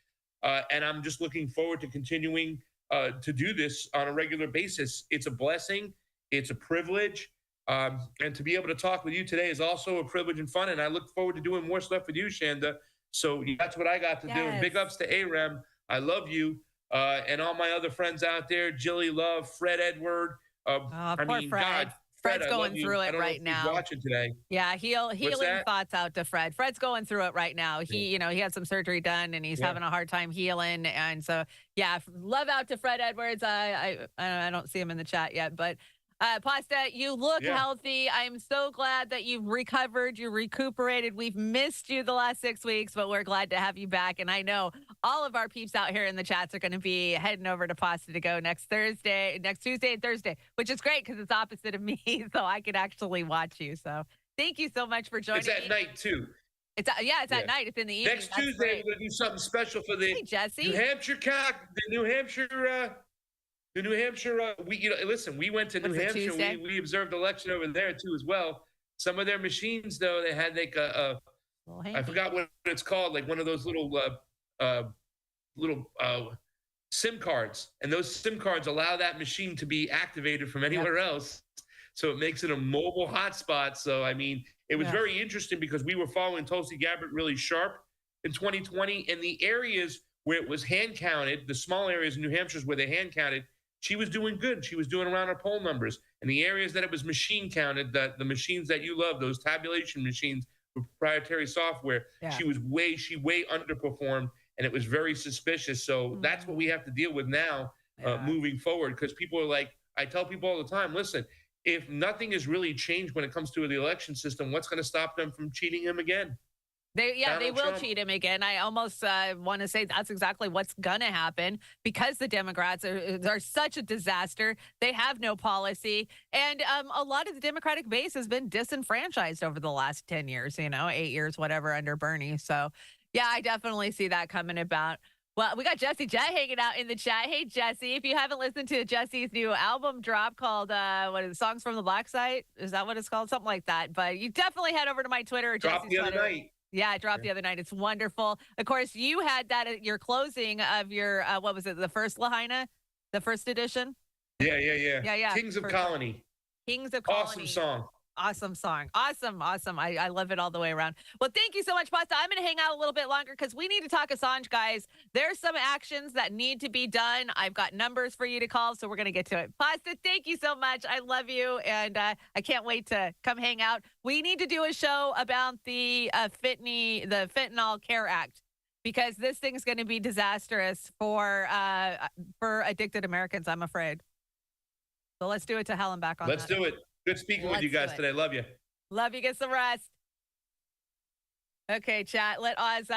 And I'm just looking forward to continuing to do this on a regular basis. It's a blessing. It's a privilege. And to be able to talk with you today is also a privilege and fun. And I look forward to doing more stuff with you, Shanda. So that's what I got to do. And big ups to AREM. I love you. And all my other friends out there, Jilly Love, Fred Edward. I mean, Fred. God, Fred's Fred, going through it right now. Watching today. Yeah, healing that? thoughts out to Fred. Fred's going through it right now. He, you know, he had some surgery done and he's having a hard time healing. And so, yeah, love out to Fred Edwards. I don't see him in the chat yet, but Pasta, you look healthy. I'm so glad that you've recovered, you recuperated. We've missed you the last 6 weeks, but we're glad to have you back. And I know all of our peeps out here in the chats are going to be heading over to Pasta to go next Tuesday and Thursday, which is great because it's opposite of me, so I can actually watch you. So thank you so much for joining me. It's at night, too. It's at night. It's in the evening. Next Tuesday, we're going to do something special for the New Hampshire listen, we went to New Hampshire. We observed election over there too as well. Some of their machines, though, they had like I forgot what it's called, like one of those little SIM cards, and those SIM cards allow that machine to be activated from anywhere else. So it makes it a mobile hotspot. So I mean, it was very interesting because we were following Tulsi Gabbard really sharp in 2020, and the areas where it was hand counted, the small areas in New Hampshire where they hand counted, she was doing good. She was doing around her poll numbers. And the areas that it was machine counted, the machines that you love, those tabulation machines with proprietary software, she way underperformed, and it was very suspicious. So that's what we have to deal with now moving forward, because people are like, I tell people all the time, listen, if nothing has really changed when it comes to the election system, what's going to stop them from cheating him again? They will cheat him again. I almost want to say that's exactly what's going to happen because the Democrats are such a disaster. They have no policy. And a lot of the Democratic base has been disenfranchised over the last 10 years, 8 years, whatever, under Bernie. So, yeah, I definitely see that coming about. Well, we got Jesse J hanging out in the chat. Hey, Jesse, if you haven't listened to Jesse's new album drop called, Songs from the Black Site? Is that what it's called? Something like that. But you definitely head over to my Twitter or Jesse's Twitter. Other night. Yeah, it dropped the other night. It's wonderful. Of course, you had that at your closing of your, what was it, the first Lahaina? The first edition? Yeah. Kings of Colony. Kings of Colony. Awesome song. Awesome song. Awesome. I love it all the way around. Well, thank you so much, Pasta. I'm going to hang out a little bit longer because we need to talk Assange, guys. There's some actions that need to be done. I've got numbers for you to call, so we're going to get to it. Pasta, thank you so much. I love you, and I can't wait to come hang out. We need to do a show about the Fentanyl Care Act, because this thing's going to be disastrous for addicted Americans, I'm afraid. So let's do it to hell and back on Let's do it. Good speaking with you guys today. Love you. Love you. Get some rest. Okay, chat. Let Oz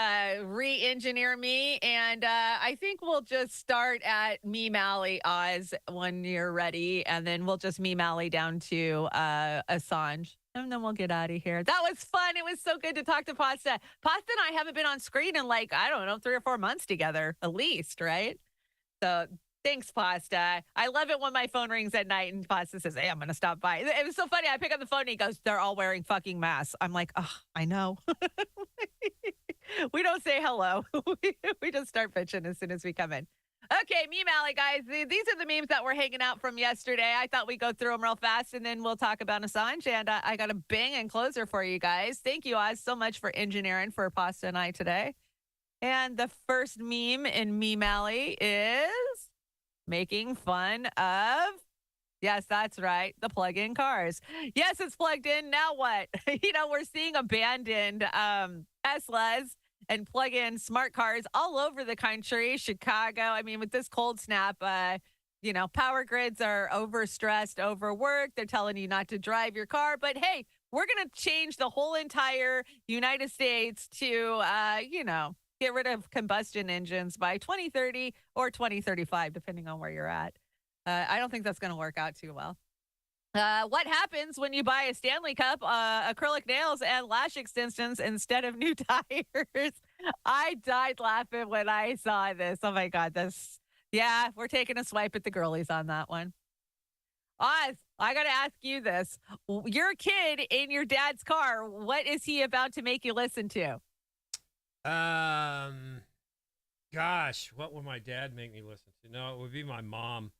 re-engineer me, and I think we'll just start at me Mally, Oz, when you're ready, and then we'll just me Mally down to Assange, and then we'll get out of here. That was fun. It was so good to talk to Pasta. Pasta and I haven't been on screen in 3 or 4 months together, at least, right? So thanks, Pasta. I love it when my phone rings at night and Pasta says, hey, I'm going to stop by. It was so funny. I pick up the phone and he goes, they're all wearing fucking masks. I'm like, oh, I know. We don't say hello. We just start bitching as soon as we come in. Okay, me Mally, guys. These are the memes that were hanging out from yesterday. I thought we'd go through them real fast, and then we'll talk about Assange. And I got a bang and closer for you guys. Thank you, Oz, so much for engineering for Pasta and I today. And the first meme in me Mally is making fun of Yes, that's right. The plug-in cars. Yes, it's plugged in. Now what? We're seeing abandoned Teslas and plug-in smart cars all over the country. Chicago. I mean, with this cold snap, power grids are overstressed, overworked. They're telling you not to drive your car. But hey, we're going to change the whole entire United States to, get rid of combustion engines by 2030 or 2035, depending on where you're at. I don't think that's going to work out too well. What happens when you buy a Stanley Cup, acrylic nails, and lash extensions instead of new tires? I died laughing when I saw this. Oh my God, we're taking a swipe at the girlies on that one. Oz, I got to ask you this. Your kid in your dad's car, what is he about to make you listen to? Gosh, what would my dad make me listen to? No, it would be my mom.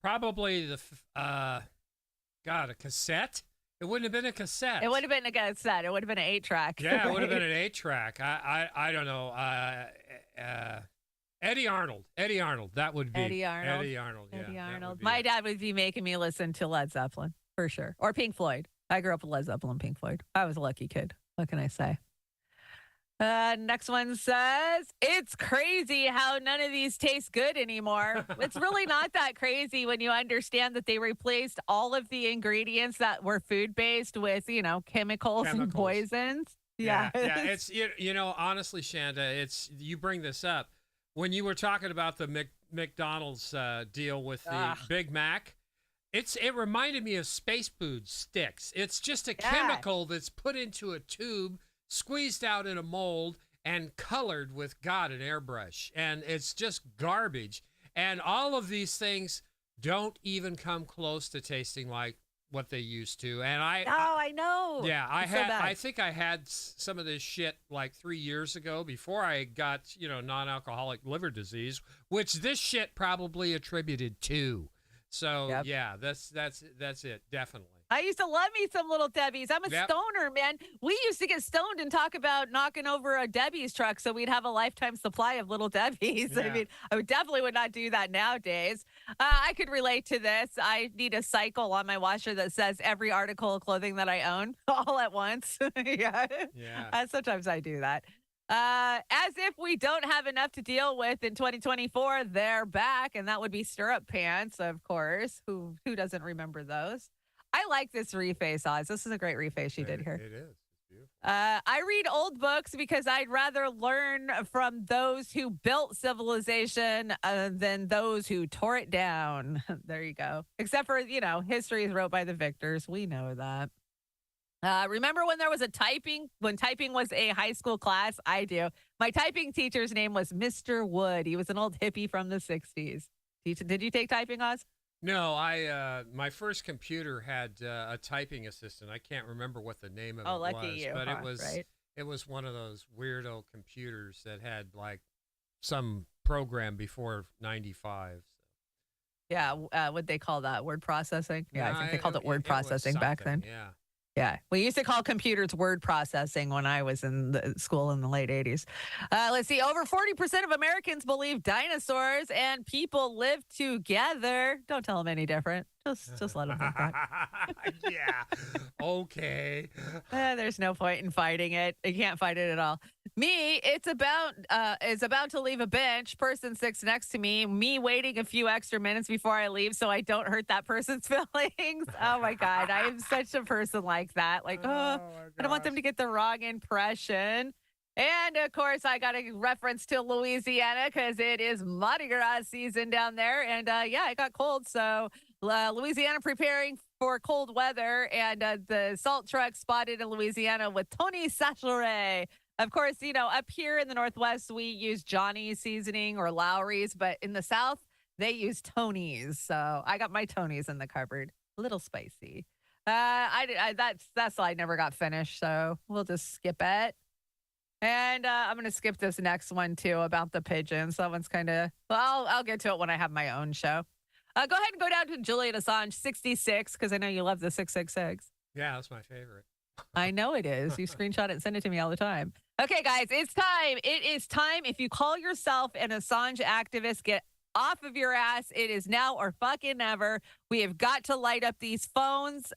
Probably a cassette? It wouldn't have been a cassette. It would have been a cassette. It would have been an 8-track. Yeah, it would have been an 8-track. I don't know. Eddie Arnold. That would be. Eddie Arnold. Yeah, Eddie Arnold. My dad would be making me listen to Led Zeppelin, for sure. Or Pink Floyd. I grew up with Led Zeppelin and Pink Floyd. I was a lucky kid. What can I say? Next one says, it's crazy how none of these taste good anymore. It's really not that crazy when you understand that they replaced all of the ingredients that were food-based with, chemicals and poisons. Yeah. It's, honestly, Shanda, you bring this up. When you were talking about the McDonald's deal with the Big Mac, it reminded me of Space Food sticks. It's just a chemical that's put into a tube, squeezed out in a mold, and colored with an airbrush. And it's just garbage. And all of these things don't even come close to tasting like what they used to. And I know. Yeah, I think I had some of this shit like 3 years ago before I got, non-alcoholic liver disease, which this shit probably attributed to. So yeah, that's it. Definitely. I used to love me some Little Debbie's. I'm a stoner, man. We used to get stoned and talk about knocking over a Debbie's truck so we'd have a lifetime supply of Little Debbie's. Yeah. I mean, I definitely would not do that nowadays. I could relate to this. I need a cycle on my washer that says every article of clothing that I own all at once. Yeah. Sometimes I do that. As if we don't have enough to deal with in 2024, they're back, and that would be stirrup pants, of course. Who doesn't remember those? I like this reface, Oz. This is a great reface she did here. It is. It's beautiful. I read old books because I'd rather learn from those who built civilization than those who tore it down. There you go. Except for, history is wrote by the victors. We know that. Remember when there was when typing was a high school class? I do. My typing teacher's name was Mr. Wood. He was an old hippie from the 60s. Did you take typing, Oz? No, my first computer had a typing assistant. I can't remember what the name of it was. Oh, lucky you. But right? It was one of those weirdo computers that had like some program before 95. Yeah, what'd they call that? Word processing? Yeah, I think they called it word processing back then. Yeah. Yeah, we used to call computers word processing when I was in the school in the late 80s. Let's see. Over 40% of Americans believe dinosaurs and people live together. Don't tell them any different. Just let them think that. Yeah. Okay. There's no point in fighting it. You can't fight it at all. Me, it's about to leave a bench. Person sits next to me. Me waiting a few extra minutes before I leave so I don't hurt that person's feelings. Oh my God, I am such a person like that. Like, I don't want them to get the wrong impression. And of course, I got a reference to Louisiana because it is Mardi Gras season down there. And it got cold, so Louisiana preparing for cold weather, and the salt truck spotted in Louisiana with Tony Sacheret. Of course, up here in the Northwest, we use Johnny's seasoning or Lowry's, but in the South, they use Tony's. So I got my Tony's in the cupboard. A little spicy. That's all I never got finished, so we'll just skip it. And I'm going to skip this next one, too, about the pigeons. That one's kind of, I'll get to it when I have my own show. Go ahead and go down to Julian Assange, 66, because I know you love the 666. Yeah, that's my favorite. I know it is. You screenshot it and send it to me all the time. Okay, guys, it's time. It is time. If you call yourself an Assange activist, get off of your ass. It is now or fucking never. We have got to light up these phones.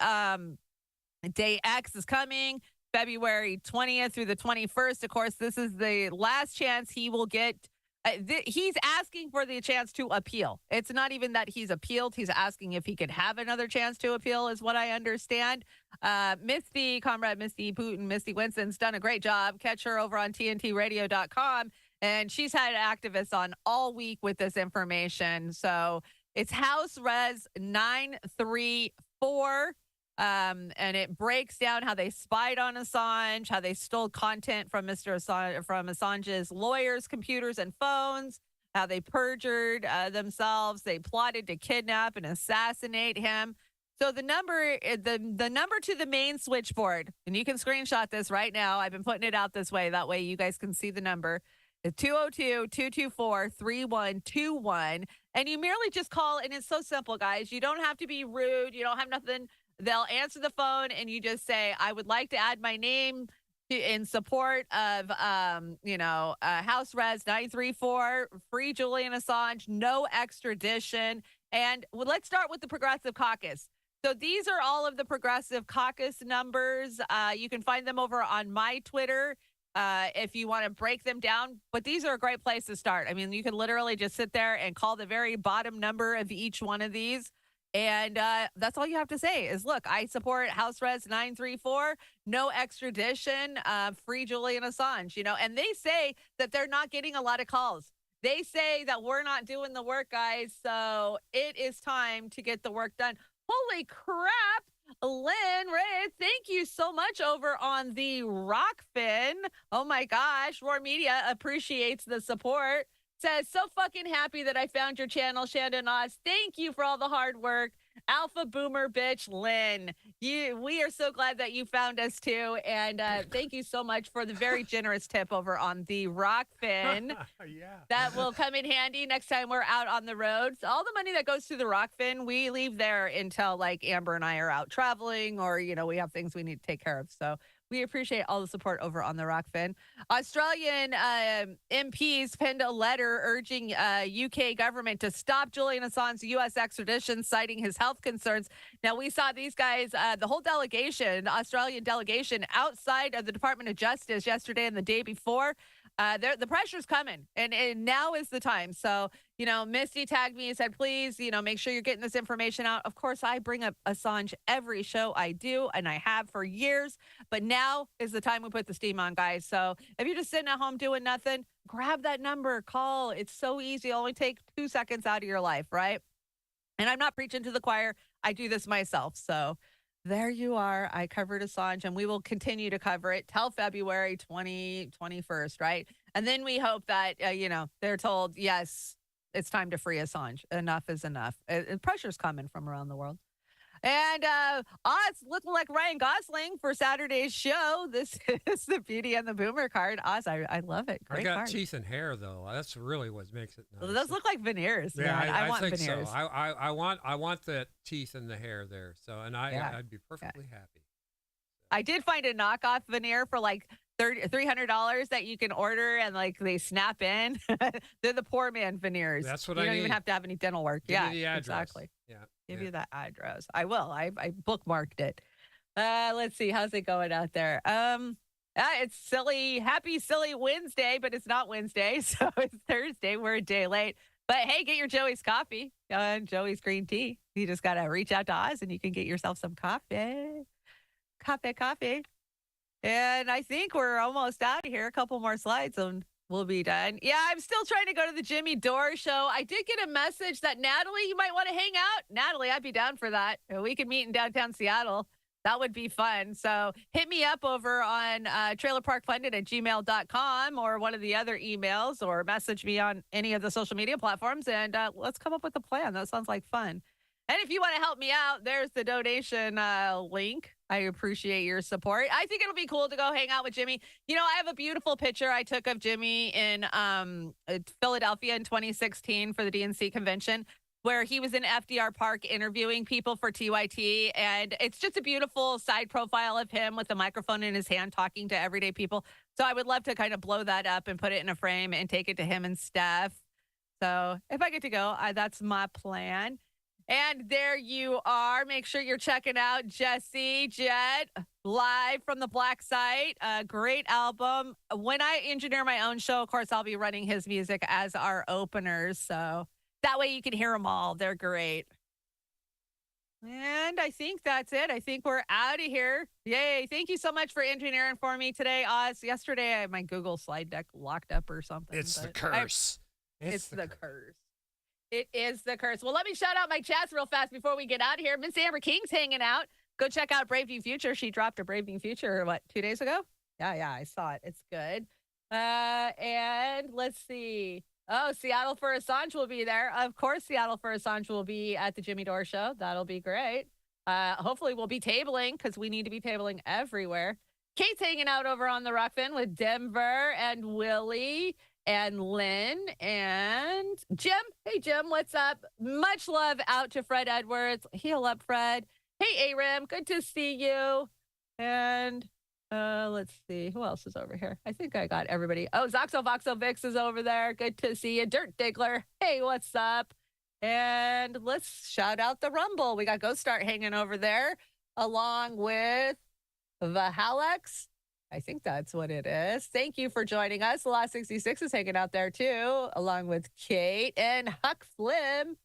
Day X is coming, February 20th through the 21st. Of course, this is the last chance he will get. He's asking for the chance to appeal. It's not even that he's appealed. He's asking if he could have another chance to appeal, is what I understand. Comrade Misty Putin, Misty Winston's done a great job. Catch her over on TNTradio.com. And she's had activists on all week with this information. So it's House Res 934. And it breaks down how they spied on Assange, how they stole content from Assange's lawyers' computers and phones, how they perjured themselves. They plotted to kidnap and assassinate him. So the number to the main switchboard, and you can screenshot this right now. I've been putting it out this way. That way you guys can see the number. It's 202-224-3121. And you merely just call, and it's so simple, guys. You don't have to be rude. You don't have nothing. They'll answer the phone, and you just say, I would like to add my name in support of, House Res 934, free Julian Assange, no extradition. And let's start with the Progressive Caucus. So these are all of the Progressive Caucus numbers. You can find them over on my Twitter if you want to break them down. But these are a great place to start. I mean, you can literally just sit there and call the very bottom number of each one of these. And that's all you have to say is, look, I support House Res 934, no extradition, free Julian Assange, and they say that they're not getting a lot of calls. They say that we're not doing the work, guys. So it is time to get the work done. Holy crap. Lynn, Ray, thank you so much over on the Rockfin. Oh my gosh. Roar Media appreciates the support. Says, so fucking happy that I found your channel, Shandon Oz. Thank you for all the hard work. Alpha Boomer bitch, Lynn. We are so glad that you found us too. And thank you so much for the very generous tip over on the Rockfin. Yeah. That will come in handy next time we're out on the road. So all the money that goes to the Rockfin, we leave there until like Amber and I are out traveling or, we have things we need to take care of. So we appreciate all the support over on the Rockfin. Australian MPs penned a letter urging UK government to stop Julian Assange's U.S. extradition, citing his health concerns. Now, we saw these guys, the whole delegation, the Australian delegation, outside of the Department of Justice yesterday and the day before. The pressure's coming, and now is the time. So, Misty tagged me and said, please, make sure you're getting this information out. Of course, I bring up Assange every show I do, and I have for years. But now is the time we put the steam on, guys. So if you're just sitting at home doing nothing, grab that number, call. It's so easy. It'll only take 2 seconds out of your life, right? And I'm not preaching to the choir. I do this myself. So there you are. I covered Assange, and we will continue to cover it till February 21st, right? And then we hope that, they're told, yes, it's time to free Assange. Enough is enough. Pressure's coming from around the world. And Oz looking like Ryan Gosling for Saturday's show. This is the Beauty and the Boomer card. Oz, I love it. Great I got card. teeth and hair, though. That's really what makes it nice. Those look like veneers. Yeah, I want think veneers. so. I want the teeth and the hair there. So, and I'd be perfectly happy. I did find a knockoff veneer for like $300 that you can order, and like they snap in. They're the poor man veneers. That's what you I don't need. even have to have any dental work. Give me the address. Exactly. Yeah. Give you that address. I will. I bookmarked it. Let's see. How's it going out there? It's silly. Happy silly Wednesday, but it's not Wednesday. So it's Thursday. We're a day late. But hey, get your Joey's coffee and Joey's green tea. You just got to reach out to Oz and you can get yourself some coffee. Coffee. And I think we're almost out of here. A couple more slides and we'll be done. Yeah, I'm still trying to go to the Jimmy Dore show. I did get a message that Natalie, you might want to hang out. Natalie, I'd be down for that. We could meet in downtown Seattle. That would be fun. So hit me up over on trailerparkpundit@gmail.com or one of the other emails, or message me on any of the social media platforms, and let's come up with a plan. That sounds like fun. And if you want to help me out, there's the donation link. I appreciate your support. I think it'll be cool to go hang out with Jimmy. I have a beautiful picture I took of Jimmy in Philadelphia in 2016 for the DNC convention, where he was in FDR Park interviewing people for TYT. And it's just a beautiful side profile of him with a microphone in his hand talking to everyday people. So I would love to kind of blow that up and put it in a frame and take it to him and Steph. So if I get to go, that's my plan. And there you are. Make sure you're checking out Jesse Jett live from the Black Site. A great album. When I engineer my own show, of course, I'll be running his music as our openers. So that way you can hear them all. They're great. And I think that's it. I think we're out of here. Yay. Thank you so much for engineering for me today, Oz. Yesterday, I had my Google slide deck locked up or something. It's the curse. It's the curse. It is the curse. Well, let me shout out my chats real fast before we get out of here. Miss Amber King's hanging out. Go check out Brave New Future. She dropped a Brave New Future, 2 days ago? Yeah, I saw it. It's good. And let's see. Oh, Seattle for Assange will be there. Of course, Seattle for Assange will be at the Jimmy Dore show. That'll be great. Hopefully, we'll be tabling because we need to be tabling everywhere. Kate's hanging out over on the Rockfin with Denver and Willie and Lynn and Jim. Hey, Jim, what's up? Much love out to Fred Edwards. Heal up, Fred. Hey, Aram, good to see you. And let's see. Who else is over here? I think I got everybody. Oh, Zoxo Voxo Vix is over there. Good to see you. Dirt Diggler. Hey, what's up? And let's shout out the Rumble. We got Ghost Start hanging over there along with the Halex. I think that's what it is. Thank you for joining us. The Last 66 is hanging out there too, along with Kate and Huck Flim.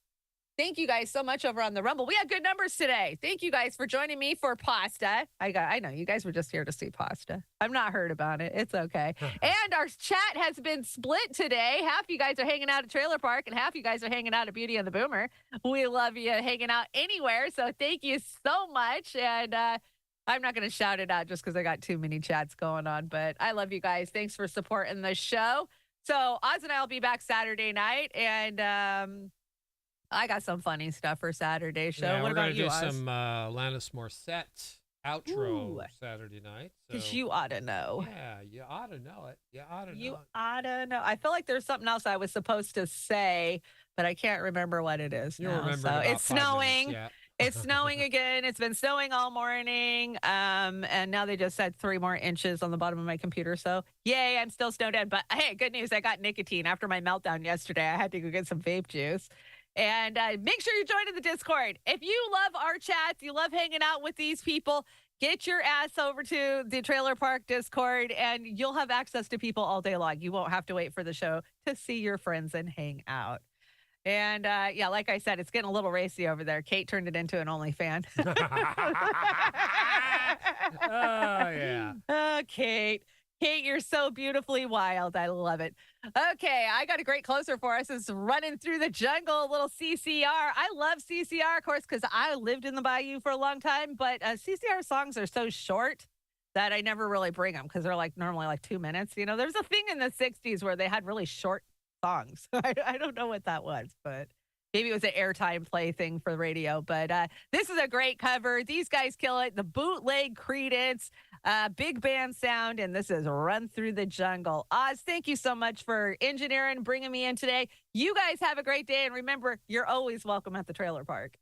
Thank you guys so much over on the Rumble. We had good numbers today. Thank you guys for joining me for pasta. I know you guys were just here to see pasta. I'm not hurt about it. It's okay. And our chat has been split today. Half you guys are hanging out at Trailer Park and half you guys are hanging out at Beauty and the Boomer. We love you hanging out anywhere. So thank you so much. And I'm not going to shout it out just because I got too many chats going on, but I love you guys. Thanks for supporting the show. So Oz and I will be back Saturday night, and I got some funny stuff for Saturday show. Yeah, what we're about you, do Oz? some Alanis Morissette outro Ooh. Saturday night. Because So, you ought to know. yeah, you ought to know it. You ought to know You it. ought to know. I feel like there's something else I was supposed to say, but I can't remember what it is You'll now. remember So in about it's 5 minutes, snowing. yeah. It's snowing again. It's been snowing all morning. And now they just said 3 more inches on the bottom of my computer. So yay, I'm still snowed in. But hey, good news. I got nicotine after my meltdown yesterday. I had to go get some vape juice. And make sure you join in the Discord. If you love our chats, you love hanging out with these people, get your ass over to the Trailer Park Discord and you'll have access to people all day long. You won't have to wait for the show to see your friends and hang out. And yeah, like I said, it's getting a little racy over there. Kate turned it into an OnlyFans. Oh, yeah. Oh, Kate. Kate, you're so beautifully wild. I love it. Okay, I got a great closer for us. It's Running Through the Jungle, a little CCR. I love CCR, of course, because I lived in the Bayou for a long time, but CCR songs are so short that I never really bring them because they're normally 2 minutes. You know, there's a thing in the 60s where they had really short songs. I don't know what that was, but maybe it was an airtime play thing for the radio. But this is a great cover. These guys kill it. The bootleg Creedence, big band sound, and this is Run Through the Jungle. Oz, thank you so much for engineering, bringing me in today. You guys have a great day, and remember, you're always welcome at the Trailer Park.